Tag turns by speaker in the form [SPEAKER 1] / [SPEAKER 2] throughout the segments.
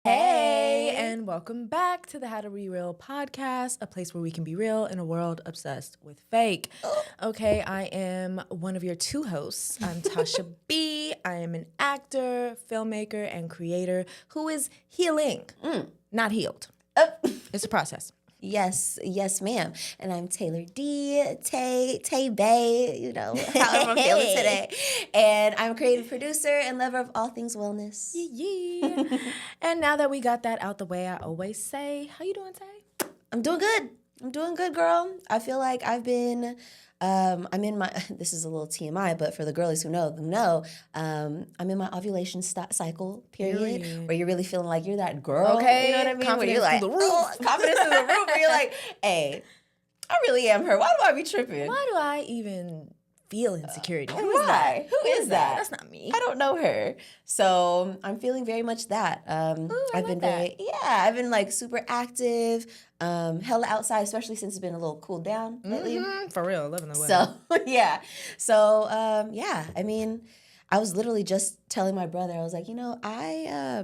[SPEAKER 1] Hey, and welcome back to the How to Be Real podcast, a place where we can be real in a world obsessed with fake. Okay, I am one of your two hosts. I'm Tasha B. I am an actor, filmmaker, and creator who is healing, not healed. It's a process.
[SPEAKER 2] Yes, ma'am. And I'm Taylor D, Tay Bay, however I'm feeling today. And I'm a creative producer and lover of all things wellness.
[SPEAKER 1] Yeah. And now that we got that out the way, I always say, how you doing, Tay?
[SPEAKER 2] I'm doing good, girl. I feel like I've been, I'm in my, this is a little TMI, but for the girlies who know, I'm in my ovulation cycle period, where you're really feeling like you're that girl.
[SPEAKER 1] Okay.
[SPEAKER 2] You know what I mean?
[SPEAKER 1] Confidence
[SPEAKER 2] where you're like,
[SPEAKER 1] through the roof.
[SPEAKER 2] Confidence through the roof. Where you're like, hey, I really am her. Why do I be tripping?
[SPEAKER 1] Why do I even feel insecurity? Who
[SPEAKER 2] is that? Who is that?
[SPEAKER 1] That's not me.
[SPEAKER 2] I don't know her. So I'm feeling very much that. I've been like super active, hella outside, especially since it's been a little cooled down lately.
[SPEAKER 1] For real, loving the weather.
[SPEAKER 2] I mean, I was literally just telling my brother, I was like, I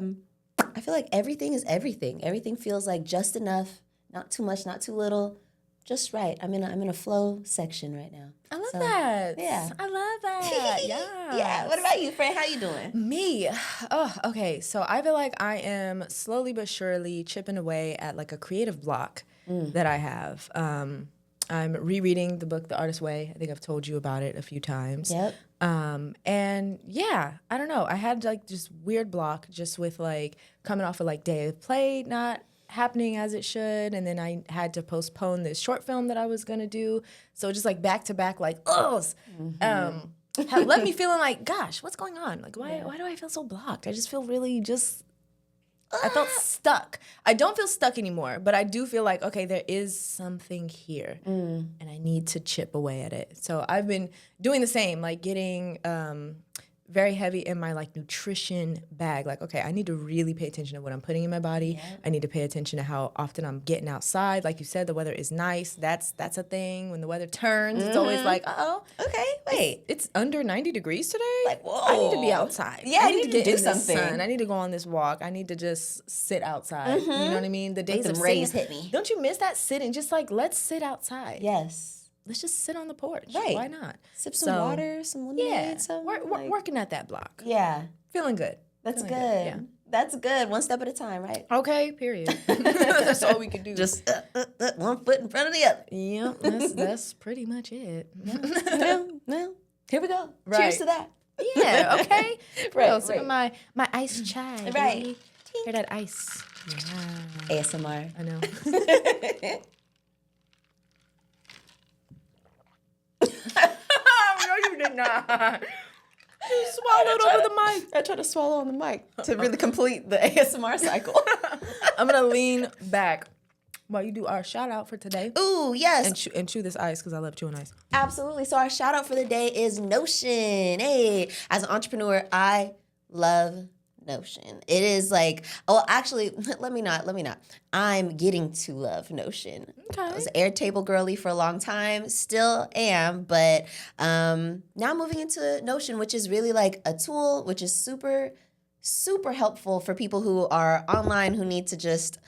[SPEAKER 2] feel like everything is everything. Everything feels like just enough, not too much, not too little. Just right. I'm in a flow section right now.
[SPEAKER 1] I love that.
[SPEAKER 2] Yeah.
[SPEAKER 1] I love that. Yeah.
[SPEAKER 2] Yeah. What about you, friend? How you doing?
[SPEAKER 1] Me. Oh, okay. So I feel like I am slowly but surely chipping away at like a creative block that I have. I'm rereading the book, The Artist's Way. I think I've told you about it a few times.
[SPEAKER 2] Yep.
[SPEAKER 1] And yeah, I don't know. I had like this weird block just with like coming off of like day of play not happening as it should, and then I had to postpone this short film that I was gonna do. So just like back to back, like left me feeling like, gosh, what's going on? Like why do I feel so blocked? I just feel really I felt stuck. I don't feel stuck anymore, but I do feel like, okay, there is something here and I need to chip away at it. So I've been doing the same, like getting very heavy in my like nutrition bag. Like, okay, I need to really pay attention to what I'm putting in my body. Yep. I need to pay attention to how often I'm getting outside. Like you said, the weather is nice. That's a thing. When the weather turns, it's always like,
[SPEAKER 2] okay, wait.
[SPEAKER 1] It's under 90 degrees today.
[SPEAKER 2] Like, whoa.
[SPEAKER 1] I need to be outside.
[SPEAKER 2] Yeah, I need to
[SPEAKER 1] get
[SPEAKER 2] do
[SPEAKER 1] in
[SPEAKER 2] something.
[SPEAKER 1] The sun. I need to go on this walk. I need to just sit outside. You know what I mean? The days of
[SPEAKER 2] rays
[SPEAKER 1] sitting,
[SPEAKER 2] hit me.
[SPEAKER 1] Don't you miss that sitting? Just like, let's sit outside.
[SPEAKER 2] Yes.
[SPEAKER 1] Let's just sit on the porch.
[SPEAKER 2] Right.
[SPEAKER 1] Why not?
[SPEAKER 2] Sip some water, some lemonade.
[SPEAKER 1] Yeah, working at that block.
[SPEAKER 2] Yeah.
[SPEAKER 1] Feeling good.
[SPEAKER 2] That's good. Yeah. That's good. One step at a time, right?
[SPEAKER 1] Okay, period. That's all we can do.
[SPEAKER 2] Just one foot in front of the other.
[SPEAKER 1] Yep, that's pretty much it.
[SPEAKER 2] Well, here we go.
[SPEAKER 1] Right.
[SPEAKER 2] Cheers to that.
[SPEAKER 1] Yeah, okay.
[SPEAKER 2] Right.
[SPEAKER 1] Sipping my iced chai.
[SPEAKER 2] Right.
[SPEAKER 1] Baby. Hear that ice. Yeah.
[SPEAKER 2] ASMR.
[SPEAKER 1] I know. No, you did not. You swallowed over the mic.
[SPEAKER 2] I tried to swallow on the mic to really complete the ASMR cycle.
[SPEAKER 1] I'm going to lean back while you do our shout out for today.
[SPEAKER 2] Ooh, yes.
[SPEAKER 1] And chew this ice because I love chewing ice.
[SPEAKER 2] Absolutely. So our shout out for the day is Notion. Hey, as an entrepreneur, I love Notion. It is like, actually, let me not. I'm getting to love Notion.
[SPEAKER 1] Okay.
[SPEAKER 2] I was an Airtable girly for a long time, still am, but now I'm moving into Notion, which is really like a tool, which is super, super helpful for people who are online, who need to just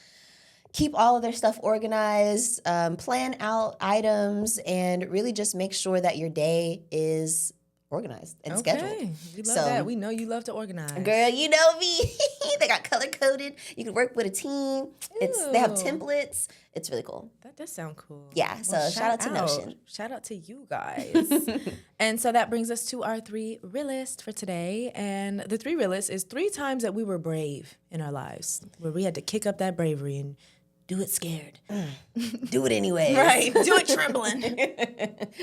[SPEAKER 2] keep all of their stuff organized, plan out items, and really just make sure that your day is organized and scheduled.
[SPEAKER 1] We love that. We know you love to organize.
[SPEAKER 2] Girl, you know me. They got color coded. You can work with a team. They have templates. It's really cool.
[SPEAKER 1] That does sound cool.
[SPEAKER 2] Yeah, so shout out to Notion.
[SPEAKER 1] Shout out to you guys. And so that brings us to our 3 realist for today. And the 3 realist is 3 times that we were brave in our lives, where we had to kick up that bravery and do it scared.
[SPEAKER 2] Do it anyway.
[SPEAKER 1] Right. Do it trembling.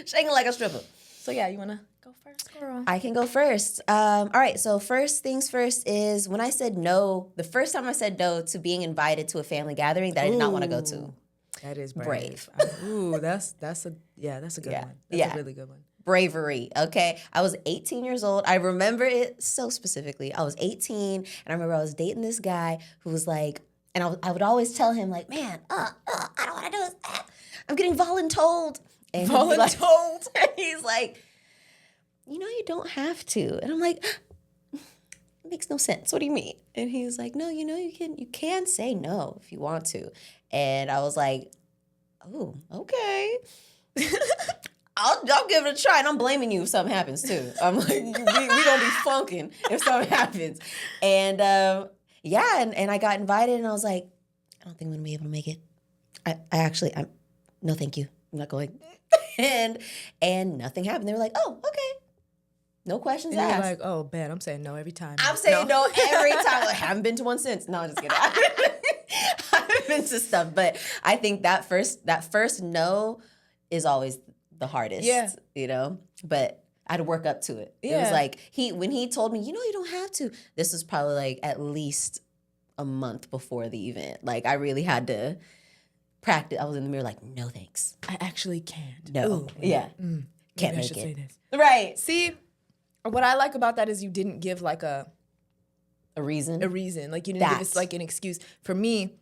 [SPEAKER 2] Shaking like a stripper.
[SPEAKER 1] So yeah, you want to go first, girl?
[SPEAKER 2] I can go first. All right, so first things first is when I said no, the first time I said no to being invited to a family gathering that I did not want to go to.
[SPEAKER 1] That is
[SPEAKER 2] brave.
[SPEAKER 1] Ooh, that's a good one. That's a really good one.
[SPEAKER 2] Bravery, okay? I was 18 years old. I remember it so specifically. I was 18, and I remember I was dating this guy who was like, and I would always tell him, like, man, I don't want to do this. I'm getting voluntold. And he's like, you know, you don't have to. And I'm like, makes no sense. What do you mean? And he was like, no, you can say no if you want to. And I was like, oh, okay. I'll give it a try, and I'm blaming you if something happens too. I'm like, we gonna be funking if something happens. And and I got invited, and I was like, I don't think I'm gonna be able to make it. I'm no, thank you. I'm not going. and nothing happened. They were like, oh, okay. No questions
[SPEAKER 1] And you're
[SPEAKER 2] asked.
[SPEAKER 1] like, oh, bad. I'm saying no every time.
[SPEAKER 2] I'm saying no every time. I haven't been to one since. No, I'm just kidding. I haven't been to stuff, but I think that first no is always the hardest.
[SPEAKER 1] Yeah.
[SPEAKER 2] But I'd work up to it.
[SPEAKER 1] Yeah.
[SPEAKER 2] It was like when he told me, you don't have to. This was probably like at least a month before the event. Like I really had to practice. I was in the mirror like, no thanks.
[SPEAKER 1] I actually can't.
[SPEAKER 2] No.
[SPEAKER 1] Ooh,
[SPEAKER 2] Yeah.
[SPEAKER 1] maybe
[SPEAKER 2] Can't
[SPEAKER 1] I
[SPEAKER 2] make
[SPEAKER 1] should
[SPEAKER 2] it.
[SPEAKER 1] say this.
[SPEAKER 2] Right.
[SPEAKER 1] See, what I like about that is you didn't give like a
[SPEAKER 2] reason.
[SPEAKER 1] Like you didn't give us like an excuse. For me,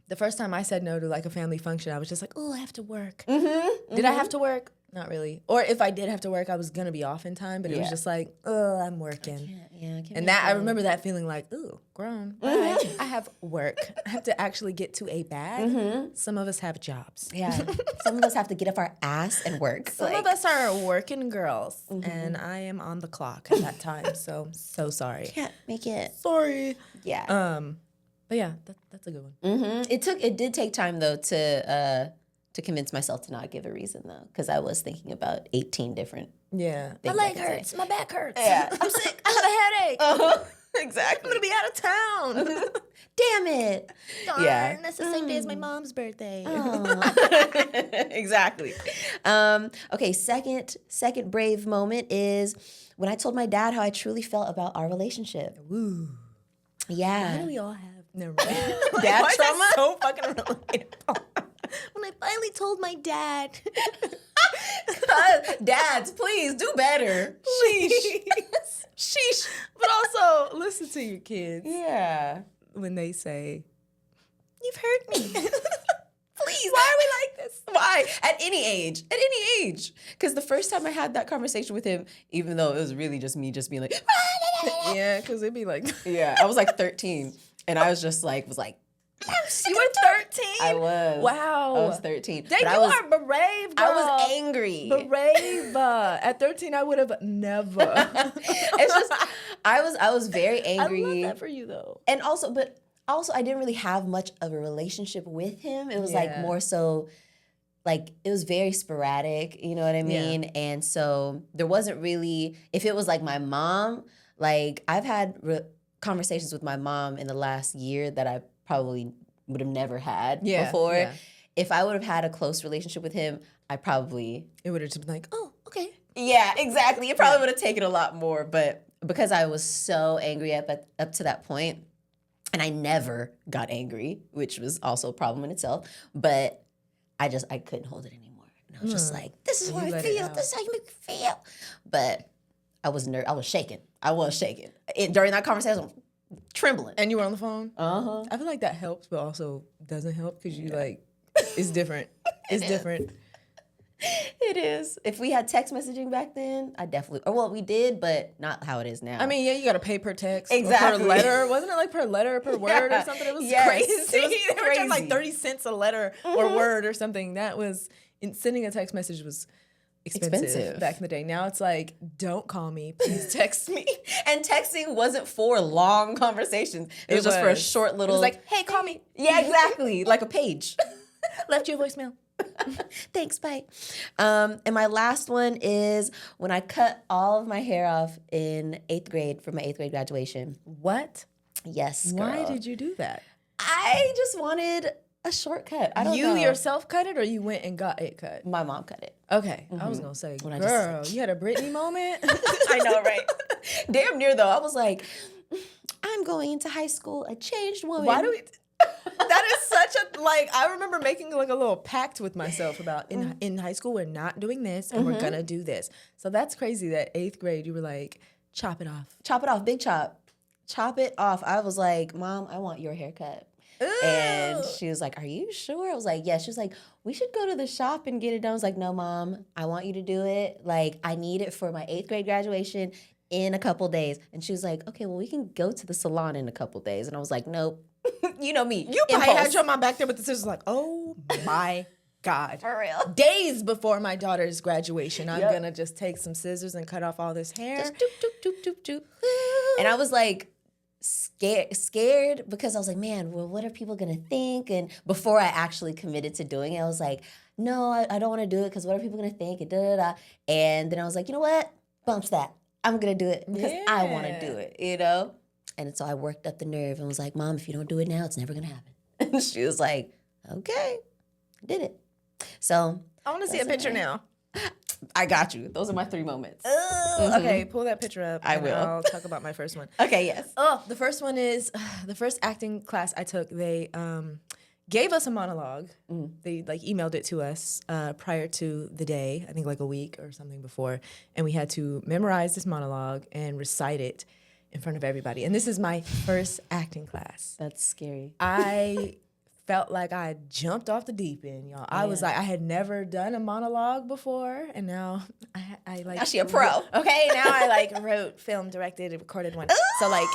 [SPEAKER 1] the first time I said no to like a family function, I was just like, oh, I have to work. Did I have to work? Not really. Or if I did have to work, I was gonna be off in time, but it was just like, oh, I'm working.
[SPEAKER 2] I can't
[SPEAKER 1] And
[SPEAKER 2] make
[SPEAKER 1] I
[SPEAKER 2] it.
[SPEAKER 1] remember that feeling like, ooh, grown. Bye. I have work. I have to actually get to a bag. Some of us have jobs.
[SPEAKER 2] Yeah. Some of us have to get off our ass and work.
[SPEAKER 1] Some of us are working girls, and I am on the clock at that time. So sorry.
[SPEAKER 2] Can't make it.
[SPEAKER 1] Sorry.
[SPEAKER 2] Yeah.
[SPEAKER 1] But yeah, that's a good one.
[SPEAKER 2] It did take time though to convince myself to not give a reason though, because I was thinking about 18 different.
[SPEAKER 1] Yeah. My
[SPEAKER 2] things
[SPEAKER 1] leg
[SPEAKER 2] I could say.
[SPEAKER 1] hurts. My back hurts.
[SPEAKER 2] Yeah.
[SPEAKER 1] I'm sick. I have a headache.
[SPEAKER 2] Exactly.
[SPEAKER 1] I'm gonna be out of town.
[SPEAKER 2] Damn it.
[SPEAKER 1] Darn,
[SPEAKER 2] Yeah.
[SPEAKER 1] that's the same day as my mom's birthday.
[SPEAKER 2] Exactly. Okay, second brave moment is when I told my dad how I truly felt about our relationship.
[SPEAKER 1] Woo.
[SPEAKER 2] Yeah.
[SPEAKER 1] Why do we all have never mind.
[SPEAKER 2] Dad
[SPEAKER 1] Why is
[SPEAKER 2] trauma?
[SPEAKER 1] that so fucking relatable? When I finally told my dad.
[SPEAKER 2] Dads, please do better.
[SPEAKER 1] Sheesh. Sheesh. But also, listen to your kids
[SPEAKER 2] Yeah.
[SPEAKER 1] when they say, you've hurt me. Please, why are we like this?
[SPEAKER 2] Why? At any age. Because the first time I had that conversation with him, even though it was really just me just being like,
[SPEAKER 1] Yeah, because it'd be like,
[SPEAKER 2] yeah, I was like 13. And I was just like,
[SPEAKER 1] you were 13?
[SPEAKER 2] I was.
[SPEAKER 1] Wow.
[SPEAKER 2] I was 13.
[SPEAKER 1] Dang,
[SPEAKER 2] but
[SPEAKER 1] you are brave, girl.
[SPEAKER 2] I was angry.
[SPEAKER 1] Brave. At 13, I would have never.
[SPEAKER 2] It's just, I was very angry.
[SPEAKER 1] I love that for you, though.
[SPEAKER 2] And also I didn't really have much of a relationship with him. It was like
[SPEAKER 1] Yeah.
[SPEAKER 2] more so, like it was very sporadic, you know what I mean?
[SPEAKER 1] Yeah.
[SPEAKER 2] And so there wasn't really, if it was like my mom, like I've had conversations with my mom in the last year that I probably would have never had before.
[SPEAKER 1] Yeah.
[SPEAKER 2] If I would have had a close relationship with him,
[SPEAKER 1] It would have just been like, oh, okay.
[SPEAKER 2] yeah, exactly. It probably would have taken a lot more, but because I was so angry up to that point, and I never got angry, which was also a problem in itself, but I couldn't hold it anymore. And I was just like, this is
[SPEAKER 1] So
[SPEAKER 2] how
[SPEAKER 1] you
[SPEAKER 2] I
[SPEAKER 1] let it
[SPEAKER 2] feel.
[SPEAKER 1] out.
[SPEAKER 2] This is how you make me feel. But I was shaking. During that conversation, I was trembling.
[SPEAKER 1] And you were on the phone?
[SPEAKER 2] Uh-huh.
[SPEAKER 1] I feel like that helps, but also doesn't help because you like, it's different. It's different.
[SPEAKER 2] It is. If we had text messaging back then, we did, but not how it is now.
[SPEAKER 1] I mean, yeah, you got to pay per text. Or
[SPEAKER 2] Exactly.
[SPEAKER 1] per letter. Wasn't it like per letter or per word or something? It was
[SPEAKER 2] Yes,
[SPEAKER 1] crazy.
[SPEAKER 2] it was
[SPEAKER 1] They were charging like
[SPEAKER 2] crazy.
[SPEAKER 1] 30 cents a letter or word or something. That was, sending a text message was expensive back in the day. Now it's like, don't call me, please text me.
[SPEAKER 2] And texting wasn't for long conversations. It was just for a short little.
[SPEAKER 1] It was like, hey, call me.
[SPEAKER 2] yeah, exactly, like a page.
[SPEAKER 1] Left you a voicemail.
[SPEAKER 2] Thanks, bye. And my last one is when I cut all of my hair off in 8th grade for my 8th grade graduation.
[SPEAKER 1] What?
[SPEAKER 2] Yes, girl.
[SPEAKER 1] Why did you do that?
[SPEAKER 2] I just wanted a shortcut. I don't know.
[SPEAKER 1] You yourself cut it or you went and got it cut?
[SPEAKER 2] My mom cut it.
[SPEAKER 1] Okay. I was going to say,
[SPEAKER 2] When I
[SPEAKER 1] girl, you had a Britney moment?
[SPEAKER 2] I know, right? Damn near, though. I was like, I'm going into high school, a changed woman.
[SPEAKER 1] Why do we... That is such a, like, I remember making like a little pact with myself about in high school, we're not doing this and we're going to do this. So that's crazy that 8th grade, you were like, chop it off.
[SPEAKER 2] Chop it off, big chop. Chop it off. I was like, Mom, I want your haircut.
[SPEAKER 1] Ooh.
[SPEAKER 2] And she was like, are you sure? I was like, yeah. She was like, we should go to the shop and get it done. I was like, no, Mom, I want you to do it. Like, I need it for my 8th grade graduation. in a couple days. And she was like, okay, well, we can go to the salon in a couple days. And I was like, nope. You know me.
[SPEAKER 1] You probably had your mom back there with the scissors like, oh my God.
[SPEAKER 2] For real.
[SPEAKER 1] Days before my daughter's graduation, I'm going to just take some scissors and cut off all this hair.
[SPEAKER 2] Just doop, doop, doop, doop, doop. And I was like, scared because I was like, man, well, what are people going to think? And before I actually committed to doing it, I was like, no, I don't want to do it because what are people going to think? And da, da, da. And then I was like, you know what? Bumps that. I'm going to do it because I want to do it, you know? And so I worked up the nerve and was like, Mom, if you don't do it now, it's never going to happen. And she was like, okay, I did it. So
[SPEAKER 1] I want to see a picture now.
[SPEAKER 2] I got you. Those are my 3 moments.
[SPEAKER 1] Okay, pull that picture up.
[SPEAKER 2] I will.
[SPEAKER 1] I'll talk about my first one.
[SPEAKER 2] Okay, yes.
[SPEAKER 1] Oh, the first one is the first acting class I took. They gave us a monologue. They like emailed it to us prior to the day, I think like a week or something before, and we had to memorize this monologue and recite it in front of everybody. And this is my first acting class.
[SPEAKER 2] That's scary.
[SPEAKER 1] I felt like I jumped off the deep end, y'all. I was like, I had never done a monologue before, and now I like.
[SPEAKER 2] Now she a pro.
[SPEAKER 1] Okay, now I like wrote, filmed, directed, and recorded one. So like,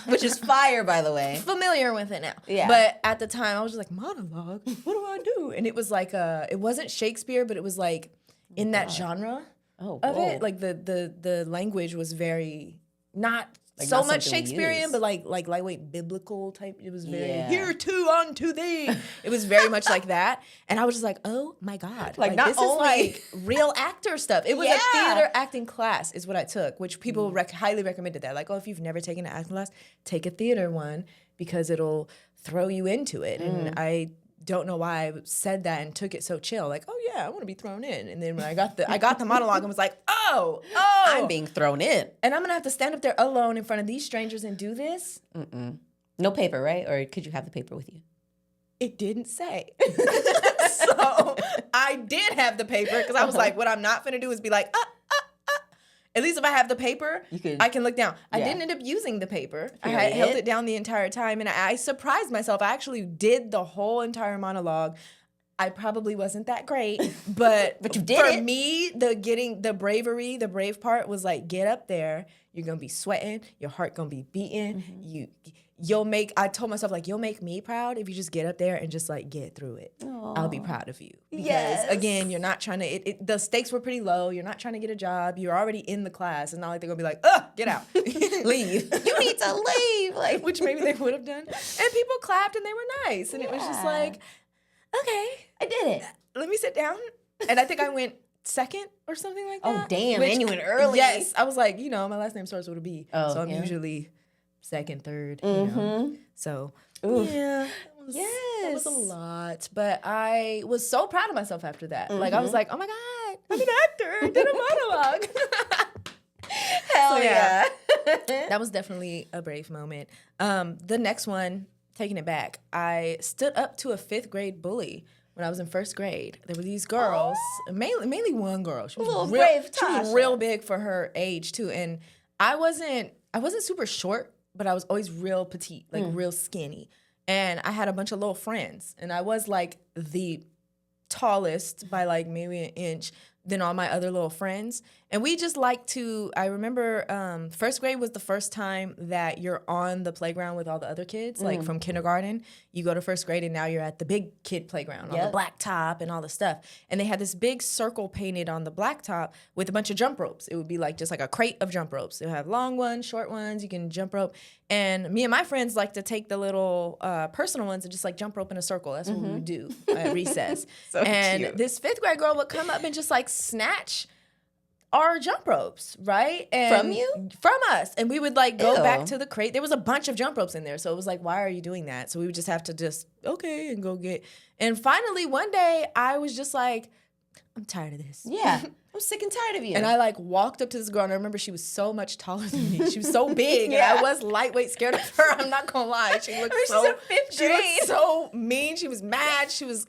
[SPEAKER 2] which is fire, by the way.
[SPEAKER 1] familiar with it now.
[SPEAKER 2] Yeah.
[SPEAKER 1] But at the time, I was just like, monologue? What do I do? And it was like it wasn't Shakespeare, but it was like in that genre of it. Like the language was very not. Like so much Shakespearean, but like lightweight biblical type. It was very hereto unto thee. It was very much like that, and I was just like, oh my God, like not this only is like real actor stuff. It was a theater acting class, is what I took, which people highly recommended that. Like, oh, if you've never taken an acting class, take a theater one because it'll throw you into it. And I don't know why I said that and took it so chill. Like, oh yeah, I want to be thrown in. And then when I got the monologue and was like, oh,
[SPEAKER 2] I'm being thrown in.
[SPEAKER 1] And I'm gonna have to stand up there alone in front of these strangers and do this.
[SPEAKER 2] No paper, right? Or could you have the paper with you?
[SPEAKER 1] It didn't say. So I did have the paper because I was like, what I'm not gonna do is be like, At least if I have the paper, I can look down. I didn't end up using the paper. I held it down the entire time, and I surprised myself. I actually did the whole entire monologue. I probably wasn't that great, but
[SPEAKER 2] you did
[SPEAKER 1] for me, the brave part was like, get up there. You're gonna be sweating. Your heart gonna be beating. I told myself, like, you'll make me proud if you just get up there and just like get through it. Aww. I'll be proud of you. Because again, you're not trying to, the stakes were pretty low. You're not trying to get a job. You're already in the class. It's not like they're gonna be like, get out. Leave.
[SPEAKER 2] You need to leave. Like,
[SPEAKER 1] which maybe they would have done. And people clapped and they were nice. And it was just like, okay.
[SPEAKER 2] I did it.
[SPEAKER 1] Let me sit down. And I think I went second or something like that.
[SPEAKER 2] Oh, damn. And you went early.
[SPEAKER 1] Yes. I was like, my last name starts with a B. So I'm usually second, third, you know. So, yeah. That was a lot. But I was so proud of myself after that. Like, I was like, oh my God, I'm an actor. I did a monologue.
[SPEAKER 2] Hell yeah.
[SPEAKER 1] That was definitely a brave moment. The next one, taking it back, I stood up to a 5th grade bully when I was in 1st grade. There were these girls, mainly one girl. She was
[SPEAKER 2] brave Tasha.
[SPEAKER 1] She was real big for her age too. And I wasn't super short, but I was always real petite, like real skinny. And I had a bunch of little friends. And I was like the tallest by like maybe an inch than all my other little friends. And we just like to, I remember 1st grade was the first time that you're on the playground with all the other kids, like from kindergarten. You go to 1st grade and now you're at the big kid playground on the blacktop and all the stuff. And they had this big circle painted on the blacktop with a bunch of jump ropes. It would be like just like a crate of jump ropes. They'll have long ones, short ones, you can jump rope. And me and my friends like to take the little personal ones and just like jump rope in a circle. That's what we would do at recess. And cute. This 5th grade girl would come up and just like snatch our jump ropes, right? And
[SPEAKER 2] from you?
[SPEAKER 1] From us. And we would like go back to the crate. There was a bunch of jump ropes in there. So it was like, why are you doing that? So we would just have to just, okay, and go get. And finally, one day, I was just like, I'm tired of this.
[SPEAKER 2] Yeah. I'm sick and tired of you.
[SPEAKER 1] And I like walked up to this girl, and I remember she was so much taller than me. She was so big, and I was lightweight scared of her. I'm not gonna lie. She looked
[SPEAKER 2] she's in 5th grade.
[SPEAKER 1] She looked so mean. She was mad. She was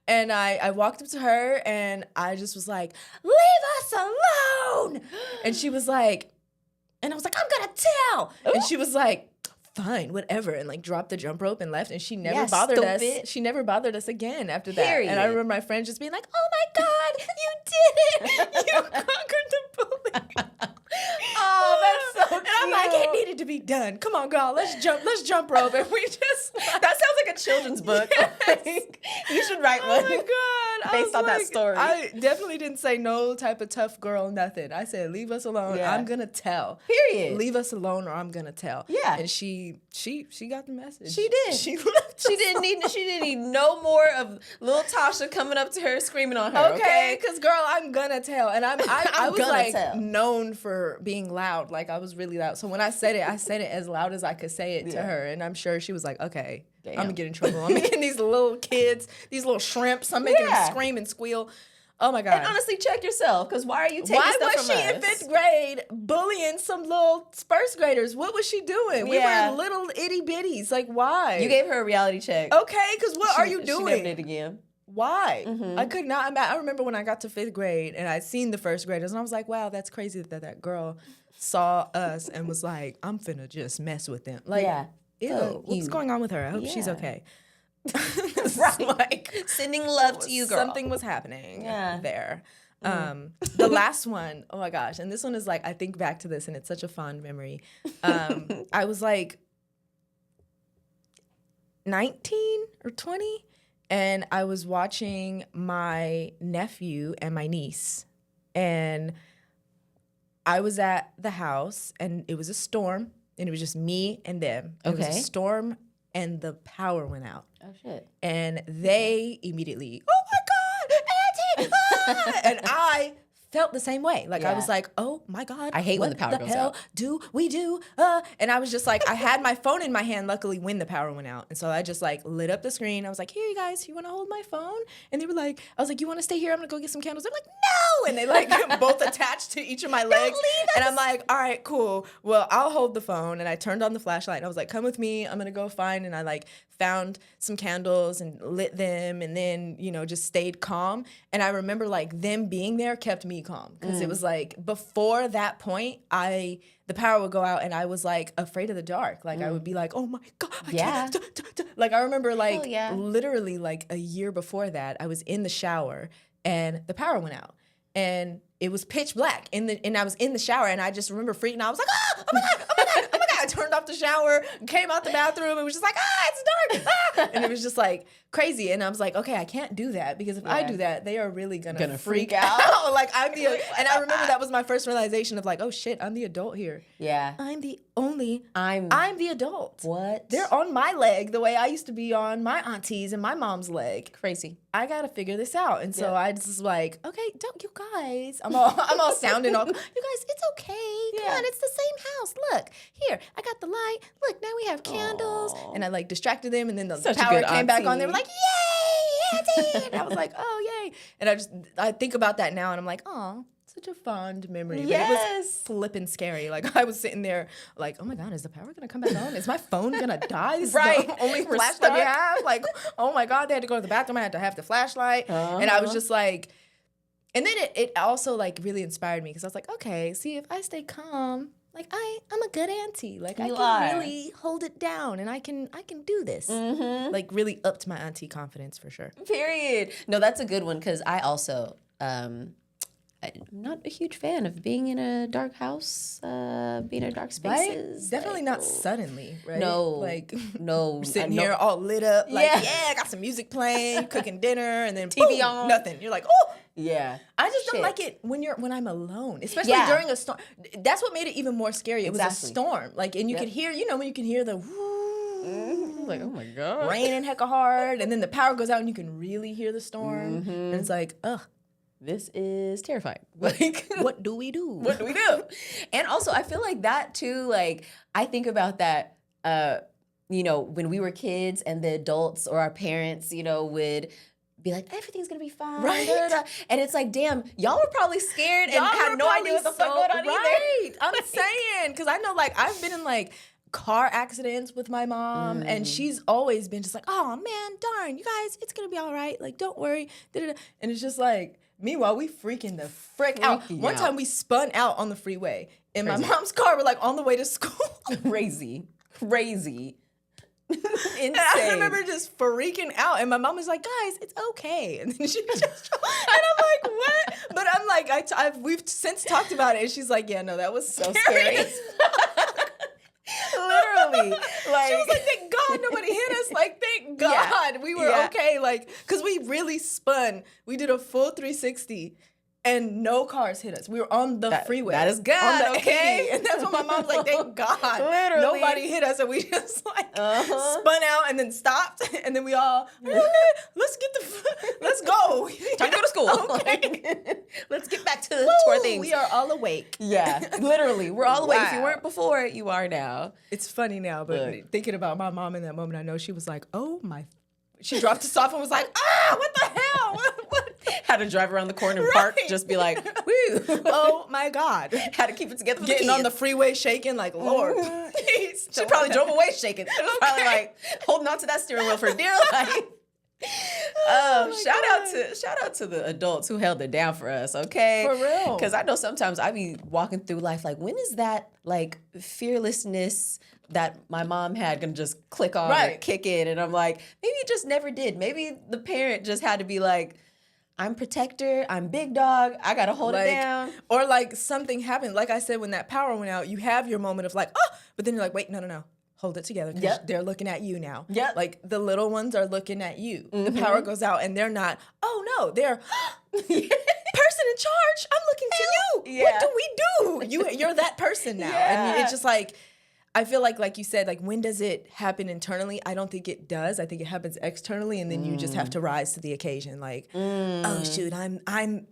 [SPEAKER 1] And I walked up to her, and I just was like, leave us alone. And she was like, and I was like, I'm gonna tell. Ooh. And she was like, fine, whatever, and like dropped the jump rope and left, and she never bothered us. She never bothered us again after that. Period. And I remember my friends just being like, oh my God, you did it. You conquered the bully.
[SPEAKER 2] Oh, that's so cute.
[SPEAKER 1] And I'm like, it needed to be done. Come on, girl, let's jump rope. And we just
[SPEAKER 2] That sounds like a children's book. Like, you should write one.
[SPEAKER 1] Oh my God.
[SPEAKER 2] Based on that story.
[SPEAKER 1] I definitely didn't say no type of tough girl, nothing. I said, leave us alone.
[SPEAKER 2] Yeah.
[SPEAKER 1] I'm gonna tell.
[SPEAKER 2] Period.
[SPEAKER 1] Leave us alone or I'm gonna tell.
[SPEAKER 2] Yeah.
[SPEAKER 1] And she got the message.
[SPEAKER 2] She did.
[SPEAKER 1] She left
[SPEAKER 2] She
[SPEAKER 1] us
[SPEAKER 2] didn't need no more of little Tasha coming up to her screaming on her.
[SPEAKER 1] Okay,
[SPEAKER 2] Okay.
[SPEAKER 1] because girl, I'm gonna tell, and I was
[SPEAKER 2] gonna
[SPEAKER 1] like
[SPEAKER 2] tell.
[SPEAKER 1] known for being loud. Like I was really loud. So when I said it as loud as I could say it to
[SPEAKER 2] Yeah.
[SPEAKER 1] her, and I'm sure she was like, "Okay,
[SPEAKER 2] Damn.
[SPEAKER 1] I'm gonna get in trouble. I'm making these little kids, these little shrimps. I'm making them scream and squeal." Oh my God.
[SPEAKER 2] And honestly, check yourself, because why are you taking
[SPEAKER 1] Why
[SPEAKER 2] stuff
[SPEAKER 1] was
[SPEAKER 2] from
[SPEAKER 1] she
[SPEAKER 2] us?
[SPEAKER 1] in 5th grade bullying some little first graders? What was she doing?
[SPEAKER 2] Yeah.
[SPEAKER 1] We were little itty bitties. Like why?
[SPEAKER 2] You gave her a reality check.
[SPEAKER 1] Okay, because what are you
[SPEAKER 2] She
[SPEAKER 1] doing?
[SPEAKER 2] never did again.
[SPEAKER 1] Why?
[SPEAKER 2] Mm-hmm.
[SPEAKER 1] I could not. I remember when I got to 5th grade and I'd seen the first graders and I was like, wow, that's crazy that girl saw us and was like, I'm finna just mess with them. Like,
[SPEAKER 2] Yeah.
[SPEAKER 1] ew,
[SPEAKER 2] Fuck
[SPEAKER 1] what's
[SPEAKER 2] you.
[SPEAKER 1] going on with her? I hope she's
[SPEAKER 2] Yeah.
[SPEAKER 1] okay.
[SPEAKER 2] Right.
[SPEAKER 1] Like,
[SPEAKER 2] Sending love to you, girl.
[SPEAKER 1] something was happening
[SPEAKER 2] Yeah.
[SPEAKER 1] there. The last one, oh my gosh. And this one is like, I think back to this and it's such a fond memory. I was like 19 or 20 and I was watching my nephew and my niece and I was at the house and it was a storm and it was just me and them. It was a
[SPEAKER 2] Okay.
[SPEAKER 1] storm and the power went out.
[SPEAKER 2] Oh, shit.
[SPEAKER 1] And they immediately, oh my God, Auntie! Ah! And I felt the same way. Like I
[SPEAKER 2] Yeah.
[SPEAKER 1] was like, oh my God.
[SPEAKER 2] I hate when the power
[SPEAKER 1] what
[SPEAKER 2] goes
[SPEAKER 1] the hell
[SPEAKER 2] out.
[SPEAKER 1] do we do? And I was just like, I had my phone in my hand, luckily, when the power went out. And so I just like lit up the screen. I was like, here, you guys, you want to hold my phone? And they were like, I was like, you want to stay here? I'm going to go get some candles. They're like, no! And they like both attached to each of my legs.
[SPEAKER 2] leave
[SPEAKER 1] And I'm like, all right, cool. Well, I'll hold the phone. And I turned on the flashlight and I was like, come with me. I'm going to go find. And I like found some candles and lit them and then, you know, just stayed calm. And I remember like them being there kept me calm because it was like before that point, the power would go out and I was like afraid of the dark. Like I would be like, oh my God. I
[SPEAKER 2] Yeah.
[SPEAKER 1] can't. Like I remember like
[SPEAKER 2] yeah.
[SPEAKER 1] literally like a year before that, I was in the shower and the power went out. And it was pitch black and I was in the shower and I just remember freaking out. I was like, oh my God, oh my God, oh my God. I turned off the shower, came out the bathroom and was just like, it's dark. Ah! And it was just like crazy. And I was like, okay, I can't do that because if I do that, they are really gonna freak out. Like I'm and I remember that was my first realization of like, oh shit, I'm the adult here.
[SPEAKER 2] Yeah.
[SPEAKER 1] I'm the adult.
[SPEAKER 2] What?
[SPEAKER 1] They're on my leg the way I used to be on my auntie's and my mom's leg.
[SPEAKER 2] Crazy.
[SPEAKER 1] I gotta figure this out. And so I just was like, okay, don't you guys. I'm all sounding all, you guys, it's okay. Come on, it's the same house. Look, here, I got the light. Look, now we have candles.
[SPEAKER 2] Aww.
[SPEAKER 1] And I like distracted them and then the
[SPEAKER 2] Such a
[SPEAKER 1] power
[SPEAKER 2] good
[SPEAKER 1] came back on.
[SPEAKER 2] auntie.
[SPEAKER 1] They were like, yay, auntie. And I was like, oh, yay. And I think about that now and I'm like, oh, such a fond memory. But it was flipping scary. Like I was sitting there like, oh my God, is the power gonna come back on? Is my phone gonna die? This is the only flash that we have? Like, oh my God, they had to go to the bathroom. I had to have the flashlight. And I was just like, and then it also like really inspired me because I was like, okay, see if I stay calm, like I'm a good auntie. Like I can really hold it down and I can do this. Like really upped my auntie confidence for sure.
[SPEAKER 2] Period. No, that's a good one because I also I'm not a huge fan of being in a dark house, being in dark spaces.
[SPEAKER 1] Right? Definitely not suddenly, right?
[SPEAKER 2] No.
[SPEAKER 1] Like
[SPEAKER 2] no.
[SPEAKER 1] sitting here all lit up, like I got some music playing, cooking dinner, and then TV on, nothing. You're like, oh,
[SPEAKER 2] yeah.
[SPEAKER 1] I just don't like it when I'm alone, especially during a storm. That's what made it even more scary. It was a storm, like, and you could hear, when you can hear the whoo,
[SPEAKER 2] like, oh my God,
[SPEAKER 1] raining hecka hard, and then the power goes out, and you can really hear the storm, and it's like, ugh.
[SPEAKER 2] This is terrifying. Like,
[SPEAKER 1] what do we do?
[SPEAKER 2] What do we do? And also, I feel like that too, like, I think about that, when we were kids and the adults or our parents, would be like, everything's gonna be fine.
[SPEAKER 1] Right.
[SPEAKER 2] Da, da, da. And it's like, damn, y'all were probably scared and had no idea what the fuck going on either.
[SPEAKER 1] I'm saying, because I know, like, I've been in, like, car accidents with my mom, and she's always been just like, oh, man, darn, you guys, it's gonna be all right. Like, don't worry. Da-da-da. And it's just like, meanwhile, we freaking the frick out. One time we spun out on the freeway in my mom's car. We're like on the way to school.
[SPEAKER 2] Crazy. Insane.
[SPEAKER 1] And I remember just freaking out, and my mom was like, "Guys, it's okay." And then she just, and I'm like, "What?" But I'm like, we've since talked about it, and she's like, "Yeah, no, that was so scary."
[SPEAKER 2] Literally. Like,
[SPEAKER 1] she was like, "Thank God nobody hit us. Like, thank God we were okay." Like, because we really spun. We did a full 360. And no cars hit us. We were on the freeway.
[SPEAKER 2] That is good.
[SPEAKER 1] On the
[SPEAKER 2] okay.
[SPEAKER 1] 80. And that's when my mom was like, thank God.
[SPEAKER 2] Literally.
[SPEAKER 1] Nobody hit us. And we just like spun out and then stopped. And then we all, let's go.
[SPEAKER 2] Time to go to school.
[SPEAKER 1] Okay.
[SPEAKER 2] Let's get back to our things.
[SPEAKER 1] We are all awake.
[SPEAKER 2] Yeah, literally. We're all awake. If you
[SPEAKER 1] Wow.
[SPEAKER 2] weren't before, you are now.
[SPEAKER 1] It's funny now, but
[SPEAKER 2] Look.
[SPEAKER 1] thinking about my mom in that moment, I know she was like, oh my. She dropped us off and was like, what the hell? What?
[SPEAKER 2] Had to drive around the corner and park, just be like, woo.
[SPEAKER 1] Oh my God.
[SPEAKER 2] Had to keep it together with
[SPEAKER 1] Getting
[SPEAKER 2] the
[SPEAKER 1] on the
[SPEAKER 2] kids.
[SPEAKER 1] freeway shaking like, Lord, please.
[SPEAKER 2] She probably drove away shaking. Probably like holding on to that steering wheel for dear life. Shout out to the adults who held it down for us, okay?
[SPEAKER 1] For real.
[SPEAKER 2] Because I know sometimes I be walking through life like, when is that like fearlessness that my mom had gonna just click on or kick in? And I'm like, maybe it just never did. Maybe the parent just had to be like, I'm protector, I'm big dog, I gotta hold it down.
[SPEAKER 1] Or like something happened. Like I said, when that power went out, you have your moment of like, oh, but then you're like, wait, no. Hold it together because they're looking at you now.
[SPEAKER 2] Yep.
[SPEAKER 1] Like the little ones are looking at you. The power goes out and they're not, oh no, they're person in charge. I'm looking to you.
[SPEAKER 2] Yeah.
[SPEAKER 1] What do we do? You're that person now.
[SPEAKER 2] Yeah.
[SPEAKER 1] And it's just like, I feel like you said, like, when does it happen internally? I don't think it does. I think it happens externally, and then you just have to rise to the occasion. Like, oh shoot, I'm.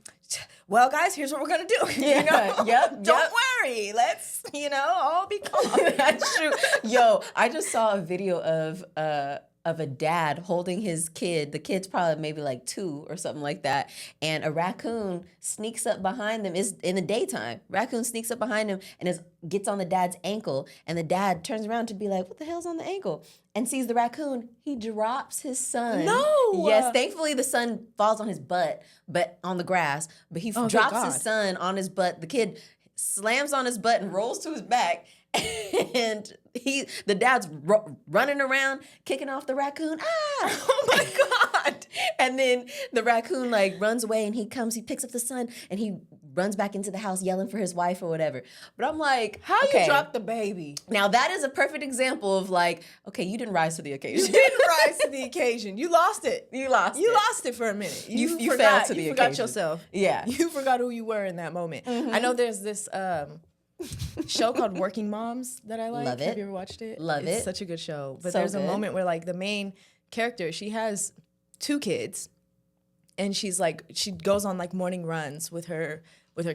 [SPEAKER 1] Well, guys, here's what we're gonna do.
[SPEAKER 2] Yeah.
[SPEAKER 1] You know?
[SPEAKER 2] Yep.
[SPEAKER 1] Don't worry. Let's, all be calm.
[SPEAKER 2] That's true. Yo, I just saw a video of a dad holding his kid. The kid's probably maybe like 2 or something like that. And a raccoon sneaks up behind them. It's in the daytime. Raccoon sneaks up behind him and gets on the dad's ankle. And the dad turns around to be like, what the hell's on the ankle? And sees the raccoon. He drops his son.
[SPEAKER 1] No.
[SPEAKER 2] Yes, thankfully the son falls on his butt, but on the grass. But he drops his son on his butt. The kid slams on his butt and rolls to his back. And the dad's running around, kicking off the raccoon. Oh my God. And then the raccoon like runs away and he picks up the son and he runs back into the house yelling for his wife or whatever. But I'm like,
[SPEAKER 1] how you dropped the baby?
[SPEAKER 2] Now that is a perfect example of like, okay, you didn't rise to the occasion.
[SPEAKER 1] You didn't rise to the occasion. You lost it.
[SPEAKER 2] You lost
[SPEAKER 1] it for a minute.
[SPEAKER 2] You
[SPEAKER 1] forgot,
[SPEAKER 2] fell to the
[SPEAKER 1] you forgot
[SPEAKER 2] occasion.
[SPEAKER 1] Yourself.
[SPEAKER 2] Yeah.
[SPEAKER 1] You forgot who you were in that moment. Mm-hmm. I know there's this show called Working Moms that I like.
[SPEAKER 2] Love it.
[SPEAKER 1] Have you ever watched it?
[SPEAKER 2] Love it.
[SPEAKER 1] It's such a good show. But
[SPEAKER 2] So
[SPEAKER 1] there's
[SPEAKER 2] good.
[SPEAKER 1] a moment where like the main character, she has 2 kids, and she goes on like morning runs with her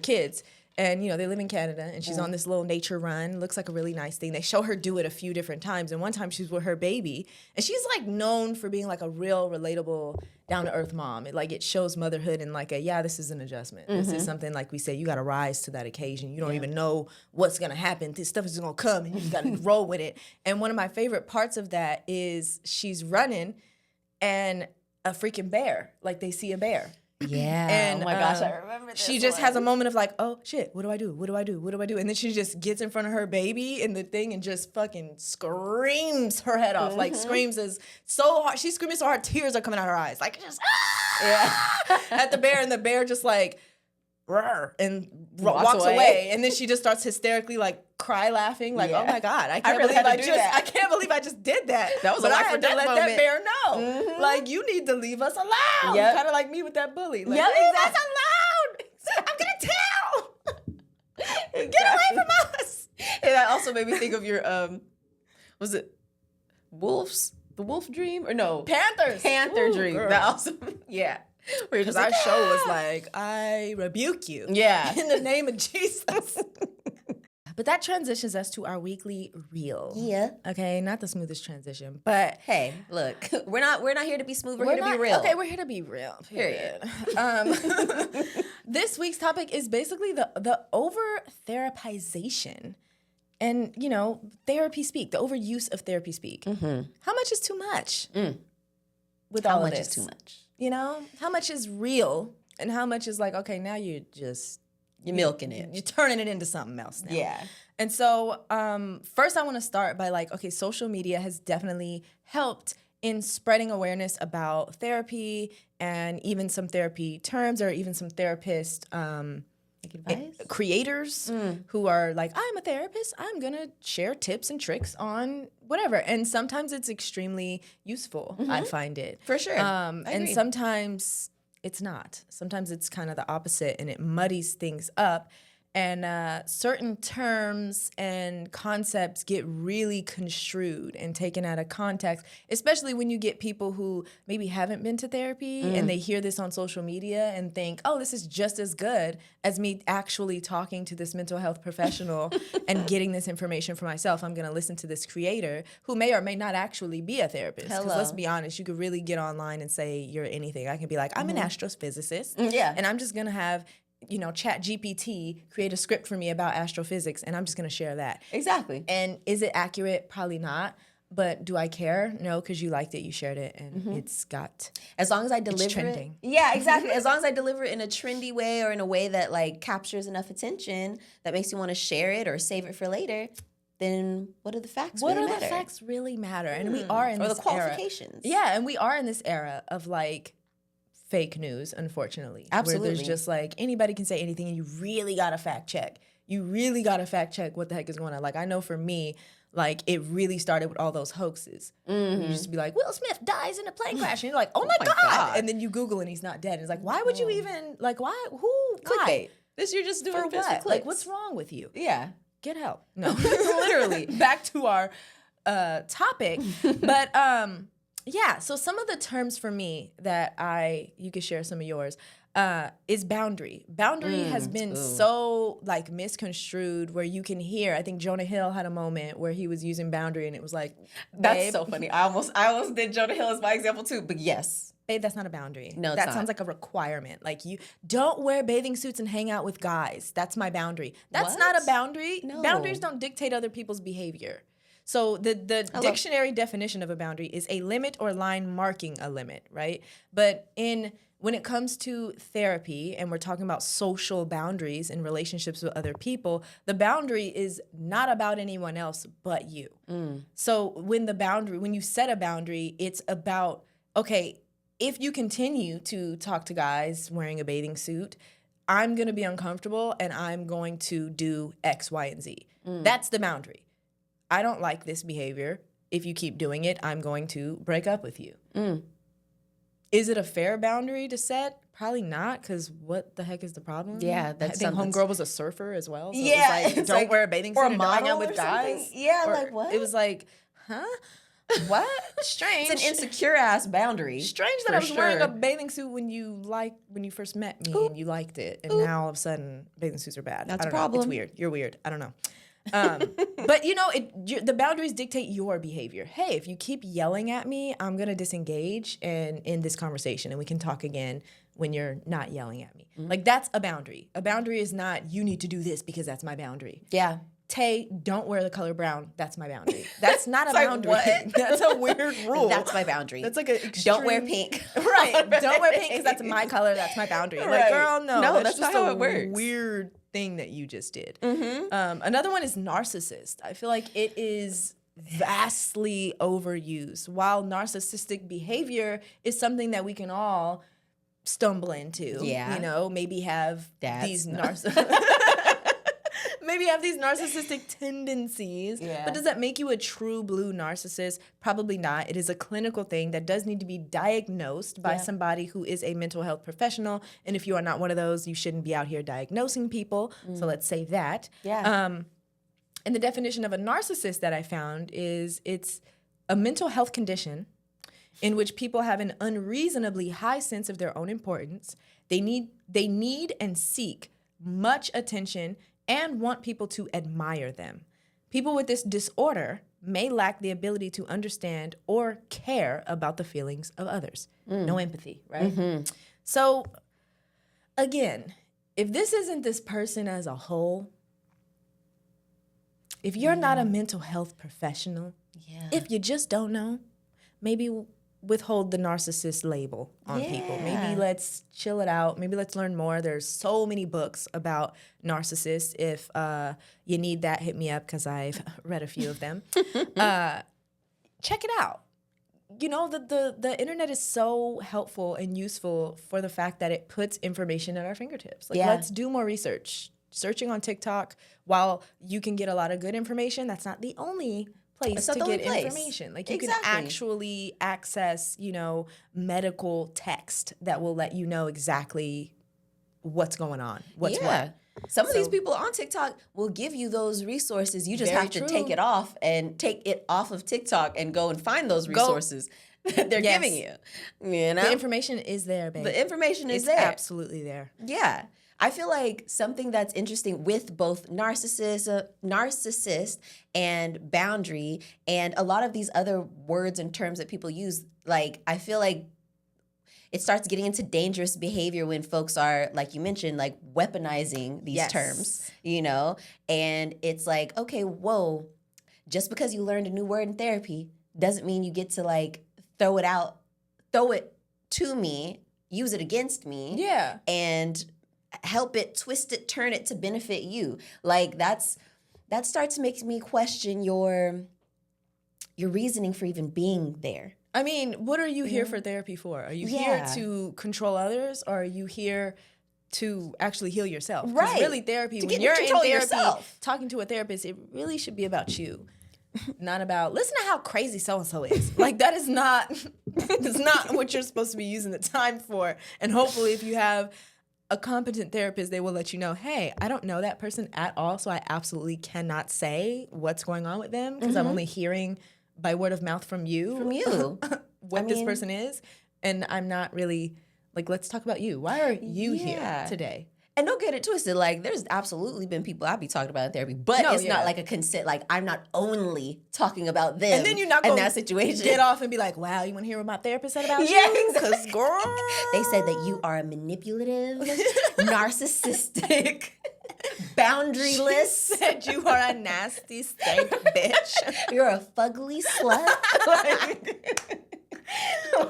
[SPEAKER 1] kids. And, they live in Canada, and she's on this little nature run. Looks like a really nice thing. They show her do it a few different times. And one time she's with her baby, and she's, like, known for being, like, a real relatable, down-to-earth mom. It shows motherhood in, like, this is an adjustment. Mm-hmm. This is something, like we say, you got to rise to that occasion. You don't even know what's going to happen. This stuff is going to come, and you just got to roll with it. And one of my favorite parts of that is she's running, and a freaking bear. Like, they see a bear.
[SPEAKER 2] Yeah.
[SPEAKER 1] And,
[SPEAKER 2] oh my gosh, I remember this.
[SPEAKER 1] She just has a moment of like, oh shit, what do I do? What do I do? What do I do? And then she just gets in front of her baby in the thing and just fucking screams her head off. Like screams so hard. She's screaming so hard, tears are coming out her eyes. Like just at the bear, and the bear just like and walks away. And then she just starts hysterically like cry laughing, like, oh my God, I can't believe I just did that.
[SPEAKER 2] That was
[SPEAKER 1] but
[SPEAKER 2] a
[SPEAKER 1] I
[SPEAKER 2] life or
[SPEAKER 1] had to
[SPEAKER 2] death
[SPEAKER 1] let
[SPEAKER 2] moment.
[SPEAKER 1] that bear know. Like, you need to leave us alone.
[SPEAKER 2] Yep.
[SPEAKER 1] Kind of like me with that bully. Like,
[SPEAKER 2] Yep,
[SPEAKER 1] leave
[SPEAKER 2] exactly.
[SPEAKER 1] us alone. I'm gonna tell.
[SPEAKER 2] Exactly.
[SPEAKER 1] Get away from us.
[SPEAKER 2] And that also made me think of your was it wolves? The wolf dream? Or no? Panther
[SPEAKER 1] Ooh,
[SPEAKER 2] dream.
[SPEAKER 1] girl.
[SPEAKER 2] That also
[SPEAKER 1] Because our show was like, I rebuke you.
[SPEAKER 2] Yeah.
[SPEAKER 1] In the name of Jesus. But that transitions us to our weekly reel.
[SPEAKER 2] Yeah.
[SPEAKER 1] Okay, not the smoothest transition, but
[SPEAKER 2] hey, look, we're not here to be smooth. We're here to be real.
[SPEAKER 1] Okay, we're here to be real. Period. This week's topic is basically the over therapization, and therapy speak, the overuse of therapy speak. Mm-hmm. How much is too much? With all of this?
[SPEAKER 2] How much is too much?
[SPEAKER 1] How much is real, and how much is like, okay, now you're
[SPEAKER 2] You're milking it.
[SPEAKER 1] You're turning it into something else now.
[SPEAKER 2] Yeah.
[SPEAKER 1] And so first I want to start by like, okay, social media has definitely helped in spreading awareness about therapy and even some therapy terms or even some therapist creators who are like, I'm a therapist. I'm going to share tips and tricks on whatever. And sometimes it's extremely useful, I find it.
[SPEAKER 2] For sure.
[SPEAKER 1] And sometimes it's not. Sometimes it's kind of the opposite and it muddies things up. And certain terms and concepts get really construed and taken out of context, especially when you get people who maybe haven't been to therapy and they hear this on social media and think, oh, this is just as good as me actually talking to this mental health professional and getting this information for myself. I'm going to listen to this creator who may or may not actually be a therapist. Because let's be honest, you could really get online and say you're anything. I can be like, I'm an astrophysicist. And I'm just going to have Chat GPT create a script for me about astrophysics, and I'm just going to share that.
[SPEAKER 2] Exactly.
[SPEAKER 1] And is it accurate? Probably not. But do I care? No, because you liked it, you shared it, and it's got.
[SPEAKER 2] As long as I deliver
[SPEAKER 1] it's trending.
[SPEAKER 2] it. Yeah, exactly. As long as I deliver it in a trendy way or in a way that like captures enough attention that makes you want to share it or save it for later, then what do the facts really matter? What do the
[SPEAKER 1] facts really matter? And we are in this era.
[SPEAKER 2] Or the qualifications.
[SPEAKER 1] Yeah, and we are in this era of like fake news, unfortunately.
[SPEAKER 2] Absolutely.
[SPEAKER 1] Where there's just like anybody can say anything and you really got to fact check. You really got to fact check what the heck is going on. Like I know for me, like it really started with all those hoaxes. You used to be like, Will Smith dies in a plane crash. And you're like, oh my God. And then you Google and he's not dead. And it's like, why would you even, like why, who, why?
[SPEAKER 2] This you're just doing
[SPEAKER 1] for what? Like what's wrong with you?
[SPEAKER 2] Yeah.
[SPEAKER 1] Get help. No, literally. Back to our topic. But yeah, so some of the terms for me that you could share some of yours, is boundary. Boundary has been so like misconstrued where you can hear, I think Jonah Hill had a moment where he was using boundary and it was like,
[SPEAKER 2] that's so funny. I almost did Jonah Hill as my example too, but yes.
[SPEAKER 1] Babe, that's not a boundary.
[SPEAKER 2] No,
[SPEAKER 1] that sounds like a requirement. Like you don't wear bathing suits and hang out with guys. That's my boundary. That's not a boundary.
[SPEAKER 2] No.
[SPEAKER 1] Boundaries don't dictate other people's behavior. So the dictionary definition of a boundary is a limit or line marking a limit, right? But when it comes to therapy and we're talking about social boundaries and relationships with other people, the boundary is not about anyone else but you. So when you set a boundary, it's about, okay, if you continue to talk to guys wearing a bathing suit, I'm going to be uncomfortable and I'm going to do X, Y, and Z. That's the boundary. I don't like this behavior. If you keep doing it, I'm going to break up with you. Is it a fair boundary to set? Probably not, because what the heck is the problem?
[SPEAKER 2] Yeah,
[SPEAKER 1] I think homegirl was a surfer as well. So
[SPEAKER 2] yeah,
[SPEAKER 1] it was like, don't wear a bathing suit
[SPEAKER 2] or
[SPEAKER 1] and don't hang out with guys.
[SPEAKER 2] Something. Yeah, like what?
[SPEAKER 1] It was like, huh? What? Strange.
[SPEAKER 2] It's an insecure ass boundary.
[SPEAKER 1] Strange that I was wearing a bathing suit when you first met me and you liked it, and now all of a sudden bathing suits are bad.
[SPEAKER 2] That's
[SPEAKER 1] I don't
[SPEAKER 2] a problem.
[SPEAKER 1] Know. It's weird. You're weird. I don't know. But the boundaries dictate your behavior. Hey, if you keep yelling at me, I'm gonna disengage and end this conversation, and we can talk again when you're not yelling at me. Like that's a boundary. A boundary is not you need to do this because that's my boundary.
[SPEAKER 2] Yeah.
[SPEAKER 1] Tay, don't wear the color brown. That's my boundary. That's not a boundary.
[SPEAKER 2] What?
[SPEAKER 1] That's a weird rule.
[SPEAKER 2] That's my boundary.
[SPEAKER 1] That's like a extreme...
[SPEAKER 2] Don't wear pink.
[SPEAKER 1] Right. Don't wear pink because that's my color. That's my boundary.
[SPEAKER 2] Right.
[SPEAKER 1] Like, girl, no.
[SPEAKER 2] That's
[SPEAKER 1] just
[SPEAKER 2] not how it works.
[SPEAKER 1] Weird thing that you just did. Another one is narcissist. I feel like it is vastly overused. While narcissistic behavior is something that we can all stumble into.
[SPEAKER 2] Yeah.
[SPEAKER 1] Maybe have
[SPEAKER 2] these
[SPEAKER 1] maybe have these narcissistic tendencies.
[SPEAKER 2] Yeah.
[SPEAKER 1] But does that make you a true blue narcissist? Probably not. It is a clinical thing that does need to be diagnosed by somebody who is a mental health professional. And if you are not one of those, you shouldn't be out here diagnosing people. So let's say that.
[SPEAKER 2] Yeah.
[SPEAKER 1] And the definition of a narcissist that I found is it's a mental health condition in which people have an unreasonably high sense of their own importance. They need and seek much attention and want people to admire them. People with this disorder may lack the ability to understand or care about the feelings of others. No empathy, right? So, again, if this isn't this person as a whole, if you're not a mental health professional, if you just don't know, maybe withhold the narcissist label on people. Maybe let's chill it out. Maybe let's learn more. There's so many books about narcissists. If you need that, hit me up because I've read a few of them. Check it out. You know, the internet is so helpful and useful for the fact that it puts information at our fingertips. Like, let's do more research. Searching on TikTok, while you can get a lot of good information, that's not the only place to get information. Like, you can actually access, you know, medical text that will let you know exactly what's going on, what's what.
[SPEAKER 2] Some of these people on TikTok will give you those resources. You just have to take it off of TikTok and go and find those resources that they're giving you. You know?
[SPEAKER 1] The information is there, babe.
[SPEAKER 2] The information is there.
[SPEAKER 1] Absolutely there.
[SPEAKER 2] Yeah. I feel like something that's interesting with both narcissist and boundary and a lot of these other words and terms that people use, like, I feel like it starts getting into dangerous behavior when folks are, like you mentioned, like weaponizing these terms, you know? And it's like, okay, whoa, just because you learned a new word in therapy doesn't mean you get to like throw it to me, use it against me.
[SPEAKER 1] Yeah.
[SPEAKER 2] And help it, twist it, turn it to benefit you. Like that starts to make me question your reasoning for even being there.
[SPEAKER 1] I mean, what are you here for therapy for? Are you here to control others, or are you here to actually heal yourself?
[SPEAKER 2] Right.
[SPEAKER 1] Really, therapy, when you're in therapy, talking to a therapist, it really should be about you. Not about, listen to how crazy so-and-so is. Like, that is not, it's not what you're supposed to be using the time for. And hopefully if you have a competent therapist, they will let you know, hey, I don't know that person at all, so I absolutely cannot say what's going on with them because I'm only hearing by word of mouth from you what this person is. And I'm not really, like, let's talk about you. Why are you here today?
[SPEAKER 2] And don't get it twisted. Like, there's absolutely been people I be talking about in therapy, but it's not like a consent. Like, I'm not only talking about them.
[SPEAKER 1] And then you're not going
[SPEAKER 2] in that situation.
[SPEAKER 1] Get off and be like, wow, you want to hear what my therapist said about you? Because, girl,
[SPEAKER 2] they said that you are a manipulative, narcissistic, boundaryless.
[SPEAKER 1] She said you are a nasty stank bitch.
[SPEAKER 2] You're a fugly slut.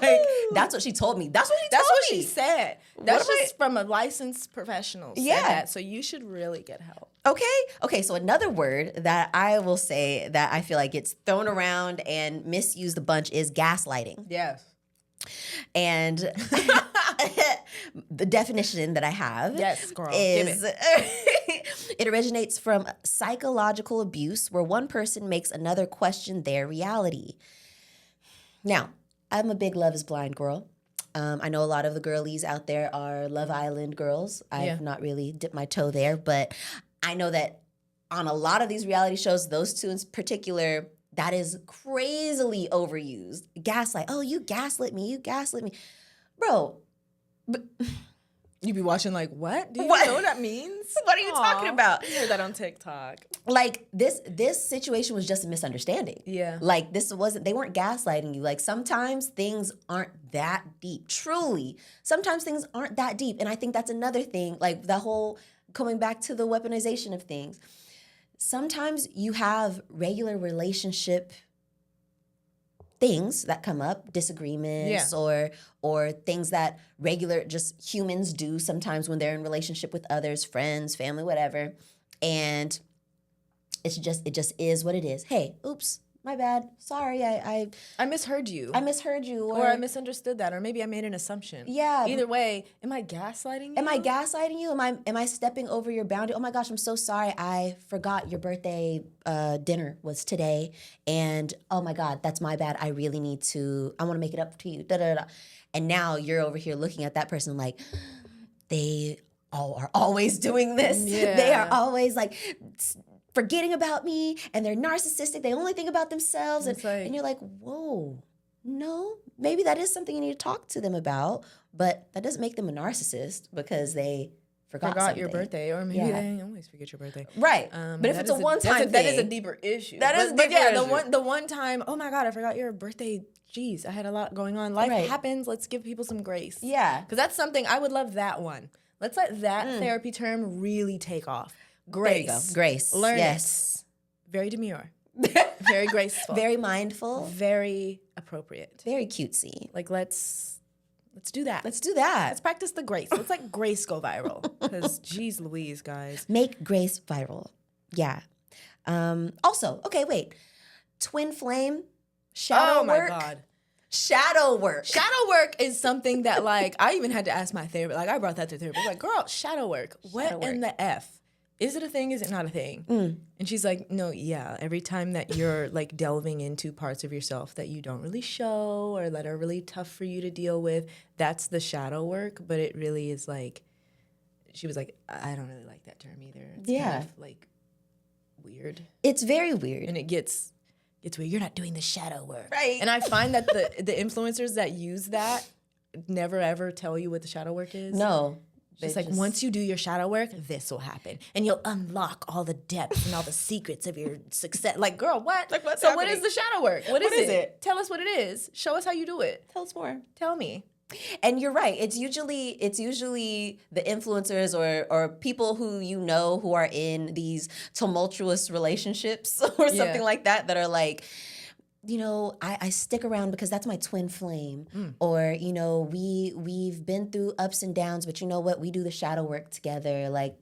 [SPEAKER 2] Like, that's what she told me. That's what
[SPEAKER 1] she said. That's just from a licensed professional. That, so you should really get help.
[SPEAKER 2] Okay. So another word that I will say that I feel like gets thrown around and misused a bunch is gaslighting.
[SPEAKER 1] Yes.
[SPEAKER 2] And the definition that I have is it originates from psychological abuse where one person makes another question their reality. Now, I'm a big Love is Blind girl. I know a lot of the girlies out there are Love Island girls. I've not really dipped my toe there, but I know that on a lot of these reality shows, those two in particular, that is crazily overused. Gaslight. Oh, you gaslit me. Bro.
[SPEAKER 1] You be watching like, what? Do you know what that means?
[SPEAKER 2] What are you talking about?
[SPEAKER 1] I hear that on TikTok.
[SPEAKER 2] Like, this situation was just a misunderstanding.
[SPEAKER 1] Yeah.
[SPEAKER 2] Like, they weren't gaslighting you. Like, sometimes things aren't that deep. Truly. Sometimes things aren't that deep. And I think that's another thing, like the whole coming back to the weaponization of things. Sometimes you have regular relationship things that come up, disagreements or things that regular just humans do sometimes when they're in relationship with others, friends, family, whatever. And it just is what it is. Hey, oops, my bad. Sorry, I
[SPEAKER 1] misheard you.
[SPEAKER 2] Or
[SPEAKER 1] I misunderstood that, or maybe I made an assumption.
[SPEAKER 2] Yeah.
[SPEAKER 1] Either way, am I gaslighting you?
[SPEAKER 2] Am I gaslighting you? Am I stepping over your boundary? Oh my gosh, I'm so sorry. I forgot your birthday dinner was today. And oh my God, that's my bad. I want to make it up to you. Da, da, da. And now you're over here looking at that person like, they are always doing this.
[SPEAKER 1] Yeah.
[SPEAKER 2] They are always like forgetting about me, and they're narcissistic. They only think about themselves. And you're like, whoa, no, maybe that is something you need to talk to them about, but that doesn't make them a narcissist because they forgot
[SPEAKER 1] your birthday, or maybe they always forget your birthday.
[SPEAKER 2] Right. But if it's a one-time thing.
[SPEAKER 1] That is a deeper issue. The one time, oh my God, I forgot your birthday. Geez, I had a lot going on. Life happens. Let's give people some grace.
[SPEAKER 2] Yeah.
[SPEAKER 1] Because that's something, I would love that one. Let's let that therapy term really take off. Grace.
[SPEAKER 2] There you go. Grace.
[SPEAKER 1] Learn
[SPEAKER 2] yes.
[SPEAKER 1] it. Very demure. Very graceful.
[SPEAKER 2] Very mindful.
[SPEAKER 1] Very appropriate.
[SPEAKER 2] Very cutesy.
[SPEAKER 1] Like, let's do that.
[SPEAKER 2] Let's do that.
[SPEAKER 1] Let's practice the grace. Let's like grace go viral. Because geez Louise, guys.
[SPEAKER 2] Make grace viral. Yeah. Also, okay, wait. Twin flame, shadow work.
[SPEAKER 1] Oh my God.
[SPEAKER 2] Shadow work.
[SPEAKER 1] Shadow work is something that like I even had to ask my therapist. Like I brought that to therapy. I was like, girl, shadow work. What in the F? Is it a thing? Is it not a thing? And she's like, no, yeah. Every time that you're like delving into parts of yourself that you don't really show or that are really tough for you to deal with, that's the shadow work. But it really is like, she was like, I don't really like that term either. It's kind of like weird.
[SPEAKER 2] It's very weird.
[SPEAKER 1] And it gets weird. You're not doing the shadow work.
[SPEAKER 2] Right.
[SPEAKER 1] And I find that the influencers that use that never ever tell you what the shadow work is.
[SPEAKER 2] No.
[SPEAKER 1] It's like, once you do your shadow work, this will happen. And you'll unlock all the depths and all the secrets of your success. Like, girl, what?
[SPEAKER 2] Like, what's
[SPEAKER 1] so
[SPEAKER 2] happening?
[SPEAKER 1] what is the shadow work? What is
[SPEAKER 2] it?
[SPEAKER 1] Tell us what it is. Show us how you do it.
[SPEAKER 2] Tell us more.
[SPEAKER 1] Tell me.
[SPEAKER 2] And you're right. It's usually the influencers or people who you know who are in these tumultuous relationships or something like that are like, you know, I stick around because that's my twin flame. Or, you know, we've been through ups and downs, but you know what? We do the shadow work together. Like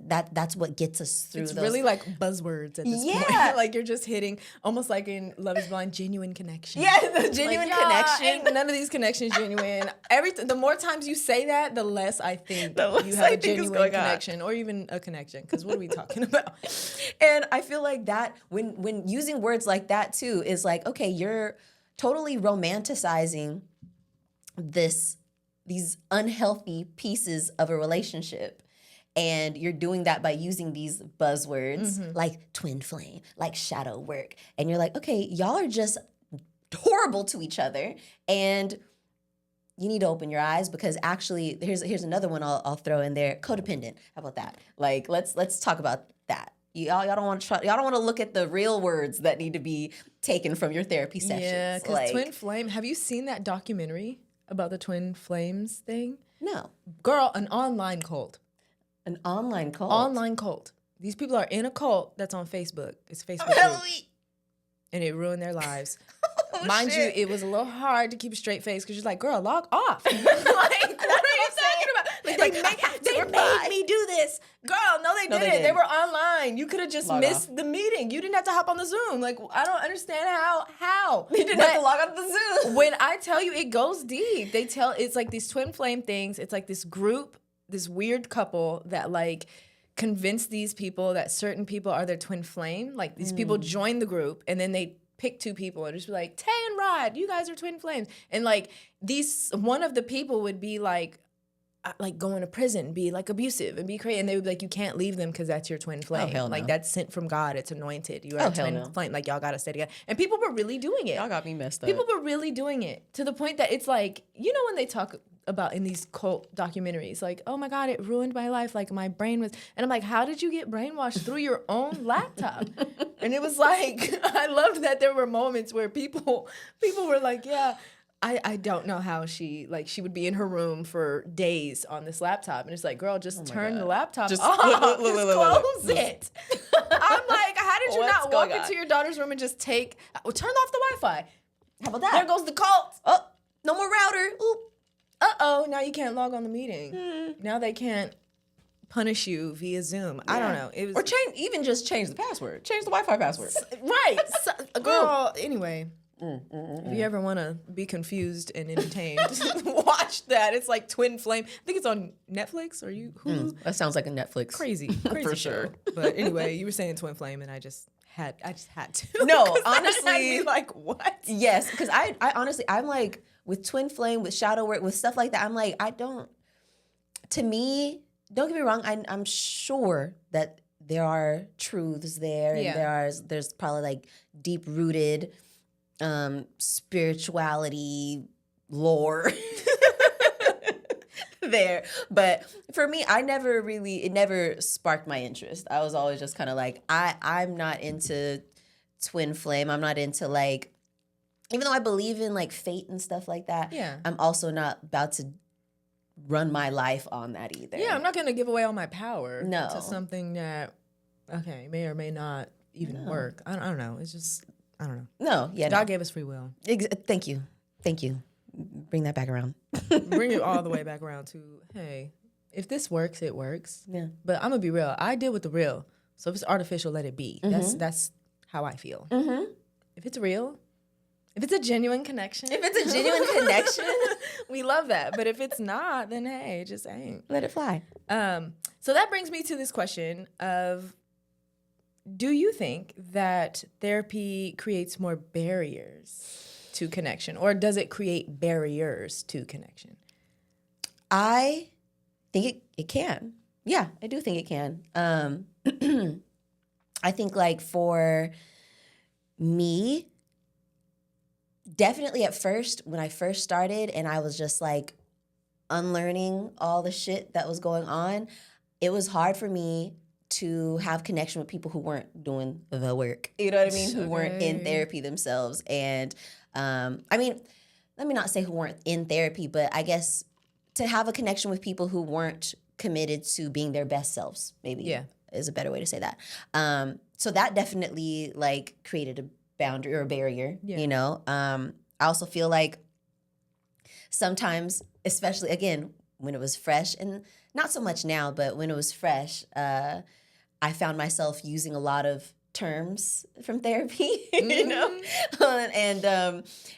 [SPEAKER 2] that's what gets us through
[SPEAKER 1] It's
[SPEAKER 2] those.
[SPEAKER 1] really like buzzwords at this point. Like you're just hitting almost like in Love is Blind, genuine connection.
[SPEAKER 2] Yeah, the genuine
[SPEAKER 1] like,
[SPEAKER 2] connection.
[SPEAKER 1] Ain't none of these connections genuine. The more times you say that, the less I think you have a genuine connection or even a connection. Because what are we talking about?
[SPEAKER 2] And I feel like that when using words like that too is like, okay, you're totally romanticizing these unhealthy pieces of a relationship. And you're doing that by using these buzzwords like twin flame, like shadow work. And you're like, okay, y'all are just horrible to each other. And you need to open your eyes because actually, here's another one I'll throw in there. Codependent. How about that? Like, let's talk about that. Y'all don't want to look at the real words that need to be taken from your therapy sessions.
[SPEAKER 1] Yeah, because twin flame. Have you seen that documentary about the twin flames thing?
[SPEAKER 2] No.
[SPEAKER 1] Girl, an online cult.
[SPEAKER 2] An online cult.
[SPEAKER 1] Online cult. These people are in a cult that's on Facebook. It's Facebook.
[SPEAKER 2] Halloween.
[SPEAKER 1] And it ruined their lives.
[SPEAKER 2] Oh,
[SPEAKER 1] Mind
[SPEAKER 2] shit.
[SPEAKER 1] you, it was a little hard to keep a straight face because you're like, girl, log off. Like, what are you talking about? Like, they made me do this. Girl, no, they didn't. They were online. You could have just missed the meeting. You didn't have to hop on the Zoom. Like, I don't understand how.
[SPEAKER 2] You didn't have to log on to the Zoom.
[SPEAKER 1] When I tell you it goes deep, it's like these twin flame things. It's like this group, this weird couple that like convince these people that certain people are their twin flame. Like these people join the group and then they pick two people and just be like, Tay and Rod, you guys are twin flames. And like one of the people would be like going to prison, be like abusive and be crazy. And they would be like, you can't leave them because that's your twin flame.
[SPEAKER 2] Oh, hell no.
[SPEAKER 1] Like that's sent from God. It's anointed. You are a twin flame. Like y'all got to stay together. And people were really doing it.
[SPEAKER 2] Y'all got me messed up.
[SPEAKER 1] People were really doing it to the point that it's like, you know, when they talk about in these cult documentaries, like, oh my God, it ruined my life. Like my brain was, and I'm like, how did you get brainwashed through your own laptop? And it was like, I loved that there were moments where people were like, yeah, I don't know how she would be in her room for days on this laptop. And it's like, girl, just turn the laptop off. Just close it. I'm like, how did you not walk into your daughter's room and just turn off the Wi-Fi?
[SPEAKER 2] How about that?
[SPEAKER 1] There goes the cult.
[SPEAKER 2] Oh, no more router. Oop.
[SPEAKER 1] Uh-oh, now you can't log on the meeting. Now they can't punish you via Zoom. I don't know. It was
[SPEAKER 2] or change the password. Change the Wi-Fi password.
[SPEAKER 1] Right. Girl, anyway. If you ever want to be confused and entertained, watch that. It's like Twin Flame. I think it's on Netflix or Hulu.
[SPEAKER 2] That sounds like a Netflix.
[SPEAKER 1] Crazy
[SPEAKER 2] For
[SPEAKER 1] show.
[SPEAKER 2] sure.
[SPEAKER 1] But anyway, you were saying Twin Flame, and I just had to.
[SPEAKER 2] No,
[SPEAKER 1] honestly,
[SPEAKER 2] that had me
[SPEAKER 1] like what?
[SPEAKER 2] Yes, because I honestly, I'm like with Twin Flame, with shadow work, with stuff like that. I'm like, to me, don't get me wrong. I'm sure that there are truths there, and there's probably like deep rooted spirituality lore there. But for me, it never sparked my interest. I was always just kind of like, I'm not into twin flame. I'm not into like, even though I believe in like fate and stuff like that, I'm also not about to run my life on that either.
[SPEAKER 1] Yeah, I'm not going to give away all my power
[SPEAKER 2] to
[SPEAKER 1] something that, may or may not even work. I don't know. It's just, I don't know.
[SPEAKER 2] No, yeah,
[SPEAKER 1] God
[SPEAKER 2] no.
[SPEAKER 1] gave us free will.
[SPEAKER 2] Thank you. Bring that back around.
[SPEAKER 1] Bring it all the way back around to, hey, if this works, it works.
[SPEAKER 2] Yeah.
[SPEAKER 1] But I'm gonna be real. I deal with the real. So if it's artificial, let it be. That's how I feel. If it's real, if it's a genuine connection, we love that. But if it's not, then hey, it just ain't.
[SPEAKER 2] Let it fly.
[SPEAKER 1] So that brings me to this question of, do you think that therapy creates more barriers to connection, or does it create barriers to connection?
[SPEAKER 2] I think it can. Yeah, I do think it can. I think like for me, definitely at first, when I first started and I was just like unlearning all the shit that was going on, it was hard for me to have connection with people who weren't doing the work. You know what I mean? Who weren't in therapy themselves. And I mean, let me not say who weren't in therapy, but I guess to have a connection with people who weren't committed to being their best selves, maybe is a better way to say that. So that definitely like created a boundary or a barrier, you know? I also feel like sometimes, especially again, when it was fresh, and not so much now, but when it was fresh, I found myself using a lot of terms from therapy, you know?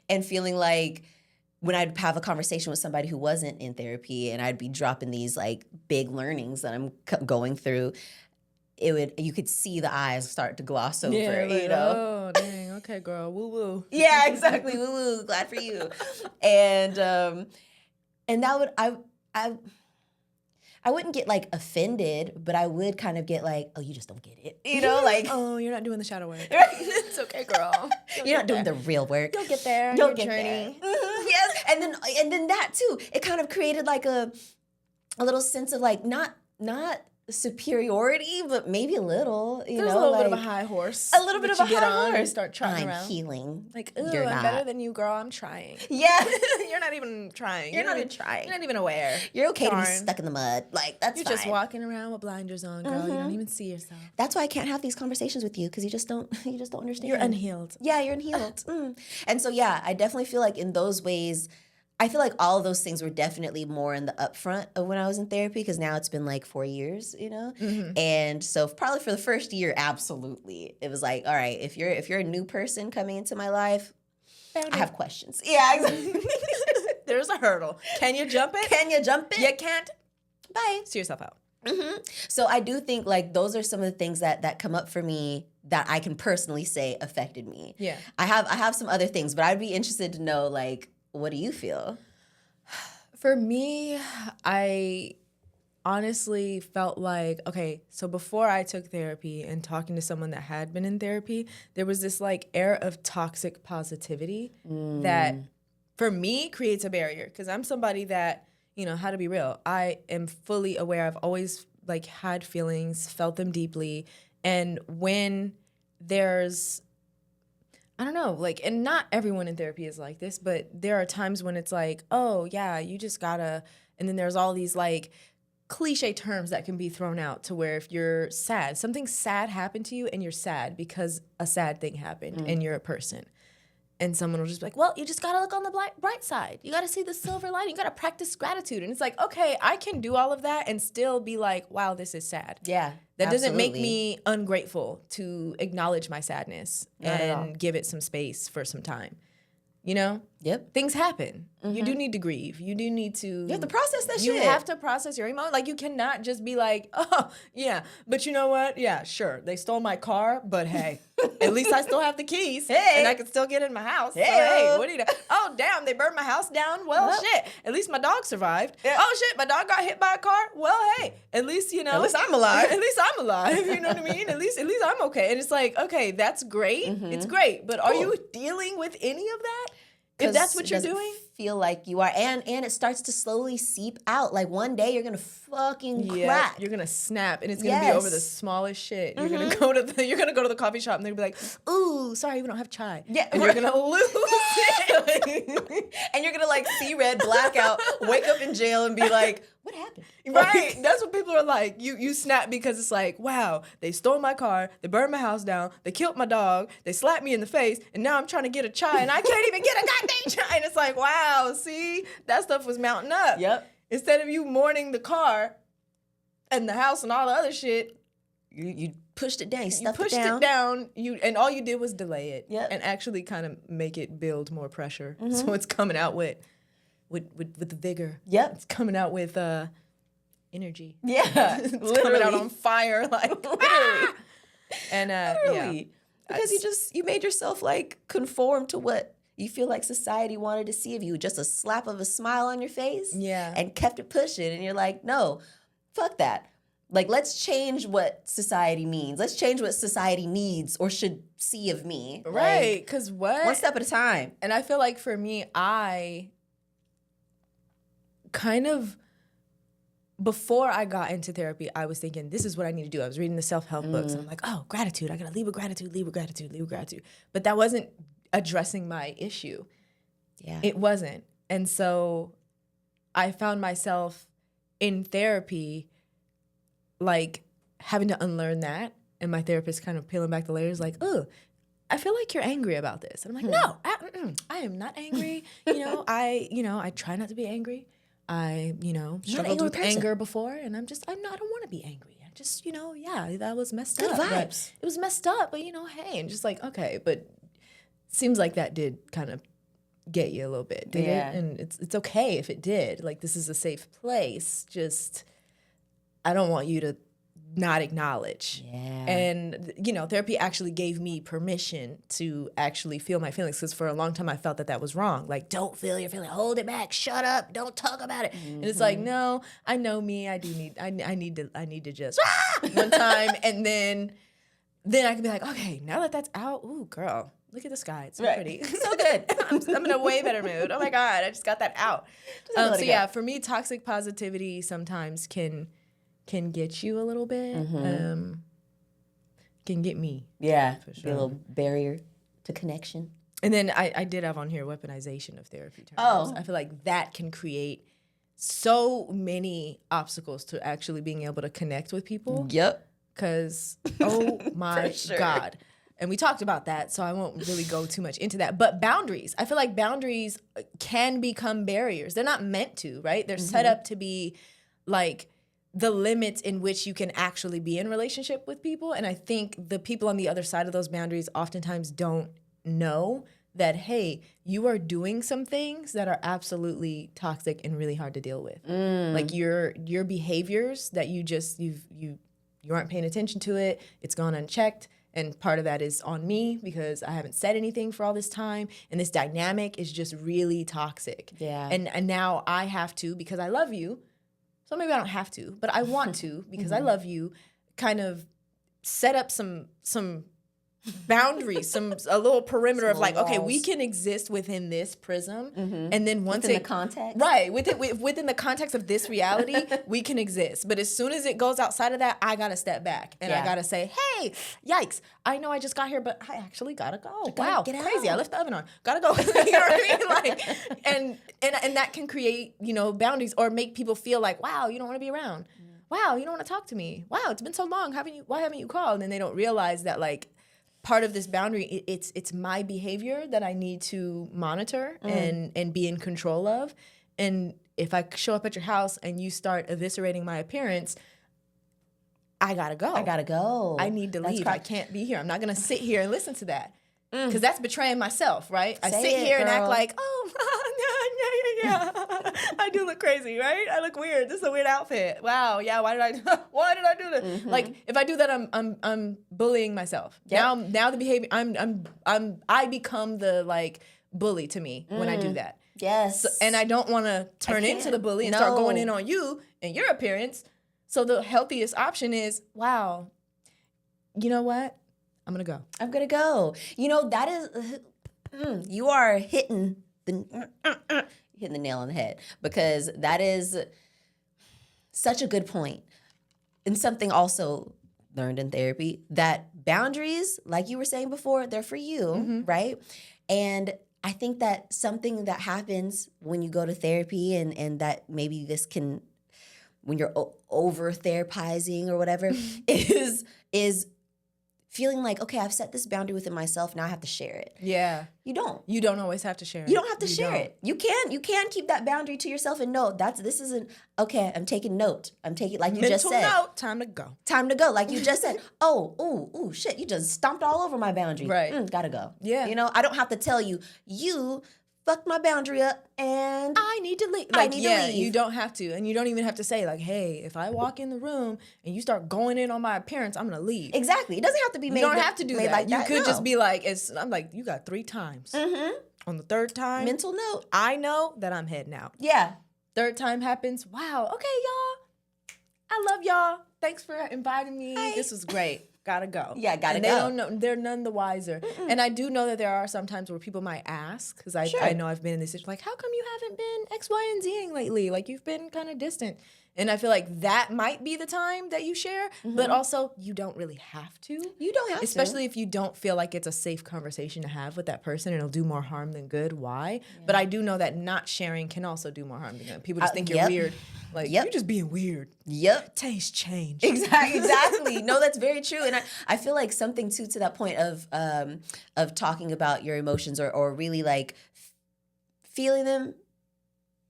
[SPEAKER 2] And feeling like when I'd have a conversation with somebody who wasn't in therapy and I'd be dropping these like big learnings that I'm going through, you could see the eyes start to gloss over,
[SPEAKER 1] like,
[SPEAKER 2] you know?
[SPEAKER 1] Oh, dang, okay, girl, woo woo.
[SPEAKER 2] Yeah, exactly, woo woo, glad for you. And that would, I wouldn't get like offended, but I would kind of get like, oh, you just don't get it. You know, like,
[SPEAKER 1] oh, you're not doing the shadow work. It's okay, girl.
[SPEAKER 2] You're not doing the real work.
[SPEAKER 1] You'll get there.
[SPEAKER 2] You'll
[SPEAKER 1] your
[SPEAKER 2] get
[SPEAKER 1] journey.
[SPEAKER 2] there. Yes. And then that too, it kind of created like a little sense of like not superiority, but maybe a little, you
[SPEAKER 1] There's
[SPEAKER 2] know,
[SPEAKER 1] a little
[SPEAKER 2] like,
[SPEAKER 1] bit of a high horse.
[SPEAKER 2] A little bit of a
[SPEAKER 1] get
[SPEAKER 2] high
[SPEAKER 1] on
[SPEAKER 2] horse.
[SPEAKER 1] And start trotting
[SPEAKER 2] I'm
[SPEAKER 1] around.
[SPEAKER 2] healing.
[SPEAKER 1] Like, ooh,
[SPEAKER 2] You're
[SPEAKER 1] I'm
[SPEAKER 2] not.
[SPEAKER 1] better than you, girl. I'm trying.
[SPEAKER 2] Yeah.
[SPEAKER 1] You're not even trying.
[SPEAKER 2] You're not even trying.
[SPEAKER 1] You're not even aware.
[SPEAKER 2] You're okay to be
[SPEAKER 1] Darn.
[SPEAKER 2] stuck in the mud. Like, that's
[SPEAKER 1] You're
[SPEAKER 2] fine.
[SPEAKER 1] just walking around with blinders on, girl. You don't even see yourself.
[SPEAKER 2] That's why I can't have these conversations with you, because you just don't understand.
[SPEAKER 1] You're unhealed.
[SPEAKER 2] Yeah, you're unhealed. And so, yeah, I definitely feel like in those ways, I feel like all of those things were definitely more in the upfront of when I was in therapy, because now it's been like 4 years, you know? And so probably for the first year, absolutely. It was like, all right, if you're a new person coming into my life, I have questions. Yeah, exactly.
[SPEAKER 1] There's a hurdle. Can you jump it?
[SPEAKER 2] Can you jump it?
[SPEAKER 1] You can't.
[SPEAKER 2] Bye.
[SPEAKER 1] See yourself out.
[SPEAKER 2] So I do think like those are some of the things that come up for me that I can personally say affected me.
[SPEAKER 1] Yeah.
[SPEAKER 2] I have some other things, but I'd be interested to know, like, what do you feel?
[SPEAKER 1] For me, I honestly felt like, okay, so before I took therapy and talking to someone that had been in therapy, there was this like air of toxic positivity that for me creates a barrier, because I'm somebody that, you know, how to be real, I am fully aware. I've always like had feelings, felt them deeply. And when there's, I don't know, like, and not everyone in therapy is like this, but there are times when it's like, oh yeah, you just gotta, and then there's all these like cliche terms that can be thrown out to where if you're sad, something sad happened to you and you're sad because a sad thing happened and you're a person. And someone will just be like, well, you just gotta look on the bright side. You gotta see the silver lining. You gotta practice gratitude. And it's like, okay, I can do all of that and still be like, wow, this is sad.
[SPEAKER 2] Yeah.
[SPEAKER 1] That doesn't make me ungrateful to acknowledge my sadness and give it some space for some time. You know?
[SPEAKER 2] Yep.
[SPEAKER 1] Things happen. You do need to grieve. You do need to...
[SPEAKER 2] You have to process that shit.
[SPEAKER 1] You have to process your emotions. Like, you cannot just be like, oh, yeah, but you know what? Yeah, sure. They stole my car, but hey, at least I still have the keys.
[SPEAKER 2] Hey.
[SPEAKER 1] And I can still get in my house.
[SPEAKER 2] Hey.
[SPEAKER 1] So, hey, what do you know? Oh, damn, they burned my house down? Well, shit. At least my dog survived.
[SPEAKER 2] Yeah.
[SPEAKER 1] Oh, shit, my dog got hit by a car? Well, hey, at least, you know.
[SPEAKER 2] At least I'm alive.
[SPEAKER 1] At least I'm alive. You know what I mean? At least I'm okay. And it's like, okay, that's great. It's great. But are you dealing with any of that? If that's what you're doing?
[SPEAKER 2] Feel like you are, and it starts to slowly seep out. Like one day you're gonna fucking crack.
[SPEAKER 1] You're gonna snap, and it's gonna be over the smallest shit. You're gonna go to the coffee shop, and they're gonna be like, "Ooh, sorry, we don't have chai."
[SPEAKER 2] Yeah,
[SPEAKER 1] and you're gonna lose it.
[SPEAKER 2] And you're gonna like see red, blackout, wake up in jail, and be like, "What happened?"
[SPEAKER 1] Right. That's what people are like. You snap because it's like, wow, they stole my car, they burned my house down, they killed my dog, they slapped me in the face, and now I'm trying to get a chai and I can't even get a goddamn chai. And it's like, wow, see, that stuff was mounting up.
[SPEAKER 2] Yep.
[SPEAKER 1] Instead of you mourning the car and the house and all the other shit,
[SPEAKER 2] You pushed it down. You
[SPEAKER 1] you
[SPEAKER 2] stuffed
[SPEAKER 1] pushed
[SPEAKER 2] it down.
[SPEAKER 1] it down. And all you did was delay it.
[SPEAKER 2] Yep.
[SPEAKER 1] And actually kind of make it build more pressure. So it's coming out with the vigor.
[SPEAKER 2] Yep.
[SPEAKER 1] It's coming out with energy.
[SPEAKER 2] Yeah.
[SPEAKER 1] It's
[SPEAKER 2] Literally.
[SPEAKER 1] coming out on fire, like
[SPEAKER 2] Literally.
[SPEAKER 1] And
[SPEAKER 2] Literally.
[SPEAKER 1] yeah.
[SPEAKER 2] Because you made yourself like conform to what you feel like society wanted to see of you. Just a slap of a smile on your face.
[SPEAKER 1] Yeah.
[SPEAKER 2] And kept it pushing. And you're like, no, fuck that. Like, let's change what society means. Let's change what society needs or should see of me.
[SPEAKER 1] Right. Because what?
[SPEAKER 2] One step at a time.
[SPEAKER 1] And I feel like for me, I kind of, before I got into therapy, I was thinking, this is what I need to do. I was reading the self-help books. And I'm like, oh, gratitude. I got to lead with gratitude, lead with gratitude, lead with gratitude. But that wasn't addressing my issue.
[SPEAKER 2] Yeah.
[SPEAKER 1] It wasn't. And so I found myself in therapy like having to unlearn that, and my therapist kind of peeling back the layers like, oh, I feel like you're angry about this. And I'm like, no, I am not angry. I try not to be angry. I, struggled with anger before, and I don't want to be angry. I just, that was messed
[SPEAKER 2] Good
[SPEAKER 1] up. But
[SPEAKER 2] vibes.
[SPEAKER 1] it was messed up, but hey, and just like, okay, but seems like that did kind of get you a little bit, did it? And it's okay if it did. Like, this is a safe place. Just, I don't want you to not acknowledge.
[SPEAKER 2] Yeah.
[SPEAKER 1] And, therapy actually gave me permission to actually feel my feelings, because for a long time I felt that was wrong. Like, don't feel your feeling, hold it back, shut up, don't talk about it. And it's like, no, I know me, I need to just one time, and then I can be like, okay, now that that's out, ooh, girl, look at the sky, it's so pretty.
[SPEAKER 2] So good.
[SPEAKER 1] I'm in a way better mood. Oh my God, I just got that out. So yeah, for me, toxic positivity sometimes can get you a little bit, can get me.
[SPEAKER 2] Yeah,
[SPEAKER 1] for sure.
[SPEAKER 2] Be a little barrier to connection.
[SPEAKER 1] And then I did have on here weaponization of therapy terms.
[SPEAKER 2] Oh.
[SPEAKER 1] I feel like that can create so many obstacles to actually being able to connect with people.
[SPEAKER 2] Yep.
[SPEAKER 1] Because, oh my God. And we talked about that, so I won't really go too much into that. But boundaries. I feel like boundaries can become barriers. They're not meant to, right? They're set up to be like the limits in which you can actually be in relationship with people. And I think the people on the other side of those boundaries oftentimes don't know that, hey, you are doing some things that are absolutely toxic and really hard to deal with. Like your behaviors that you aren't paying attention to it, it's gone unchecked. And part of that is on me because I haven't said anything for all this time. And this dynamic is just really toxic.
[SPEAKER 2] Yeah.
[SPEAKER 1] And now I have to, because I love you, so maybe I don't have to, but I want to, because I love you, kind of set up some boundaries, a little perimeter of like, okay, we can exist within this prism, and then once
[SPEAKER 2] within the context,
[SPEAKER 1] right, within the context of this reality, we can exist. But as soon as it goes outside of that, I gotta step back and I gotta say, hey, yikes! I know I just got here, but I actually gotta go. Wow,
[SPEAKER 2] get
[SPEAKER 1] crazy!
[SPEAKER 2] out.
[SPEAKER 1] I left the oven on. Gotta go. You know what I mean? Like, and that can create boundaries or make people feel like, wow, you don't want to be around. Wow, you don't want to talk to me. Wow, it's been so long. Why haven't you called? And then they don't realize that like, part of this boundary, it's my behavior that I need to monitor and be in control of. And if I show up at your house and you start eviscerating my appearance, I gotta go. I need to leave. I can't be here. I'm not gonna sit here and listen to that. Because that's betraying myself, right? I sit here and act like, oh, yeah. I do look crazy, right? I look weird. This is a weird outfit. Wow, yeah. Why did I do this? Like, if I do that, I'm bullying myself. Yep. Now the behavior, I become the like bully to me when I do that.
[SPEAKER 2] Yes.
[SPEAKER 1] So, and I don't want to turn into the bully and start going in on you and your appearance. So the healthiest option is, wow, you know what? I'm going to go.
[SPEAKER 2] That is, you are hitting the nail on the head, because that is such a good point. And something also learned in therapy, that boundaries, like you were saying before, they're for you, right? And I think that something that happens when you go to therapy and that maybe this can when you're over therapizing or whatever, is feeling like, okay, I've set this boundary within myself. Now I have to share it.
[SPEAKER 1] Yeah.
[SPEAKER 2] You don't.
[SPEAKER 1] You don't always have to share it.
[SPEAKER 2] You don't have to share it. You can keep that boundary to yourself and know this isn't okay. I'm taking note. I'm taking, like you just said.
[SPEAKER 1] Mental note. Time to go.
[SPEAKER 2] Time to go. Like you just said. Oh, shit. You just stomped all over my boundary.
[SPEAKER 1] Right.
[SPEAKER 2] Gotta go.
[SPEAKER 1] Yeah.
[SPEAKER 2] You know, I don't have to tell you, you fucked my boundary up and
[SPEAKER 1] I need to leave. Like, you don't have to. And you don't even have to say, like, hey, if I walk in the room and you start going in on my appearance, I'm going to leave.
[SPEAKER 2] Exactly. It doesn't have to be made.
[SPEAKER 1] You don't have to do that.
[SPEAKER 2] Like
[SPEAKER 1] you could just be like, I'm like, you got 3 times. On the 3rd time.
[SPEAKER 2] Mental note.
[SPEAKER 1] I know that I'm heading out.
[SPEAKER 2] Yeah.
[SPEAKER 1] 3rd time happens. Wow. Okay, y'all. I love y'all. Thanks for inviting me.
[SPEAKER 2] Hi.
[SPEAKER 1] This was great. Gotta go.
[SPEAKER 2] Yeah, gotta
[SPEAKER 1] go. They don't know. They're none the wiser. And I do know that there are some times where people might ask, because I know I've been in this situation, like, how come you haven't been X, Y, and Zing lately? Like, you've been kind of distant. And I feel like that might be the time that you share, but also you don't really have to.
[SPEAKER 2] You don't have to.
[SPEAKER 1] Especially if you don't feel like it's a safe conversation to have with that person and it'll do more harm than good. Why? Yeah. But I do know that not sharing can also do more harm than good. People just think you're weird. Like, you're just being weird.
[SPEAKER 2] Yep.
[SPEAKER 1] Taste change.
[SPEAKER 2] Exactly. No, that's very true. And I feel like something too to that point of talking about your emotions or really like feeling them.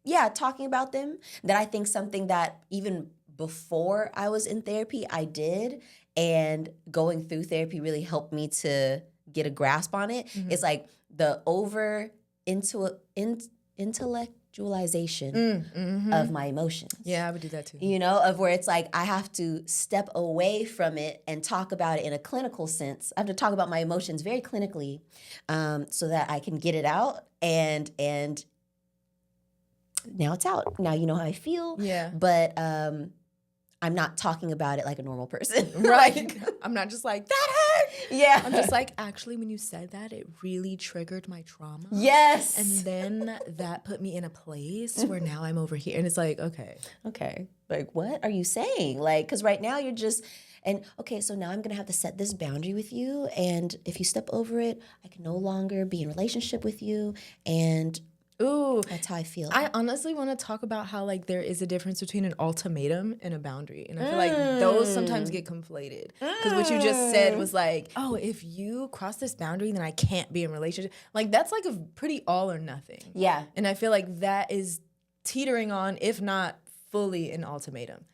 [SPEAKER 2] Yeah, talking about them. That I think something that even before I was in therapy, I did. And going through therapy really helped me to get a grasp on it. It's like the over intellectualization of my emotions.
[SPEAKER 1] Yeah, I would do that too.
[SPEAKER 2] You know, of where it's like I have to step away from it and talk about it in a clinical sense. I have to talk about my emotions very clinically so that I can get it out and now it's out. Now you know how I feel.
[SPEAKER 1] Yeah.
[SPEAKER 2] But I'm not talking about it like a normal person.
[SPEAKER 1] Right. I'm not just like, that hurt.
[SPEAKER 2] Yeah.
[SPEAKER 1] I'm just like, actually, when you said that, it really triggered my trauma.
[SPEAKER 2] Yes.
[SPEAKER 1] And then that put me in a place where now I'm over here. And it's like, okay.
[SPEAKER 2] Like, what are you saying? Like, because right now you're just, and okay, so now I'm going to have to set this boundary with you. And if you step over it, I can no longer be in relationship with you. And
[SPEAKER 1] ooh,
[SPEAKER 2] that's how I feel.
[SPEAKER 1] I honestly want to talk about how like there is a difference between an ultimatum and a boundary. And I feel like those sometimes get conflated. Because what you just said was like, oh, if you cross this boundary, then I can't be in a relationship. Like that's like a pretty all or nothing.
[SPEAKER 2] Yeah.
[SPEAKER 1] And I feel like that is teetering on, if not fully an ultimatum.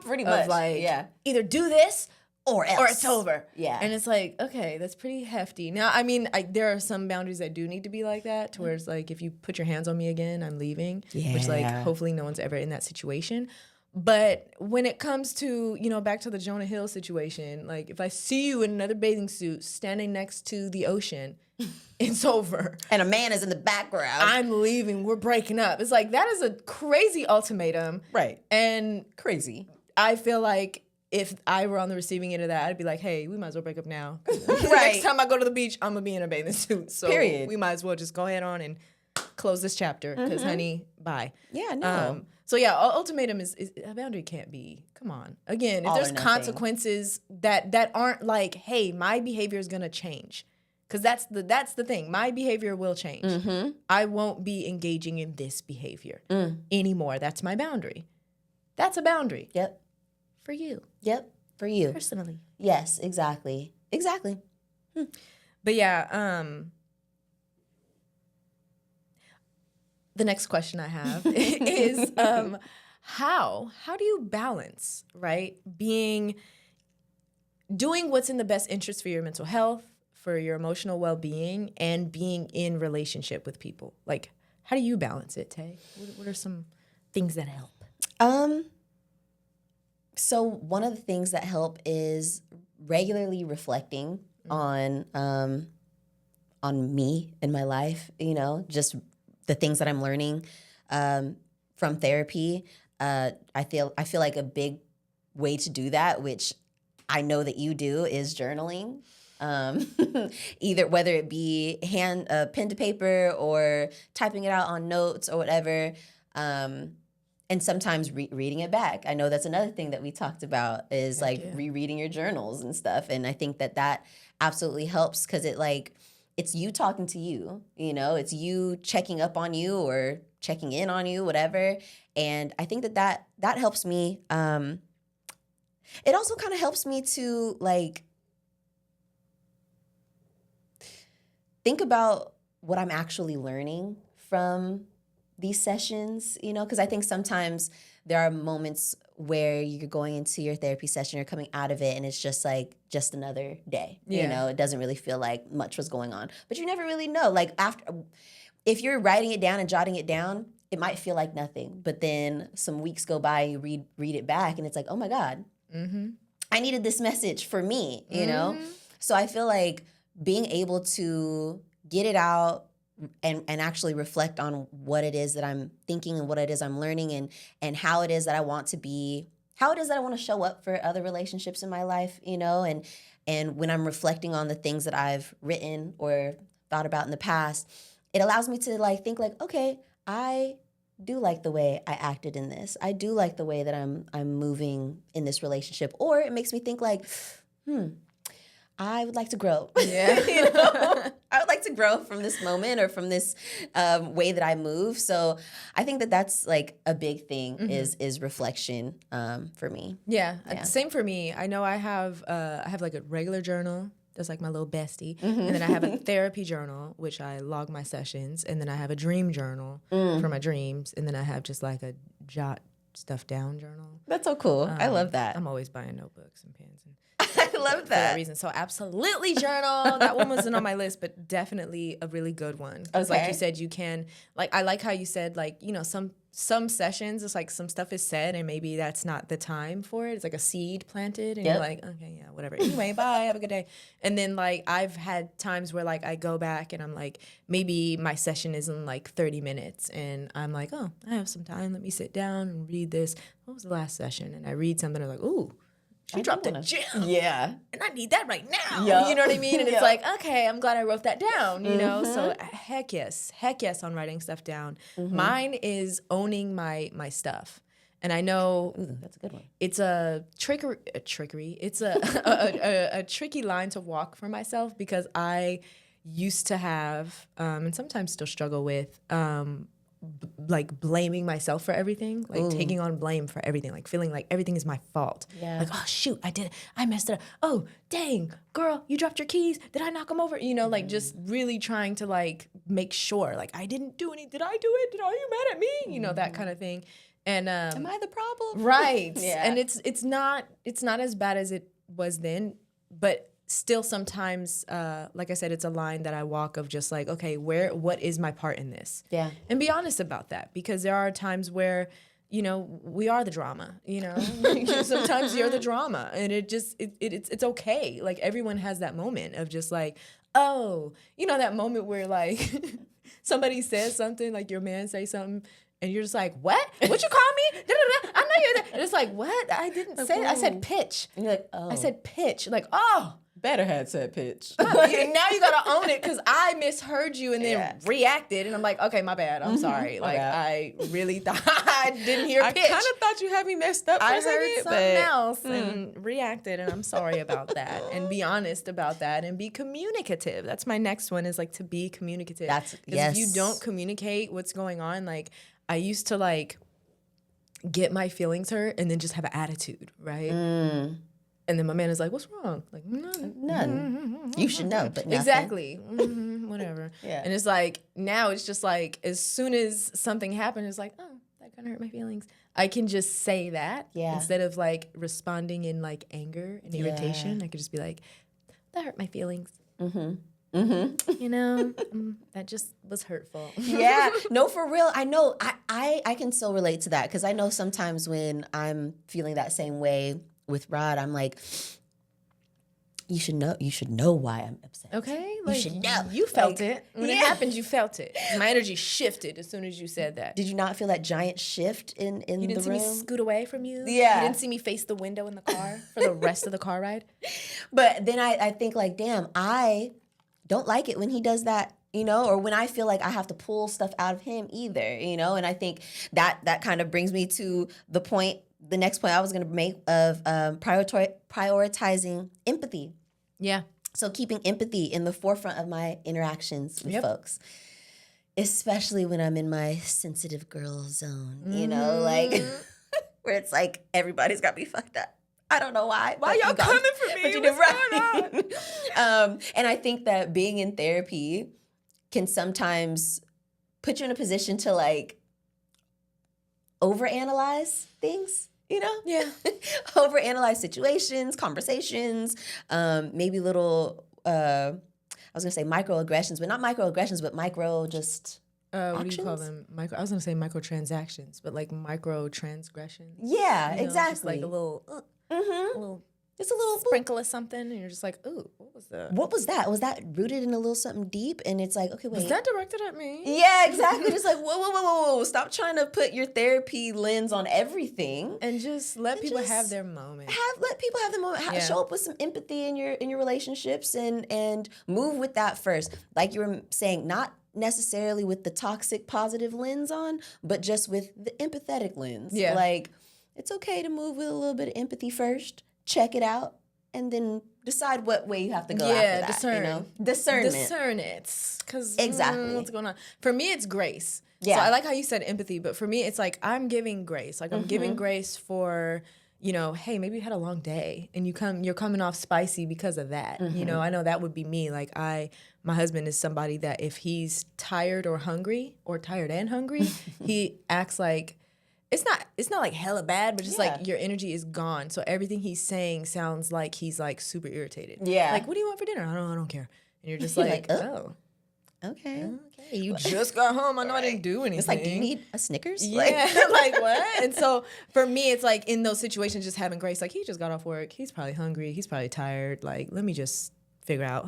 [SPEAKER 2] Pretty much.
[SPEAKER 1] Like,
[SPEAKER 2] yeah.
[SPEAKER 1] Either do this
[SPEAKER 2] or else.
[SPEAKER 1] or it's over.
[SPEAKER 2] Yeah.
[SPEAKER 1] And it's like, okay, that's pretty hefty. Now, I mean, there are some boundaries that do need to be like that, to where it's like, if you put your hands on me again, I'm leaving.
[SPEAKER 2] Yeah.
[SPEAKER 1] Which, like, hopefully no one's ever in that situation. But when it comes to, you know, back to the Jonah Hill situation, like, if I see you in another bathing suit standing next to the ocean, it's over.
[SPEAKER 2] And a man is in the background.
[SPEAKER 1] I'm leaving. We're breaking up. It's like, that is a crazy ultimatum.
[SPEAKER 2] Right.
[SPEAKER 1] And
[SPEAKER 2] crazy.
[SPEAKER 1] I feel like if I were on the receiving end of that, I'd be like, hey, we might as well break up now.
[SPEAKER 2] Right.
[SPEAKER 1] Next time I go to the beach, I'm going to be in a bathing suit. So
[SPEAKER 2] period.
[SPEAKER 1] We might as well just go ahead on and close this chapter. Because, honey, bye.
[SPEAKER 2] Yeah, no.
[SPEAKER 1] So, yeah, ultimatum is a boundary can't be. Come on. Again, if there's consequences that aren't like, hey, my behavior is going to change. Because that's the thing. My behavior will change. I won't be engaging in this behavior anymore. That's my boundary. That's a boundary.
[SPEAKER 2] Yep.
[SPEAKER 1] For you.
[SPEAKER 2] Yep. For you.
[SPEAKER 1] Personally.
[SPEAKER 2] Yes, exactly. Exactly.
[SPEAKER 1] But yeah, the next question I have is how do you balance, right? Doing what's in the best interest for your mental health, for your emotional well-being, and being in relationship with people? Like, how do you balance it, Tay? What are some things that help?
[SPEAKER 2] So one of the things that help is regularly reflecting on me in my life, you know, just the things that I'm learning from therapy. I feel like a big way to do that, which I know that you do, is journaling. Either whether it be pen to paper or typing it out on notes or whatever. And sometimes reading it back. I know that's another thing that we talked about is rereading your journals and stuff. And I think that absolutely helps because it's you talking to you, you know, it's you checking up on you or checking in on you, whatever. And I think that helps me. It also kind of helps me to like think about what I'm actually learning from these sessions, you know, because I think sometimes there are moments where you're going into your therapy session, you're coming out of it, and it's just like just another day.
[SPEAKER 1] Yeah.
[SPEAKER 2] You know, it doesn't really feel like much was going on, but you never really know. Like if you're writing it down and jotting it down, it might feel like nothing, but then some weeks go by, you read it back, and it's like, oh my God, I needed this message for me, you know? So I feel like being able to get it out and actually reflect on what it is that I'm thinking and what it is I'm learning and how it is that I want to be, how it is that I want to show up for other relationships in my life, you know? And when I'm reflecting on the things that I've written or thought about in the past, it allows me to like think like, okay, I do like the way I acted in this. I do like the way that I'm moving in this relationship. Or it makes me think like, I would like to grow.
[SPEAKER 1] Yeah.
[SPEAKER 2] You know? I would like to grow from this moment or from this way that I move. So I think that that's like a big thing is reflection for me.
[SPEAKER 1] Yeah. Same for me. I know I have like a regular journal. That's like my little bestie. And then I have a therapy journal, which I log my sessions. And then I have a dream journal for my dreams. And then I have just like a jot stuff down journal.
[SPEAKER 2] That's so cool. I love that.
[SPEAKER 1] I'm always buying notebooks and pens.
[SPEAKER 2] I love
[SPEAKER 1] for that reason. So absolutely journal. That one wasn't on my list, but definitely a really good one. Because like you said, you can, like, I like how you said, like, you know, some sessions, it's like some stuff is said and maybe that's not the time for it. It's like a seed planted and you're like, okay, yeah, whatever. Anyway, bye, have a good day. And then like I've had times where like I go back and I'm like, maybe my session is in like 30 minutes and I'm like, oh, I have some time. Let me sit down and read this. What was the last session? And I read something and I'm like, ooh, she dropped a gem.
[SPEAKER 2] Yeah.
[SPEAKER 1] And I need that right now.
[SPEAKER 2] Yep.
[SPEAKER 1] You know what I mean? And it's like, okay, I'm glad I wrote that down, you know? So heck yes on writing stuff down. Mine is owning my stuff. And I know
[SPEAKER 2] that's a good one.
[SPEAKER 1] It's a trickery. It's a tricky line to walk for myself because I used to have, and sometimes still struggle with, like blaming myself for everything, like taking on blame for everything, like feeling like everything is my fault. Yeah. Like, oh shoot, I messed it up. Oh dang, girl, you dropped your keys. Did I knock them over? You know, like just really trying to like make sure, like I didn't do any. Did I do it? Are you mad at me? You know, that kind of thing. And
[SPEAKER 2] am I the problem?
[SPEAKER 1] Right. Yeah. And it's not as bad as it was then, but still sometimes, like I said, it's a line that I walk of just like, okay, what is my part in this? Yeah. And be honest about that because there are times where, you know, we are the drama, you know, sometimes you're the drama and it's okay. Like everyone has that moment of just like, oh, you know, that moment where like somebody says something, like your man say something and you're just like, what? What you call me? I know you're that. And it's like, what? I didn't say it. I said pitch. And you're like, oh. I said pitch. Like, oh.
[SPEAKER 3] Better had said pitch.
[SPEAKER 1] Now you gotta own it because I misheard you and then reacted, and I'm like, okay, my bad. I'm sorry. Like I really thought I didn't hear pitch.
[SPEAKER 3] I kind of thought you had me messed up for a second.
[SPEAKER 1] I heard something else and reacted, and I'm sorry about that. And be honest about that, and be communicative. That's my next one. Is like to be communicative. Because if you don't communicate what's going on, like I used to like get my feelings hurt and then just have an attitude, right? And then my man is like, what's wrong? Like,
[SPEAKER 2] none. You should know, but nothing.
[SPEAKER 1] Exactly. Whatever. Yeah. And it's like, now it's just like, as soon as something happens, it's like, oh, that kind of hurt my feelings. I can just say that instead of like responding in like anger and irritation. I could just be like, that hurt my feelings. You know, that just was hurtful.
[SPEAKER 2] Yeah, no, for real. I know. I can still relate to that because I know sometimes when I'm feeling that same way with Rod, I'm like, you should know why I'm upset.
[SPEAKER 1] Okay,
[SPEAKER 2] like, you should know.
[SPEAKER 1] You felt it when it happened. You felt it. My energy shifted as soon as you said that.
[SPEAKER 2] Did you not feel that giant shift in the room?
[SPEAKER 1] You didn't see me scoot away from you.
[SPEAKER 2] Yeah,
[SPEAKER 1] you didn't see me face the window in the car for the rest of the car ride.
[SPEAKER 2] But then I think like, damn, I don't like it when he does that. You know, or when I feel like I have to pull stuff out of him either. You know, and I think that kind of brings me to the next point I was going to make of prioritizing empathy. Yeah. So keeping empathy in the forefront of my interactions with folks. especially when I'm in my sensitive girl zone, you know, like where it's like everybody's got me fucked up. I don't know why.
[SPEAKER 1] Why y'all coming for me?
[SPEAKER 2] But you did right. And I think that being in therapy can sometimes put you in a position to like overanalyze things, you know?
[SPEAKER 1] Yeah.
[SPEAKER 2] Overanalyze situations, conversations, maybe little, I was gonna say microaggressions, but not microaggressions, but micro just
[SPEAKER 1] what do you call them? I was gonna say microtransactions, but like micro transgressions.
[SPEAKER 2] Yeah,
[SPEAKER 1] You know,
[SPEAKER 2] exactly.
[SPEAKER 1] Just like a little,
[SPEAKER 2] just a little
[SPEAKER 1] sprinkle of something, and you're just like, ooh, what was that?
[SPEAKER 2] What was that? Was that rooted in a little something deep? And it's like, okay, wait.
[SPEAKER 1] Was that directed at me?
[SPEAKER 2] Yeah, exactly. Just like, whoa. Stop trying to put your therapy lens on everything.
[SPEAKER 1] And just let people have their moment.
[SPEAKER 2] Let people have their moment. Show up with some empathy in your relationships and move with that first. Like you were saying, not necessarily with the toxic positive lens on, but just with the empathetic lens.
[SPEAKER 1] Yeah.
[SPEAKER 2] Like, it's okay to move with a little bit of empathy first, check it out, and then decide what way you have to go after that.
[SPEAKER 1] Discern.
[SPEAKER 2] You know? Discernment.
[SPEAKER 1] Discern it. Because
[SPEAKER 2] Exactly.
[SPEAKER 1] what's going on? For me, it's grace.
[SPEAKER 2] Yeah.
[SPEAKER 1] So I like how you said empathy, but for me, it's like I'm giving grace. Like I'm giving grace for, you know, hey, maybe you had a long day and you're coming off spicy because of that. You know, I know that would be me. Like my husband is somebody that if he's tired or hungry or tired and hungry, he acts like it's not like hella bad, but just like your energy is gone. So everything he's saying sounds like he's like super irritated.
[SPEAKER 2] Yeah.
[SPEAKER 1] Like, what do you want for dinner? I don't care. And you're just like, oh.
[SPEAKER 2] Okay.
[SPEAKER 1] Okay, you just got home. I know I didn't do anything.
[SPEAKER 2] It's like, do you need a Snickers?
[SPEAKER 1] Yeah, like what? And so for me, it's like in those situations, just having grace. Like he just got off work. He's probably hungry. He's probably tired. Like, let me just figure out,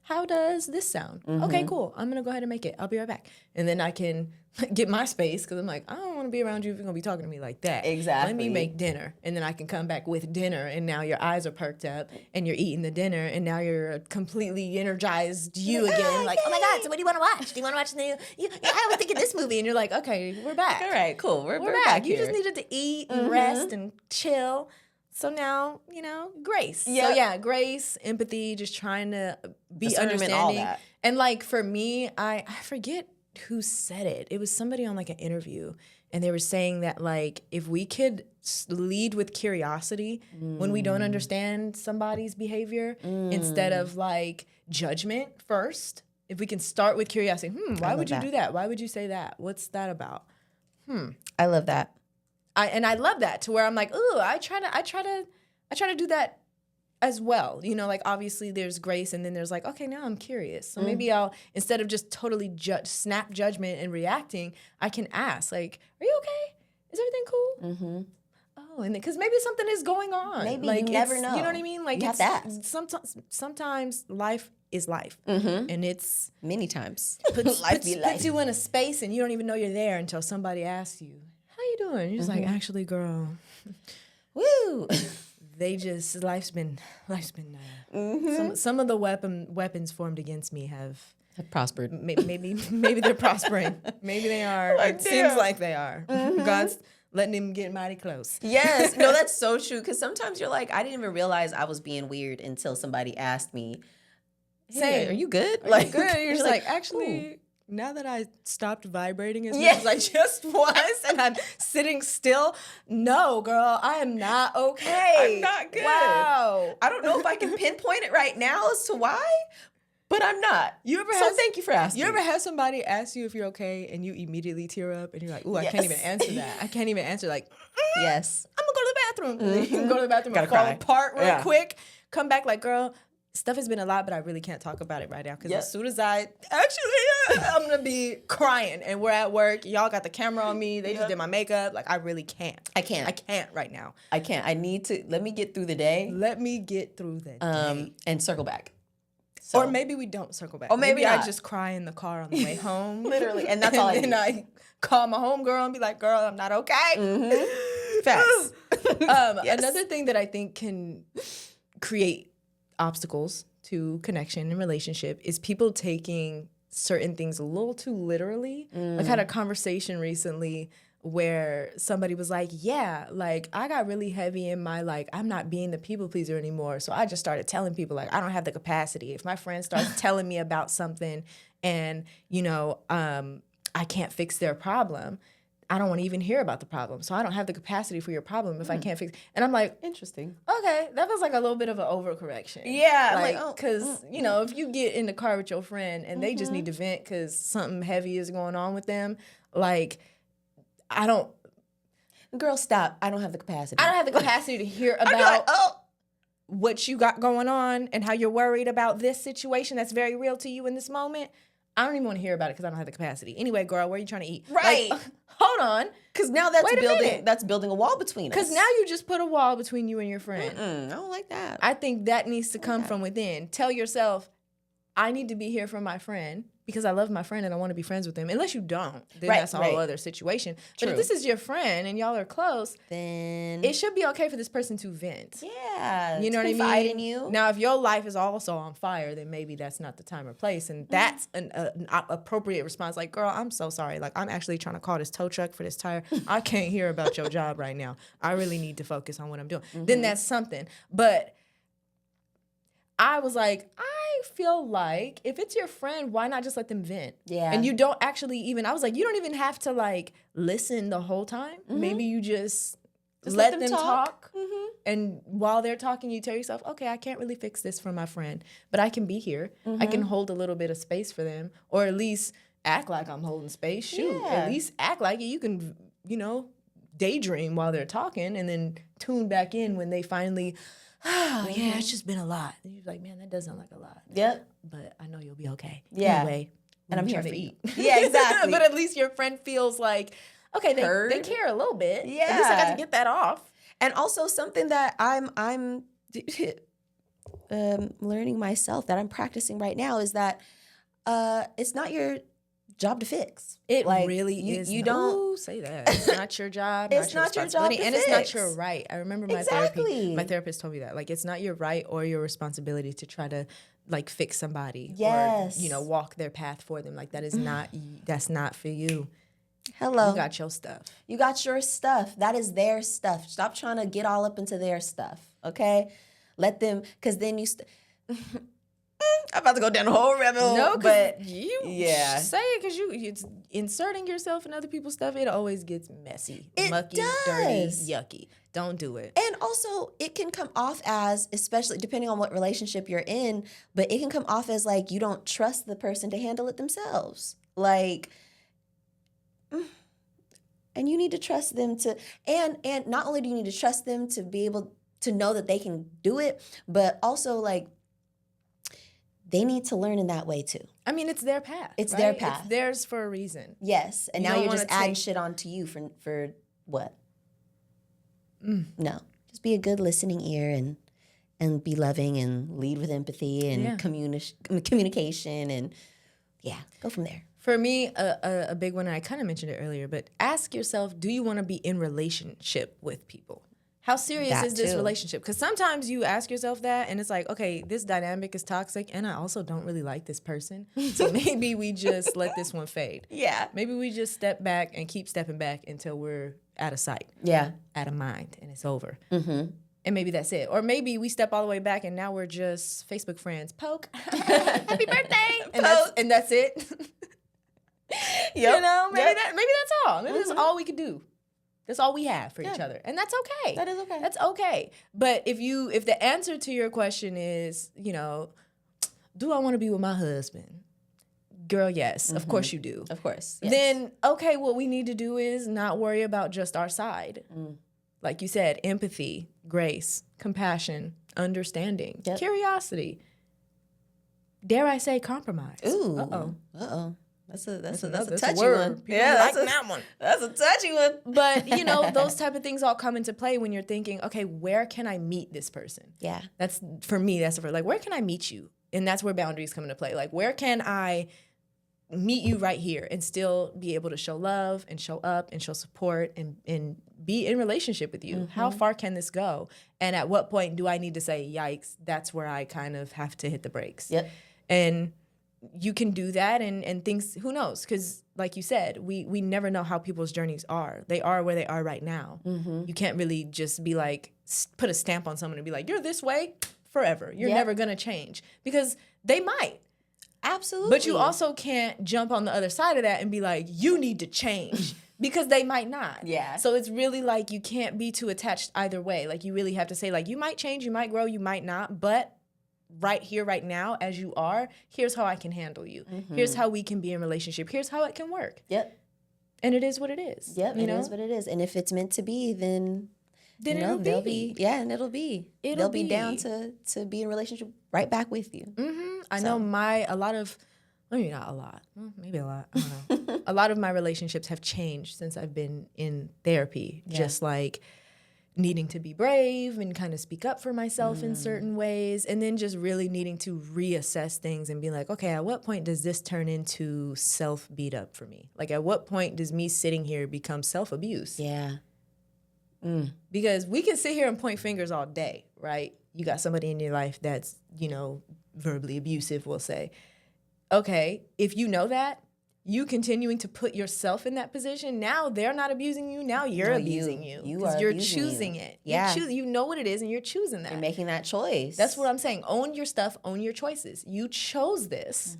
[SPEAKER 1] how does this sound? Okay, cool. I'm going to go ahead and make it. I'll be right back. And then I can get my space because I'm like, I don't want to be around you if you're going to be talking to me like that.
[SPEAKER 2] Exactly.
[SPEAKER 1] Let me make dinner. And then I can come back with dinner. And now your eyes are perked up and you're eating the dinner. And now you're a completely energized you again. Like, oh my God, so what do you want to watch? Do you want to watch the I was thinking this movie. And you're like, okay, we're back.
[SPEAKER 2] All right, cool. We're
[SPEAKER 1] back.
[SPEAKER 2] here.
[SPEAKER 1] You just needed to eat and rest and chill. So now, grace.
[SPEAKER 2] Yep.
[SPEAKER 1] So yeah, grace, empathy, just trying to be
[SPEAKER 2] Discernment,
[SPEAKER 1] understanding.
[SPEAKER 2] all that.
[SPEAKER 1] And like for me, I forget who said it. It was somebody on like an interview, and they were saying that like if we could lead with curiosity when we don't understand somebody's behavior instead of like judgment first. If we can start with curiosity, why would you do that? Why would you say that? What's that about?
[SPEAKER 2] I love that.
[SPEAKER 1] I love that to where I'm like, ooh, I try to do that as well. Like obviously there's grace and then there's like, okay, now I'm curious. So maybe I'll, instead of just totally snap judgment and reacting, I can ask like, are you okay? Is everything cool? Mm-hmm. Oh, and because maybe something is going on.
[SPEAKER 2] Maybe
[SPEAKER 1] like,
[SPEAKER 2] you never know.
[SPEAKER 1] You know what I mean? Like
[SPEAKER 2] you have to ask.
[SPEAKER 1] Sometimes life is life. And it's
[SPEAKER 2] many times.
[SPEAKER 1] puts you in a space and you don't even know you're there until somebody asks you, how you doing? You're just like, actually, girl,
[SPEAKER 2] woo.
[SPEAKER 1] Life's been some of the weapons formed against me have
[SPEAKER 2] prospered.
[SPEAKER 1] Maybe they're prospering. Maybe they are.
[SPEAKER 2] Like,
[SPEAKER 1] it seems like they are. God's letting them get mighty close.
[SPEAKER 2] Yes. No, that's so true. Because sometimes you're like, I didn't even realize I was being weird until somebody asked me, hey,
[SPEAKER 1] Same.
[SPEAKER 2] are you good?
[SPEAKER 1] Are you good? You're just like, actually,
[SPEAKER 2] ooh.
[SPEAKER 1] now that I stopped vibrating as much as I just was and I'm sitting still, no, girl, I am not okay.
[SPEAKER 2] I'm not good.
[SPEAKER 1] Wow.
[SPEAKER 2] I don't know if I can pinpoint it right now as to why, but I'm not. Thank you for asking.
[SPEAKER 1] You ever had somebody ask you if you're okay and you immediately tear up and you're like, ooh, I can't even answer that. I can't even answer like,
[SPEAKER 2] yes.
[SPEAKER 1] I'm going to go to the bathroom. You can go to the bathroom and
[SPEAKER 2] Gotta
[SPEAKER 1] fall
[SPEAKER 2] cry.
[SPEAKER 1] apart real quick, come back like, girl, stuff has been a lot, but I really can't talk about it right now because as soon as I'm going to be crying and we're at work. Y'all got the camera on me. They just did my makeup. Like, I really can't.
[SPEAKER 2] I can't
[SPEAKER 1] right now.
[SPEAKER 2] I can't. I need to, let me get through the day.
[SPEAKER 1] Let me get through the day.
[SPEAKER 2] And circle back. So.
[SPEAKER 1] Or maybe we don't circle back.
[SPEAKER 2] Or maybe
[SPEAKER 1] I
[SPEAKER 2] not.
[SPEAKER 1] just cry in the car on the way home.
[SPEAKER 2] Literally. And that's all I need.
[SPEAKER 1] And I call my homegirl and be like, girl, I'm not okay.
[SPEAKER 2] Facts. Yes.
[SPEAKER 1] Another thing that I think can create obstacles to connection and relationship is people taking certain things a little too literally. I had a conversation recently where somebody was like, yeah, like I got really heavy in my like I'm not being the people pleaser anymore. So I just started telling people like I don't have the capacity. If my friend starts telling me about something and, I can't fix their problem, I don't want to even hear about the problem. So I don't have the capacity for your problem if I can't fix. And I'm like,
[SPEAKER 3] Interesting.
[SPEAKER 1] okay, that was like a little bit of an overcorrection.
[SPEAKER 2] Yeah, I'm
[SPEAKER 1] like
[SPEAKER 2] like, oh,
[SPEAKER 1] because if you get in the car with your friend and they just need to vent because something heavy is going on with them, like I don't
[SPEAKER 2] girl, stop. I don't have the capacity.
[SPEAKER 1] have the capacity to hear
[SPEAKER 2] I'd be
[SPEAKER 1] about
[SPEAKER 2] like, oh,
[SPEAKER 1] what you got going on and how you're worried about this situation that's very real to you in this moment. I don't even want to hear about it because I don't have the capacity. Anyway, girl, where are you trying to eat?
[SPEAKER 2] Right.
[SPEAKER 1] Like, hold on.
[SPEAKER 2] because now that's
[SPEAKER 1] Wait a minute.
[SPEAKER 2] building a wall between us.
[SPEAKER 1] Because now you just put a wall between you and your friend.
[SPEAKER 2] I don't like that.
[SPEAKER 1] I think that needs to come from within. Tell yourself, I need to be here for my friend because I love my friend and I want to be friends with them. Unless you don't, then that's a whole other situation. But if this is your friend and y'all are close,
[SPEAKER 2] then
[SPEAKER 1] it should be okay for this person to vent.
[SPEAKER 2] yeah,
[SPEAKER 1] You know what I
[SPEAKER 2] confide
[SPEAKER 1] mean?
[SPEAKER 2] in you.
[SPEAKER 1] Now, if your life is also on fire, then maybe that's not the time or place. And that's an appropriate response. Like, girl, I'm so sorry. Like, I'm actually trying to call this tow truck for this tire. I can't hear about your job right now. I really need to focus on what I'm doing. Then that's something. But I was like, I feel like if it's your friend, why not just let them vent?
[SPEAKER 2] Yeah.
[SPEAKER 1] And you don't actually even, I was like, you don't even have to like listen the whole time. Maybe you just let them talk. And while they're talking, you tell yourself, okay, I can't really fix this for my friend, but I can be here. I can hold a little bit of space for them, or at least act like I'm holding space. Shoot,
[SPEAKER 2] Yeah.
[SPEAKER 1] at least act like it. You can, daydream while they're talking and then tune back in when they finally, yeah, it's just been a lot. And you're like, man, that does sound like a lot.
[SPEAKER 2] Yep.
[SPEAKER 1] But I know you'll be okay.
[SPEAKER 2] Yeah.
[SPEAKER 1] Anyway,
[SPEAKER 2] And I'm here
[SPEAKER 1] trying
[SPEAKER 2] for
[SPEAKER 1] to
[SPEAKER 2] you. Yeah, exactly.
[SPEAKER 1] But at least your friend feels like, okay, they
[SPEAKER 2] Heard.
[SPEAKER 1] care a little bit. At least I
[SPEAKER 2] Yeah.
[SPEAKER 1] got to get that off.
[SPEAKER 2] And also something that I'm learning myself, that I'm practicing right now, is that it's not your job to fix.
[SPEAKER 1] It
[SPEAKER 2] Like,
[SPEAKER 1] really
[SPEAKER 2] you,
[SPEAKER 1] is.
[SPEAKER 2] You don't.
[SPEAKER 1] Ooh, say that. It's not your job.
[SPEAKER 2] It's not your job
[SPEAKER 1] responsibility,
[SPEAKER 2] to
[SPEAKER 1] and it's not
[SPEAKER 2] fix.
[SPEAKER 1] your right. I remember my
[SPEAKER 2] Exactly.
[SPEAKER 1] my therapist told me that. Like, it's not your right or your responsibility to try to like fix somebody
[SPEAKER 2] Yes.
[SPEAKER 1] or walk their path for them. Like that is not. That's not for you.
[SPEAKER 2] Hello.
[SPEAKER 1] You got your stuff.
[SPEAKER 2] You got your stuff. That is their stuff. Stop trying to get all up into their stuff, okay? Let them, because then you... I'm about to go down the whole rabbit hole.
[SPEAKER 1] No,
[SPEAKER 2] but
[SPEAKER 1] you say it because it's inserting yourself in other people's stuff. It always gets messy,
[SPEAKER 2] It
[SPEAKER 1] mucky,
[SPEAKER 2] does.
[SPEAKER 1] dirty, yucky. Don't do it.
[SPEAKER 2] And also, it can come off as, especially depending on what relationship you're in, but it can come off as like you don't trust the person to handle it themselves. Like... And you need to trust them to, and not only do you need to trust them to be able to know that they can do it, but also like they need to learn in that way too.
[SPEAKER 1] I mean, it's their path.
[SPEAKER 2] It's
[SPEAKER 1] right?
[SPEAKER 2] their path.
[SPEAKER 1] It's theirs for a reason.
[SPEAKER 2] Yes, and
[SPEAKER 1] You
[SPEAKER 2] now
[SPEAKER 1] don't
[SPEAKER 2] you're just
[SPEAKER 1] wanna
[SPEAKER 2] adding
[SPEAKER 1] take-
[SPEAKER 2] shit onto you for what? No, just be a good listening ear and be loving and lead with empathy and
[SPEAKER 1] Yeah.
[SPEAKER 2] communication and go from there.
[SPEAKER 1] For me, a big one, and I kind of mentioned it earlier, but ask yourself, do you want to be in relationship with people? How serious
[SPEAKER 2] That
[SPEAKER 1] is this
[SPEAKER 2] too.
[SPEAKER 1] relationship? Because sometimes you ask yourself that, and it's like, okay, this dynamic is toxic, and I also don't really like this person. So maybe we just let this one fade.
[SPEAKER 2] Yeah.
[SPEAKER 1] Maybe we just step back and keep stepping back until we're out of sight,
[SPEAKER 2] Yeah.
[SPEAKER 1] out of mind, and it's over. Mm-hmm. And maybe that's it. Or maybe we step all the way back, and now we're just Facebook friends. Poke. Happy birthday. And that's it.
[SPEAKER 2] Yep.
[SPEAKER 1] You know, maybe
[SPEAKER 2] Yep.
[SPEAKER 1] that's all. Maybe that's all we could do. That's all we have for each other. And that's okay.
[SPEAKER 2] That is okay.
[SPEAKER 1] That's okay. But if the answer to your question is, do I want to be with my husband? Girl, yes. Of course you do.
[SPEAKER 2] Of course. Yes.
[SPEAKER 1] Then, okay, what we need to do is not worry about just our side. Like you said, empathy, grace, compassion, understanding,
[SPEAKER 2] Yep.
[SPEAKER 1] curiosity. Dare I say compromise?
[SPEAKER 2] Ooh.
[SPEAKER 1] Uh-oh.
[SPEAKER 2] That's a
[SPEAKER 1] That's
[SPEAKER 2] touchy
[SPEAKER 1] a word.
[SPEAKER 2] one.
[SPEAKER 1] People
[SPEAKER 2] Yeah,
[SPEAKER 1] like that one.
[SPEAKER 2] That's a touchy one.
[SPEAKER 1] But, those type of things all come into play when you're thinking, okay, where can I meet this person?
[SPEAKER 2] Yeah.
[SPEAKER 1] That's, for me, that's the first, like, where can I meet you? And that's where boundaries come into play. Like, where can I meet you right here and still be able to show love and show up and show support and be in relationship with you? How far can this go? And at what point do I need to say, yikes, that's where I kind of have to hit the brakes?
[SPEAKER 2] Yep.
[SPEAKER 1] And you can do that and things, who knows? Because like you said, we never know how people's journeys are. They are where they are right now. You can't really just be like, put a stamp on someone and be like, you're this way forever. You're never going to change, because they might.
[SPEAKER 2] Absolutely.
[SPEAKER 1] But you also can't jump on the other side of that and be like, you need to change, because they might not.
[SPEAKER 2] Yeah.
[SPEAKER 1] So it's really like you can't be too attached either way. Like you really have to say like, you might change, you might grow, you might not, but right here, right now, as you are, here's how I can handle you. Here's how we can be in relationship. Here's how it can work.
[SPEAKER 2] Yep.
[SPEAKER 1] And it is what it is.
[SPEAKER 2] Yep, it is what it is. And if it's meant to be, then
[SPEAKER 1] it'll
[SPEAKER 2] they'll
[SPEAKER 1] be.
[SPEAKER 2] Yeah, and it'll be. They'll be down to be in a relationship right back with you.
[SPEAKER 1] I know maybe not a lot. Well, maybe a lot. I don't know. A lot of my relationships have changed since I've been in therapy. Yeah. Just like needing to be brave and kind of speak up for myself in certain ways, and then just really needing to reassess things and be like, okay, at what point does this turn into self beat up for me? Like, at what point does me sitting here become self-abuse?
[SPEAKER 2] Yeah.
[SPEAKER 1] Because we can sit here and point fingers all day, right? You got somebody in your life that's, verbally abusive, we'll say. Okay, if you know that, you continuing to put yourself in that position, now they're not abusing you, now you're abusing you. Because you're choosing it.
[SPEAKER 2] Yeah.
[SPEAKER 1] You know what it is and you're choosing that.
[SPEAKER 2] You're making that choice.
[SPEAKER 1] That's what I'm saying. Own your stuff, own your choices. You chose this.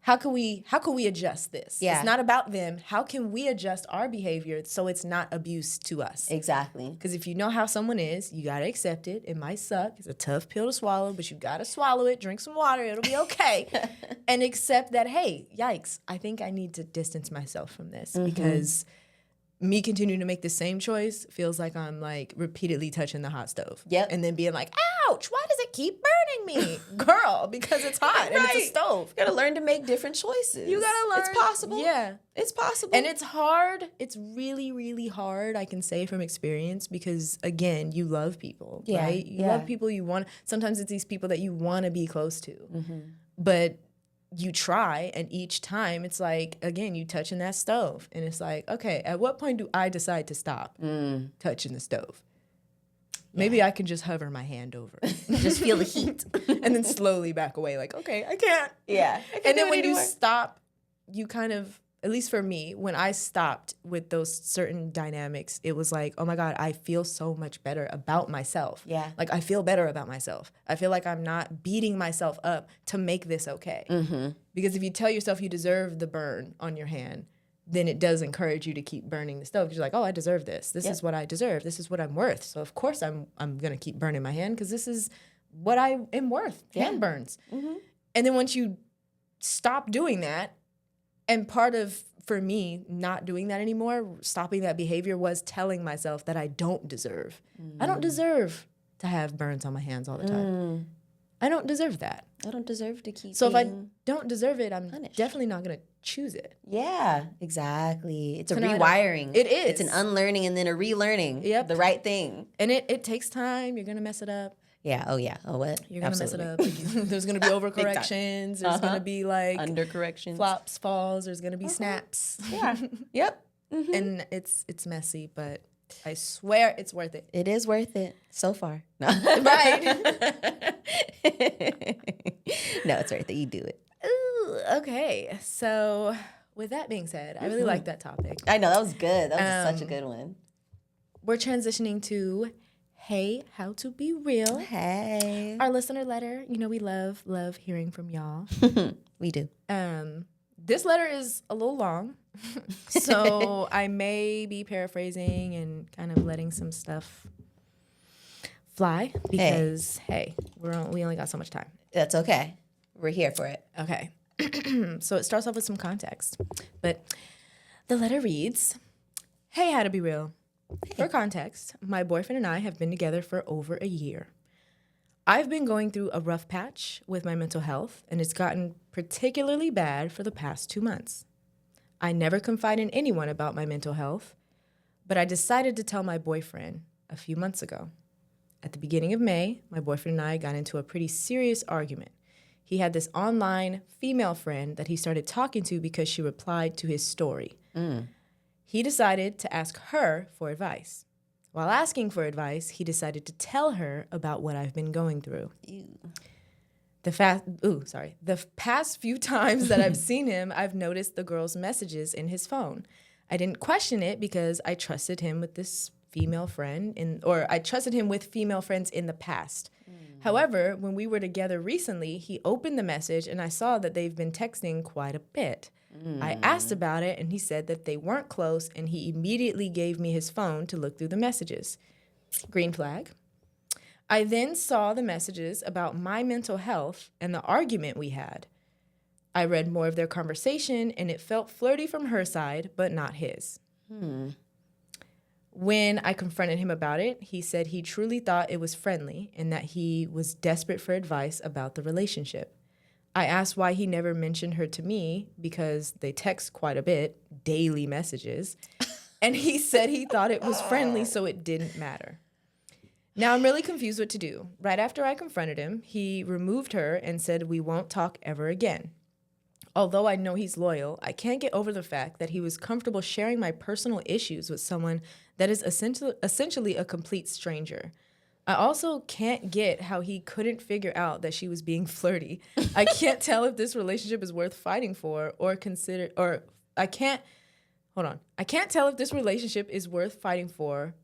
[SPEAKER 1] How can we adjust this?
[SPEAKER 2] Yeah.
[SPEAKER 1] It's not about them. How can we adjust our behavior so it's not abuse to us?
[SPEAKER 2] Exactly.
[SPEAKER 1] Because if you know how someone is, you got to accept it. It might suck. It's a tough pill to swallow, but you got to swallow it. Drink some water. It'll be okay. And accept that, hey, yikes, I think I need to distance myself from this because me continuing to make the same choice feels like I'm like repeatedly touching the hot stove.
[SPEAKER 2] Yep.
[SPEAKER 1] And then being like, ouch, why does it keep burning me? Girl, because it's hot and it's a stove.
[SPEAKER 2] You gotta learn to make different choices.
[SPEAKER 1] You gotta learn.
[SPEAKER 2] It's possible.
[SPEAKER 1] Yeah.
[SPEAKER 2] It's possible.
[SPEAKER 1] And it's hard. It's really, really hard, I can say from experience, because again, you love people, right? You love people you want. Sometimes it's these people that you want to be close to. But you try, and each time it's like, again, you touching that stove. And it's like, okay, at what point do I decide to stop touching the stove? Maybe I can just hover my hand over.
[SPEAKER 2] just feel the heat.
[SPEAKER 1] And then slowly back away, like, okay, I can't.
[SPEAKER 2] Yeah.
[SPEAKER 1] And then when you stop, you kind of, at least for me, when I stopped with those certain dynamics, it was like, oh my God, I feel so much better about myself.
[SPEAKER 2] Yeah.
[SPEAKER 1] Like, I feel better about myself. I feel like I'm not beating myself up to make this okay. Because if you tell yourself you deserve the burn on your hand, then it does encourage you to keep burning the stove. You're like, oh, I deserve this. This is what I deserve. This is what I'm worth. So of course I'm going to keep burning my hand because this is what I am worth. Hand burns. And then once you stop doing that, and part of, for me, not doing that anymore, stopping that behavior was telling myself that I don't deserve. I don't deserve to have burns on my hands all the time. I don't deserve that.
[SPEAKER 2] I don't deserve to keep
[SPEAKER 1] So if I don't deserve it, I'm
[SPEAKER 2] punished.
[SPEAKER 1] definitely not going to choose it.
[SPEAKER 2] Yeah, exactly. It's a
[SPEAKER 1] So now
[SPEAKER 2] rewiring.
[SPEAKER 1] It is.
[SPEAKER 2] It's an unlearning and then a relearning.
[SPEAKER 1] Yep.
[SPEAKER 2] The right thing.
[SPEAKER 1] And it takes time. You're going to mess it up.
[SPEAKER 2] Yeah. Oh, yeah. Oh, what?
[SPEAKER 1] You're going to mess it up. There's going to be overcorrections. There's going to be like
[SPEAKER 2] undercorrections.
[SPEAKER 1] Flops, falls. There's going to be snaps.
[SPEAKER 2] Yeah. Yep.
[SPEAKER 1] And it's messy, but I swear it's worth it.
[SPEAKER 2] It is worth it so far. No.
[SPEAKER 1] Right.
[SPEAKER 2] No, it's worth it. You do it.
[SPEAKER 1] Ooh, okay. So with that being said, I really like that topic.
[SPEAKER 2] I know. That was good. That was such a good one.
[SPEAKER 1] We're transitioning to Hey, How to Be Real.
[SPEAKER 2] Hey.
[SPEAKER 1] Our listener letter. You know, we love hearing from y'all.
[SPEAKER 2] We do.
[SPEAKER 1] This letter is a little long, so I may be paraphrasing and kind of letting some stuff fly because, hey we only got so much time.
[SPEAKER 2] That's okay. We're here for it.
[SPEAKER 1] Okay. So it starts off with some context. But the letter reads, Hey, How to Be Real. For context, my boyfriend and I have been together for over a year. I've been going through a rough patch with my mental health, and it's gotten particularly bad for the past 2 months. I never confide in anyone about my mental health, but I decided to tell my boyfriend a few months ago. At the beginning of May, my boyfriend and I got into a pretty serious argument. He had this online female friend that he started talking to because she replied to his story. He decided to ask her for advice. While asking for advice, he decided to tell her about what I've been going through.
[SPEAKER 2] Ew.
[SPEAKER 1] The past few times that I've seen him, I've noticed the girl's messages in his phone. I didn't question it because I trusted him with this female friend, or I trusted him with female friends in the past. However, when we were together recently, he opened the message and I saw that they've been texting quite a bit. I asked about it and he said that they weren't close, and he immediately gave me his phone to look through the messages. Green flag. I then saw the messages about my mental health and the argument we had. I read more of their conversation and it felt flirty from her side, but not his. When I confronted him about it, he said he truly thought it was friendly and that he was desperate for advice about the relationship. I asked why he never mentioned her to me because they text quite a bit, daily messages, and he said he thought it was friendly, so it didn't matter. Now I'm really confused what to do. Right after I confronted him, he removed her and said we won't talk ever again. Although I know he's loyal, I can't get over the fact that he was comfortable sharing my personal issues with someone that is essentially a complete stranger. I also can't get how he couldn't figure out that she was being flirty. I can't tell if this relationship is worth fighting for I can't tell if this relationship is worth fighting for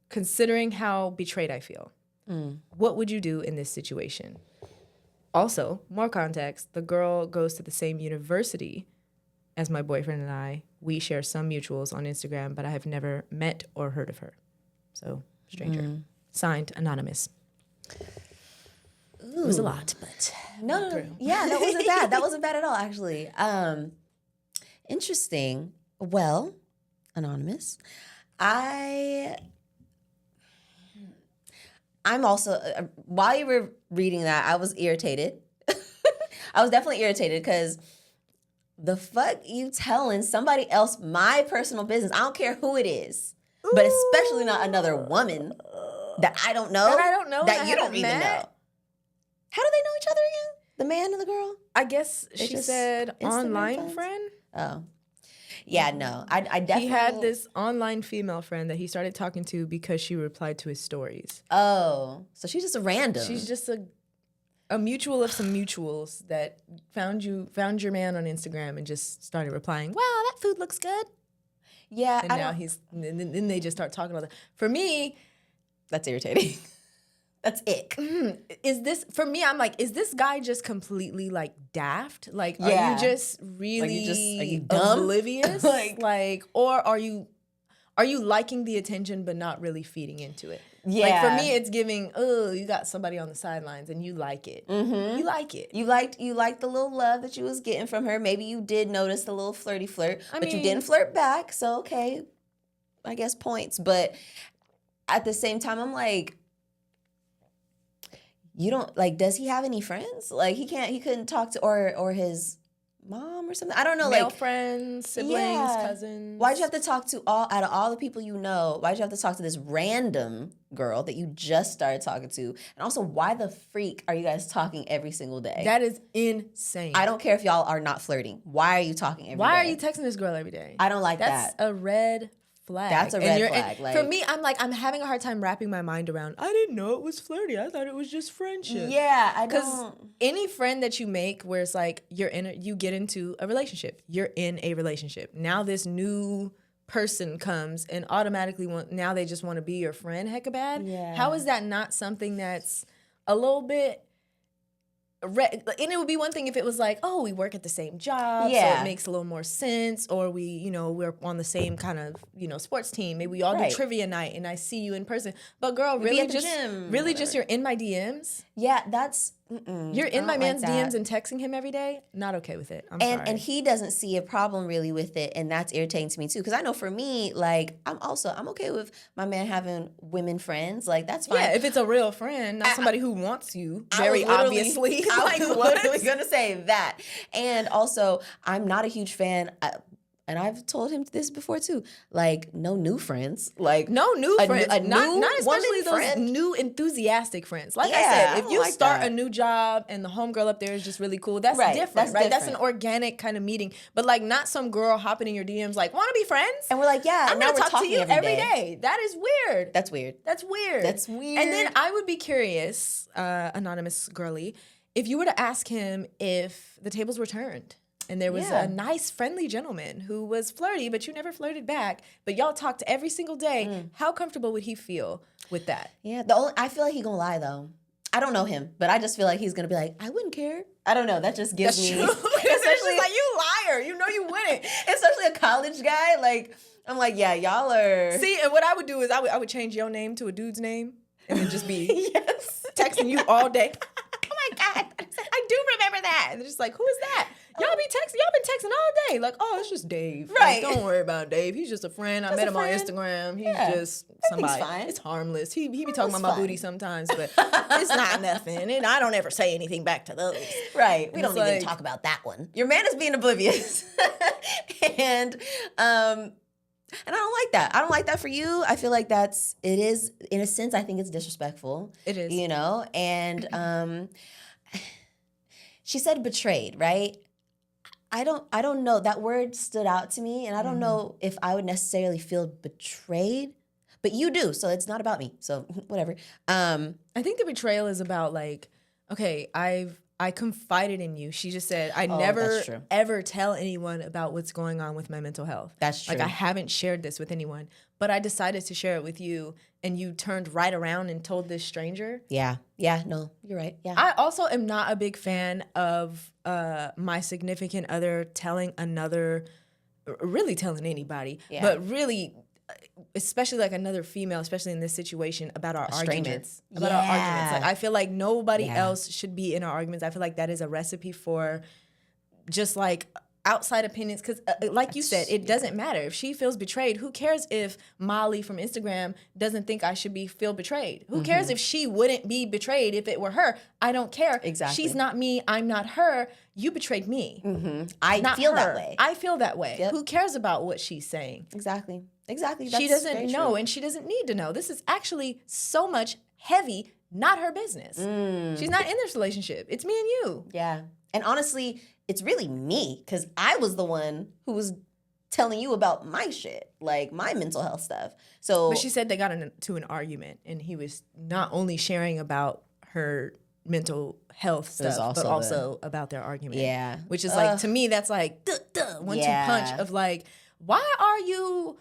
[SPEAKER 1] considering how betrayed I feel. What would you do in this situation? Also, more context, the girl goes to the same university as my boyfriend and I. We share some mutuals on Instagram, but I have never met or heard of her. So, stranger. Signed, Anonymous. Ooh. It was a lot, but
[SPEAKER 2] no. Yeah, that wasn't bad. That wasn't bad at all, actually. Interesting. Well, Anonymous, I'm also, while you were reading that, I was irritated. I was definitely irritated because the fuck you telling somebody else my personal business? I don't care who it is, but especially not another woman that I don't know. That you don't even know. How do they know each other again? The man and the girl?
[SPEAKER 1] I guess she said online friend.
[SPEAKER 2] Oh. Yeah, no. I definitely...
[SPEAKER 1] He had this online female friend that he started talking to because she replied to his stories.
[SPEAKER 2] Oh. So she's just a random.
[SPEAKER 1] She's just a mutual of some mutuals that found your man on Instagram and just started replying, wow, that food looks good.
[SPEAKER 2] Yeah.
[SPEAKER 1] And then they just start talking about that. For me...
[SPEAKER 2] That's irritating. That's ick.
[SPEAKER 1] Is this, for me, I'm like, is this guy just completely like daft? Like,
[SPEAKER 2] Yeah.
[SPEAKER 1] are you just really
[SPEAKER 2] are you dumb?
[SPEAKER 1] oblivious? Or are you liking the attention but not really feeding into it?
[SPEAKER 2] Yeah.
[SPEAKER 1] Like for me, it's giving, oh, you got somebody on the sidelines and you like it. You like it.
[SPEAKER 2] You liked the little love that you was getting from her. Maybe you did notice the little flirty flirt, but you didn't flirt back. So, okay, I guess points. But at the same time, I'm like, you don't, like, does he have any friends? Like, he couldn't talk to, or his mom or something? I don't know.
[SPEAKER 1] Male friends, siblings, cousins.
[SPEAKER 2] Why'd you have to talk to out of all the people you know, why'd you have to talk to this random girl that you just started talking to? And also, why the freak are you guys talking every single day?
[SPEAKER 1] That is insane.
[SPEAKER 2] I don't care if y'all are not flirting. Why are you talking every day?
[SPEAKER 1] Why are you texting this girl every day?
[SPEAKER 2] I don't like that.
[SPEAKER 1] That's a red flag.
[SPEAKER 2] That's a red flag.
[SPEAKER 1] For me, I'm having a hard time wrapping my mind around, I didn't know it was flirty. I thought it was just friendship.
[SPEAKER 2] Yeah, I don't.
[SPEAKER 1] Because any friend that you make where it's like you get into a relationship. You're in a relationship. Now this new person comes and automatically now they just want to be your friend hecka bad.
[SPEAKER 2] Yeah.
[SPEAKER 1] How is that not something that's a little bit... And it would be one thing if it was like, oh, we work at the same job, so it makes a little more sense, or we're on the same kind of, sports team. Maybe we all do trivia night and I see you in person. But girl, really just you're in my DMs?
[SPEAKER 2] Yeah, that's...
[SPEAKER 1] You're in my man's DMs and texting him every day? Not okay with it. I'm sorry.
[SPEAKER 2] And he doesn't see a problem really with it, and that's irritating to me too. Because I know for me, like, I'm okay with my man having women friends. Like, that's fine.
[SPEAKER 1] Yeah, if it's a real friend, not somebody who wants you, very obviously.
[SPEAKER 2] I was literally going to say that. And also, I'm not a huge fan... and I've told him this before too, like no new friends. Like
[SPEAKER 1] No new friends.
[SPEAKER 2] a new
[SPEAKER 1] not especially
[SPEAKER 2] woman
[SPEAKER 1] those
[SPEAKER 2] friend.
[SPEAKER 1] new enthusiastic friends. Like I
[SPEAKER 2] Yeah,
[SPEAKER 1] said,
[SPEAKER 2] I
[SPEAKER 1] if
[SPEAKER 2] don't
[SPEAKER 1] you
[SPEAKER 2] like
[SPEAKER 1] start
[SPEAKER 2] that.
[SPEAKER 1] a new job and the homegirl up there is just really cool, that's
[SPEAKER 2] Right,
[SPEAKER 1] different,
[SPEAKER 2] that's
[SPEAKER 1] right? That's an
[SPEAKER 2] different.
[SPEAKER 1] organic kind of meeting. But like not some girl hopping in your DMs like, want to be friends?
[SPEAKER 2] And we're like, yeah,
[SPEAKER 1] I'm
[SPEAKER 2] now
[SPEAKER 1] gonna
[SPEAKER 2] we're
[SPEAKER 1] talk to
[SPEAKER 2] talking
[SPEAKER 1] you every
[SPEAKER 2] day.
[SPEAKER 1] day. That is weird.
[SPEAKER 2] That's weird.
[SPEAKER 1] That's weird.
[SPEAKER 2] That's weird.
[SPEAKER 1] And then I would be curious, anonymous girly, if you were to ask him if the tables were turned and there was
[SPEAKER 2] Yeah.
[SPEAKER 1] a nice, friendly gentleman who was flirty, but you never flirted back, but y'all talked every single day, how comfortable would he feel with that?
[SPEAKER 2] Yeah, I feel like he gonna lie though. I don't know him, but I just feel like he's gonna be like, I wouldn't care. I don't know. That just gives me,
[SPEAKER 1] It's just like, you liar. You know you wouldn't.
[SPEAKER 2] especially a college guy. Like, I'm like, yeah, y'all are.
[SPEAKER 1] See, and what I would do is I would change your name to a dude's name and then just be
[SPEAKER 2] Yes.
[SPEAKER 1] texting you all day. Oh my God, I do remember that. And they're just like, who is that? Y'all been texting all day. Like, oh, it's just Dave.
[SPEAKER 2] Right.
[SPEAKER 1] Like, don't worry about Dave. He's just a friend. I
[SPEAKER 2] Just
[SPEAKER 1] met
[SPEAKER 2] a
[SPEAKER 1] him on
[SPEAKER 2] friend.
[SPEAKER 1] Instagram. He's
[SPEAKER 2] Yeah.
[SPEAKER 1] just
[SPEAKER 2] Everything's
[SPEAKER 1] somebody.
[SPEAKER 2] fine.
[SPEAKER 1] It's harmless. He be talking about
[SPEAKER 2] It's
[SPEAKER 1] my
[SPEAKER 2] fine.
[SPEAKER 1] booty sometimes, but it's not nothing. And I don't ever say anything back to those.
[SPEAKER 2] Right. We
[SPEAKER 1] It's
[SPEAKER 2] don't even
[SPEAKER 1] like-
[SPEAKER 2] talk about that one. Your man is being oblivious. and I don't like that. I don't like that for you. I feel like it is, in a sense, I think it's disrespectful.
[SPEAKER 1] It is.
[SPEAKER 2] You know? And she said betrayed, right? I don't know. That word stood out to me, and I don't know if I would necessarily feel betrayed. But you do, so it's not about me. So whatever.
[SPEAKER 1] I think the betrayal is about like, okay, I confided in you. She just said, I never
[SPEAKER 2] that's true.
[SPEAKER 1] ever tell anyone about what's going on with my mental health.
[SPEAKER 2] That's true.
[SPEAKER 1] Like I haven't shared this with anyone, but I decided to share it with you, and you turned right around and told this stranger.
[SPEAKER 2] Yeah. No, you're right. Yeah.
[SPEAKER 1] I also am not a big fan of my significant other telling really telling anybody,
[SPEAKER 2] Yeah.
[SPEAKER 1] but really, especially like another female, especially in this situation, about our
[SPEAKER 2] stranger.
[SPEAKER 1] arguments. About our arguments. Like I feel like nobody
[SPEAKER 2] Yeah.
[SPEAKER 1] else should be in our arguments. I feel like that is a recipe for just like outside opinions, because like you said, it doesn't matter if she feels betrayed. Who cares if Molly from Instagram doesn't think I should feel betrayed? Who cares if she wouldn't be betrayed if it were her? I don't care.
[SPEAKER 2] Exactly.
[SPEAKER 1] She's not me, I'm not her. You betrayed me.
[SPEAKER 2] I
[SPEAKER 1] Not
[SPEAKER 2] feel
[SPEAKER 1] her.
[SPEAKER 2] that way.
[SPEAKER 1] I feel that way.
[SPEAKER 2] Yep.
[SPEAKER 1] Who cares about what she's saying?
[SPEAKER 2] Exactly.
[SPEAKER 1] She
[SPEAKER 2] That's
[SPEAKER 1] doesn't
[SPEAKER 2] very
[SPEAKER 1] know,
[SPEAKER 2] true.
[SPEAKER 1] and she doesn't need to know. This is actually so much heavy, not her business. She's not in this relationship. It's me and you.
[SPEAKER 2] Yeah. And honestly, it's really me, because I was the one who was telling you about my shit, like my mental health stuff. So
[SPEAKER 1] But she said they got into an argument, and he was not only sharing about her mental health stuff,
[SPEAKER 2] also
[SPEAKER 1] but also about their argument.
[SPEAKER 2] Yeah.
[SPEAKER 1] Which is like, to me, that's like, one-two punch of like, why are you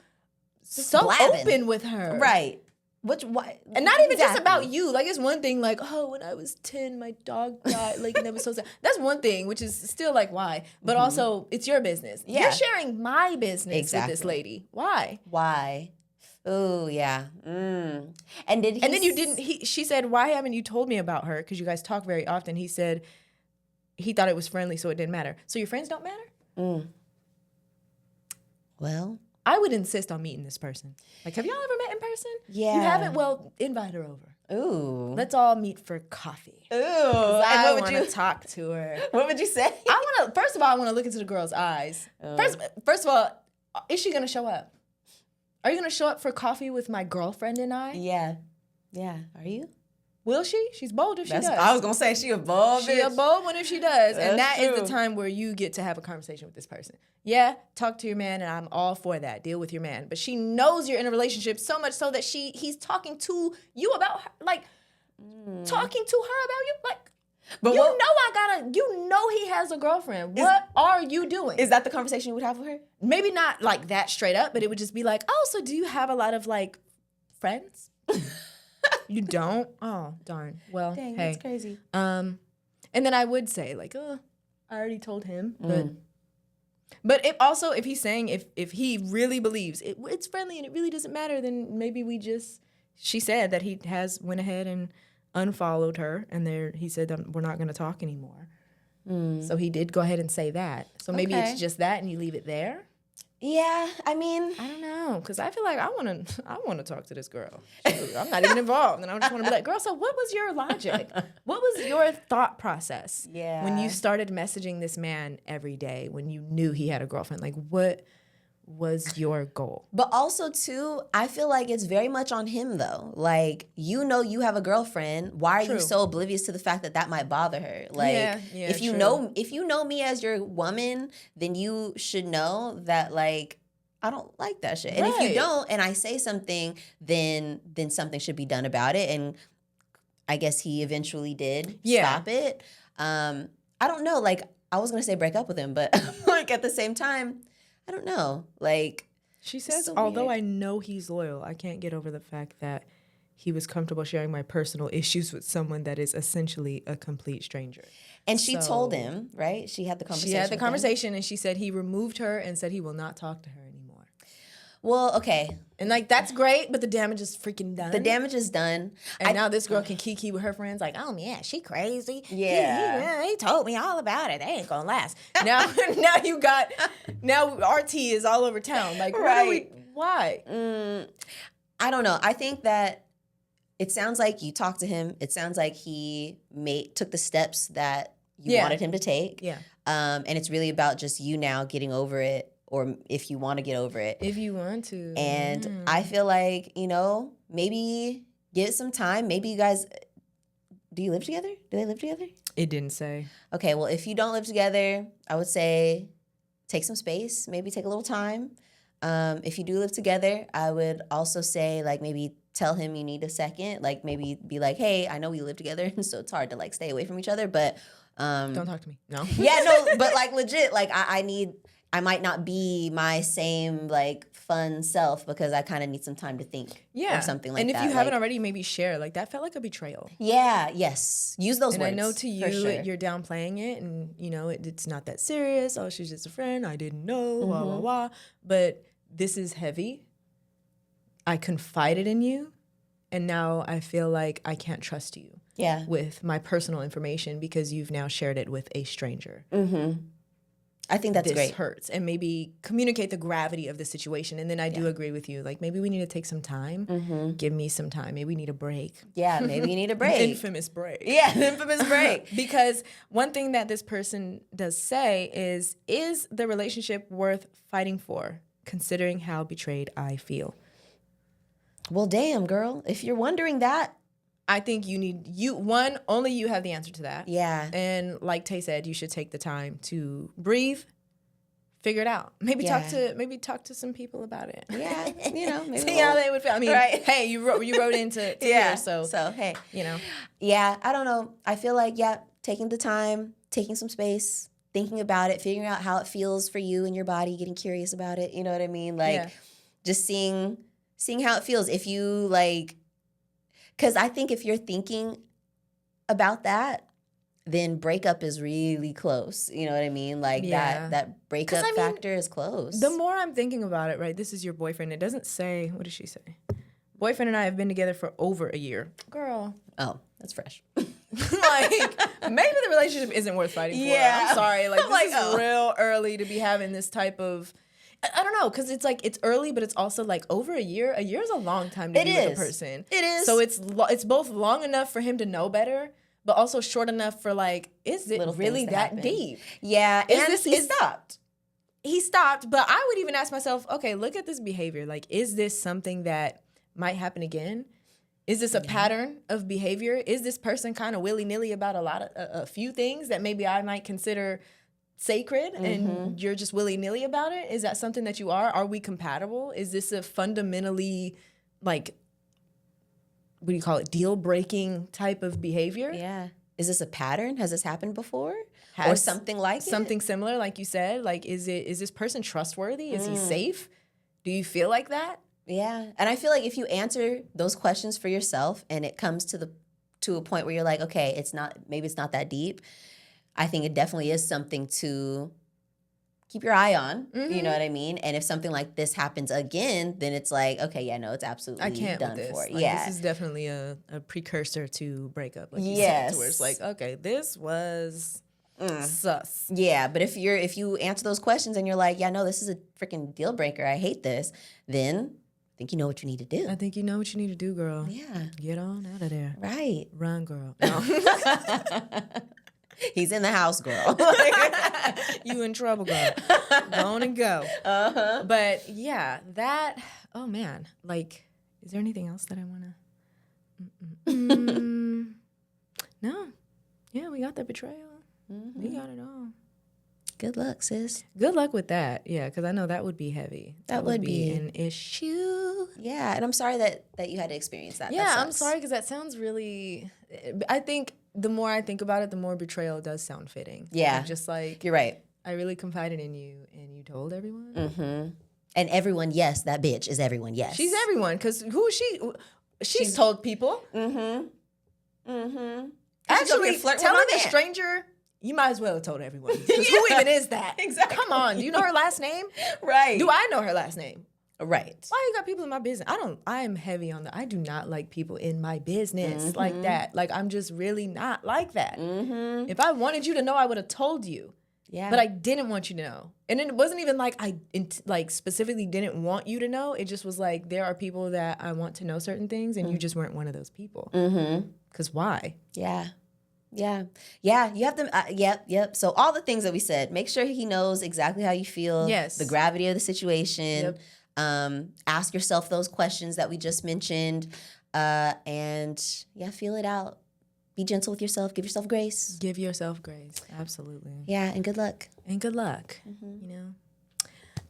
[SPEAKER 1] so
[SPEAKER 2] blabbing.
[SPEAKER 1] open with her?
[SPEAKER 2] right. Why?
[SPEAKER 1] And not even just
[SPEAKER 2] Exactly.
[SPEAKER 1] about you. Like, it's one thing, like, oh, when I was 10, my dog died. Like, and that was so sad. That's one thing, which is still like, why? But also, it's your business.
[SPEAKER 2] Yeah.
[SPEAKER 1] You're sharing my business with this
[SPEAKER 2] Exactly.
[SPEAKER 1] lady. Why?
[SPEAKER 2] Why? Oh yeah. And did he?
[SPEAKER 1] And then you didn't, she said, why haven't you told me about her? Because you guys talk very often. He said he thought it was friendly, so it didn't matter. So your friends don't matter?
[SPEAKER 2] Well,
[SPEAKER 1] I would insist on meeting this person. Like, have y'all ever met in person?
[SPEAKER 2] Yeah.
[SPEAKER 1] You haven't? Well, invite her over.
[SPEAKER 2] ooh.
[SPEAKER 1] Let's all meet for coffee.
[SPEAKER 2] Ooh.
[SPEAKER 1] I
[SPEAKER 2] And what would
[SPEAKER 1] want
[SPEAKER 2] you
[SPEAKER 1] to talk to her.
[SPEAKER 2] What would you say?
[SPEAKER 1] I want to. First of all, I want to look into the girl's eyes. First of all, is she gonna show up? Are you gonna show up for coffee with my girlfriend and I?
[SPEAKER 2] Yeah. Yeah. Are you?
[SPEAKER 1] Will she? She's bold if she does.
[SPEAKER 2] I was gonna say she a bold
[SPEAKER 1] She a bold one if she does, and
[SPEAKER 2] That's
[SPEAKER 1] that is
[SPEAKER 2] true.
[SPEAKER 1] the time where you get to have a conversation with this person. Yeah, talk to your man, and I'm all for that. Deal with your man, but she knows you're in a relationship so much so that he's talking to you about her, like talking to her about you, like.
[SPEAKER 2] But
[SPEAKER 1] You know he has a girlfriend. What are you doing?
[SPEAKER 2] Is that the conversation you would have with her?
[SPEAKER 1] Maybe not like that straight up, but it would just be like, oh, so do you have a lot of like friends? You don't? Oh, darn. Well,
[SPEAKER 2] Dang,
[SPEAKER 1] hey.
[SPEAKER 2] that's crazy.
[SPEAKER 1] And then I would say like, oh, I already told him, but if he's saying if he really believes it's friendly and it really doesn't matter, then maybe she said that he has went ahead and unfollowed her, and he said that we're not going to talk anymore. So he did go ahead and say that. So maybe
[SPEAKER 2] Okay.
[SPEAKER 1] it's just that, and you leave it there.
[SPEAKER 2] Yeah, I mean,
[SPEAKER 1] I don't know, because I feel like I want to talk to this girl. I'm not even involved, and I just want to be like, girl. So what was your logic? What was your thought process?
[SPEAKER 2] Yeah.
[SPEAKER 1] When you started messaging this man every day, when you knew he had a girlfriend, like what was your goal.
[SPEAKER 2] But also, too, I feel like it's very much on him, though. Like, you know you have a girlfriend. Why are you
[SPEAKER 1] True.
[SPEAKER 2] so oblivious to the fact that that might bother her? Like,
[SPEAKER 1] Yeah,
[SPEAKER 2] if you
[SPEAKER 1] true.
[SPEAKER 2] know me as your woman, then you should know that, like, I don't like that shit. And if you
[SPEAKER 1] Right.
[SPEAKER 2] don't, and I say something, then something should be done about it. And I guess he eventually did stop it. I don't know. Like, I was going to say break up with him, but like at the same time, I don't know. Like,
[SPEAKER 1] She says,
[SPEAKER 2] so
[SPEAKER 1] although
[SPEAKER 2] weird.
[SPEAKER 1] I know he's loyal, I can't get over the fact that he was comfortable sharing my personal issues with someone that is essentially a complete stranger.
[SPEAKER 2] And she told
[SPEAKER 1] So-
[SPEAKER 2] him, right? She had the conversation.
[SPEAKER 1] She had the
[SPEAKER 2] with him.
[SPEAKER 1] conversation and she said he removed her and said he will not talk to her anymore.
[SPEAKER 2] Well, okay.
[SPEAKER 1] And like, that's great, but the damage is freaking done.
[SPEAKER 2] The damage is done.
[SPEAKER 1] And now this girl can kiki with her friends like, oh yeah, she crazy.
[SPEAKER 2] Yeah.
[SPEAKER 1] He told me all about it. They ain't gonna last. Now RT is all over town. Like,
[SPEAKER 2] Right.
[SPEAKER 1] why?
[SPEAKER 2] I don't know. I think that it sounds like you talked to him. It sounds like he took the steps that you wanted him to take.
[SPEAKER 1] Yeah.
[SPEAKER 2] And it's really about just you now getting over it, or if you want to get over it.
[SPEAKER 1] If you want to.
[SPEAKER 2] And I feel like, maybe give it some time. Maybe you guys, do you live together? Do they live together?
[SPEAKER 1] It didn't say.
[SPEAKER 2] Okay, well, if you don't live together, I would say take some space, maybe take a little time. If you do live together, I would also say, like, maybe tell him you need a second. Like, maybe be like, hey, I know we live together, so it's hard to, like, stay away from each other, but...
[SPEAKER 1] Don't talk to me. No.
[SPEAKER 2] Yeah, no, but, like, legit, like, I might not be my same, like, fun self because I kind of need some time to think or something like that.
[SPEAKER 1] And if you
[SPEAKER 2] like,
[SPEAKER 1] haven't already, maybe share. Like, that felt like a betrayal.
[SPEAKER 2] Yeah, yes. Use those
[SPEAKER 1] And
[SPEAKER 2] words.
[SPEAKER 1] I know to you,
[SPEAKER 2] for sure.
[SPEAKER 1] you're downplaying it and, it's not that serious. Oh, she's just a friend. I didn't know, blah, blah, blah. But this is heavy. I confided in you, and now I feel like I can't trust you with my personal information because you've now shared it with a stranger.
[SPEAKER 2] I think that's
[SPEAKER 1] this
[SPEAKER 2] great.
[SPEAKER 1] hurts, and maybe communicate the gravity of the situation. And then I do agree with you. Like, maybe we need to take some time. Give me some time. Maybe we need a break.
[SPEAKER 2] Yeah, maybe you need a break.
[SPEAKER 1] Infamous break.
[SPEAKER 2] Yeah, an infamous break.
[SPEAKER 1] Because one thing that this person does say is the relationship worth fighting for, considering how betrayed I feel?
[SPEAKER 2] Well, damn, girl. If you're wondering that.
[SPEAKER 1] I think only you have the answer to that.
[SPEAKER 2] Yeah.
[SPEAKER 1] And like Tay said, you should take the time to breathe, figure it out. Maybe talk to some people about it.
[SPEAKER 2] Yeah, maybe
[SPEAKER 1] See how they would feel. I mean,
[SPEAKER 2] right.
[SPEAKER 1] hey, you wrote into here, so
[SPEAKER 2] hey,
[SPEAKER 1] Yeah,
[SPEAKER 2] I don't know. I feel like taking the time, taking some space, thinking about it, figuring out how it feels for you and your body, getting curious about it. You know what I mean? Like, just seeing how it feels. If you like. Because I think if you're thinking about that, then breakup is really close. You know what I mean? Like that breakup factor is close.
[SPEAKER 1] The more I'm thinking about it, right, this is your boyfriend. It doesn't say, what does she say? Boyfriend and I have been together for over a year. Girl.
[SPEAKER 2] Oh, that's fresh.
[SPEAKER 1] Like, maybe the relationship isn't worth fighting for.
[SPEAKER 2] Yeah.
[SPEAKER 1] I'm sorry. Like, this is
[SPEAKER 2] oh.
[SPEAKER 1] real early to be having this type of... I don't know, because it's like, it's early, but it's also like over a year. A year is a long time to be with a person.
[SPEAKER 2] It is.
[SPEAKER 1] So it's both long enough for him to know better, but also short enough for like, is it really that deep?
[SPEAKER 2] Yeah.
[SPEAKER 1] He stopped. He stopped, but I would even ask myself, okay, look at this behavior. Like, is this something that might happen again? Is this a pattern of behavior? Is this person kind of willy-nilly about a few things that maybe I might consider sacred and you're just willy-nilly about it? Is that something that you are? Are we compatible? Is this a fundamentally, like, what do you call it, deal-breaking type of behavior?
[SPEAKER 2] Yeah. Is this a pattern? Has this happened before? Or something like
[SPEAKER 1] something similar, like you said? Like, is this person trustworthy? Is he safe? Do you feel like that?
[SPEAKER 2] Yeah. And I feel like if you answer those questions for yourself and it comes to a point where you're like, okay, maybe it's not that deep, I think it definitely is something to keep your eye on. You know what I mean? And if something like this happens again, then it's like, okay, it's absolutely done for.
[SPEAKER 1] Like,
[SPEAKER 2] yeah.
[SPEAKER 1] This is definitely a precursor to breakup. Like you said, to where it's like, okay, this was sus.
[SPEAKER 2] Yeah, but if you answer those questions and you're like, yeah, no, this is a freaking deal breaker, I hate this, then I think you know what you need to do.
[SPEAKER 1] I think you know what you need to do, girl.
[SPEAKER 2] Yeah.
[SPEAKER 1] Get on out of there.
[SPEAKER 2] Right.
[SPEAKER 1] Run, girl. No.
[SPEAKER 2] He's in the house, girl.
[SPEAKER 1] You in trouble, girl. Go on and go.
[SPEAKER 2] Uh-huh.
[SPEAKER 1] But yeah, that, oh man, like, is there anything else that I want to? No. Yeah, we got the betrayal.
[SPEAKER 2] Mm-hmm.
[SPEAKER 1] We got it all.
[SPEAKER 2] Good luck, sis.
[SPEAKER 1] Good luck with that. Yeah, because I know that would be heavy.
[SPEAKER 2] That would be
[SPEAKER 1] an issue.
[SPEAKER 2] Yeah, and I'm sorry that you had to experience that.
[SPEAKER 1] Yeah,
[SPEAKER 2] That
[SPEAKER 1] I'm
[SPEAKER 2] sucks.
[SPEAKER 1] sorry because that sounds really. I think the more I think about it, the more betrayal does sound fitting.
[SPEAKER 2] Yeah.
[SPEAKER 1] Just like,
[SPEAKER 2] You're right.
[SPEAKER 1] I really confided in you and you told everyone.
[SPEAKER 2] Mm-hmm. And everyone, yes, that bitch is everyone, yes.
[SPEAKER 1] She's everyone because who is she? She's told people.
[SPEAKER 2] Mm-hmm. Mm-hmm.
[SPEAKER 1] Actually,
[SPEAKER 2] telling
[SPEAKER 1] telling a stranger, you might as well have told everyone. Because who even is that?
[SPEAKER 2] Exactly.
[SPEAKER 1] Come on. Do you know her last name?
[SPEAKER 2] Right.
[SPEAKER 1] Do I know her last name?
[SPEAKER 2] Right.
[SPEAKER 1] Why you got people in my business? I am heavy on that. I do not like people in my business like that. Like, I'm just really not like that.
[SPEAKER 2] Mm-hmm.
[SPEAKER 1] If I wanted you to know, I would have told you.
[SPEAKER 2] Yeah.
[SPEAKER 1] But I didn't want you to know. And it wasn't even like I specifically didn't want you to know. It just was like, there are people that I want to know certain things, and you just weren't one of those people.
[SPEAKER 2] Mm-hmm.
[SPEAKER 1] Because why?
[SPEAKER 2] Yeah. Yeah. Yeah. You have to, yep. So all the things that we said, make sure he knows exactly how you feel.
[SPEAKER 1] Yes.
[SPEAKER 2] The gravity of the situation.
[SPEAKER 1] Yep.
[SPEAKER 2] Ask yourself those questions that we just mentioned. And yeah, feel it out. Be gentle with yourself. Give yourself grace.
[SPEAKER 1] Give yourself grace. Absolutely.
[SPEAKER 2] Yeah. And good luck.
[SPEAKER 1] And good luck, you know.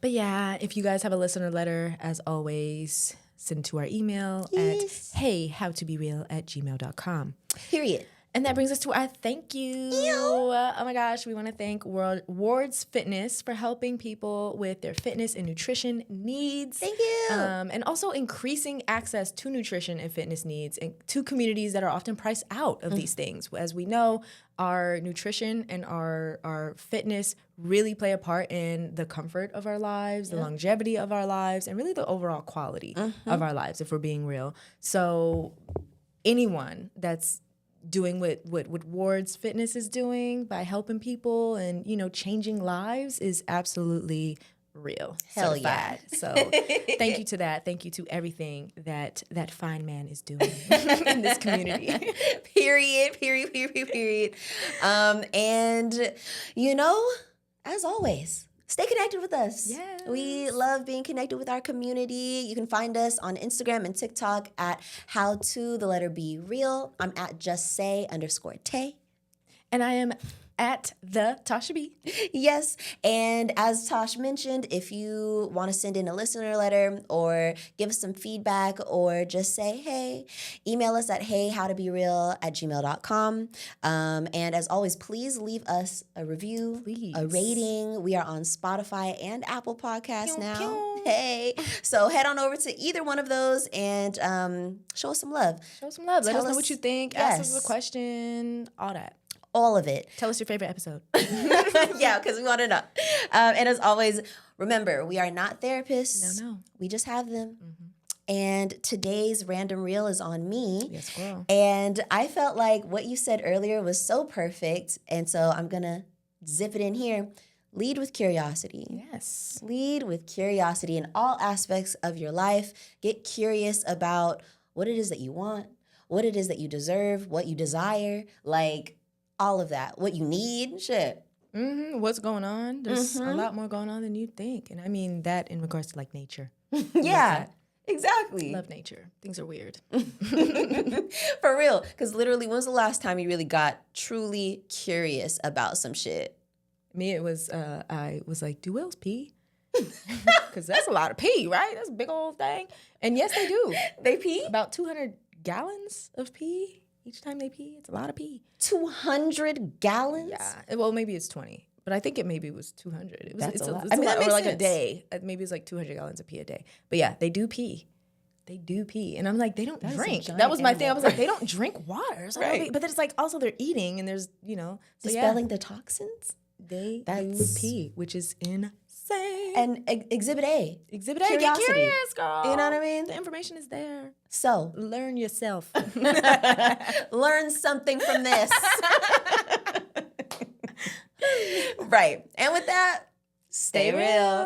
[SPEAKER 1] But yeah, if you guys have a listener letter, as always, send to our email
[SPEAKER 2] Yes.
[SPEAKER 1] at heyhowtobereal@gmail.com.
[SPEAKER 2] Period.
[SPEAKER 1] And that brings us to our thank you. Oh my gosh, we want to thank Ward's Fitness for helping people with their fitness and nutrition needs.
[SPEAKER 2] Thank you.
[SPEAKER 1] And also increasing access to nutrition and fitness needs and to communities that are often priced out of these things. As we know, our nutrition and our fitness really play a part in the comfort of our lives, the longevity of our lives, and really the overall quality of our lives, if we're being real. So anyone that's doing what Ward's Fitness is doing by helping people and, you know, changing lives is absolutely real.
[SPEAKER 2] Hell
[SPEAKER 1] certified.
[SPEAKER 2] yeah.
[SPEAKER 1] So thank you to that. Thank you to everything that fine man is doing in this community.
[SPEAKER 2] Period. And, you know, as always, stay connected with us.
[SPEAKER 1] Yes.
[SPEAKER 2] We love being connected with our community. You can find us on Instagram and TikTok at howtobereal. I'm at justsay_tay.
[SPEAKER 1] And I am at the Tasha B.
[SPEAKER 2] Yes. And as Tosh mentioned, if you want to send in a listener letter or give us some feedback or just say, hey, email us at heyhowtobereal@gmail.com. And as always, please leave us a review, a rating. We are on Spotify and Apple Podcasts now.
[SPEAKER 1] Pew.
[SPEAKER 2] Hey. So head on over to either one of those and show us some love.
[SPEAKER 1] Show some love. Let
[SPEAKER 2] Tell
[SPEAKER 1] us know
[SPEAKER 2] us-
[SPEAKER 1] what you think.
[SPEAKER 2] yes.
[SPEAKER 1] Ask us a question. All that.
[SPEAKER 2] All of it.
[SPEAKER 1] Tell us your favorite episode.
[SPEAKER 2] Yeah, because we want to know. And as always, remember, we are not therapists.
[SPEAKER 1] No.
[SPEAKER 2] We just have them. And today's random reel is on me.
[SPEAKER 1] Yes, girl.
[SPEAKER 2] And I felt like what you said earlier was so perfect. And so I'm going to zip it in here. Lead with curiosity.
[SPEAKER 1] Yes.
[SPEAKER 2] Lead with curiosity in all aspects of your life. Get curious about what it is that you want, what it is that you deserve, what you desire, like all of that, what you need, shit.
[SPEAKER 1] What's going on? There's a lot more going on than you think. And I mean that in regards to like nature.
[SPEAKER 2] Yeah, exactly.
[SPEAKER 1] Love nature. Things are weird.
[SPEAKER 2] For real. Because literally, when's the last time you really got truly curious about some shit?
[SPEAKER 1] Me, it was, I was like, do whales pee? Because that's a lot of pee, right? That's a big old thing. And yes, they do.
[SPEAKER 2] They pee?
[SPEAKER 1] About 200 gallons of pee each time they pee. It's a lot of pee.
[SPEAKER 2] 200 gallons?
[SPEAKER 1] Yeah. Well, maybe it's 20. But I think it maybe was 200. It was,
[SPEAKER 2] That's a lot.
[SPEAKER 1] It's
[SPEAKER 2] I mean, that
[SPEAKER 1] or
[SPEAKER 2] makes
[SPEAKER 1] like a
[SPEAKER 2] sense.
[SPEAKER 1] day. Maybe it's like 200 gallons of pee a day. But yeah, they do pee. They do pee. And I'm like, they don't
[SPEAKER 2] That is a
[SPEAKER 1] drink.
[SPEAKER 2] giant
[SPEAKER 1] That was my thing. I
[SPEAKER 2] animal.
[SPEAKER 1] was like, they don't drink water. So
[SPEAKER 2] Right.
[SPEAKER 1] but then it's like also they're eating and there's, you know. So
[SPEAKER 2] Dispelling the toxins?
[SPEAKER 1] they do
[SPEAKER 2] That's-
[SPEAKER 1] pee, which is insane.
[SPEAKER 2] And Exhibit A.
[SPEAKER 1] Exhibit A, get
[SPEAKER 2] Curiosity.
[SPEAKER 1] curious, girl.
[SPEAKER 2] You know what I mean?
[SPEAKER 1] The information is there.
[SPEAKER 2] So,
[SPEAKER 1] Learn yourself.
[SPEAKER 2] learn something from this. Right. And with that, stay real.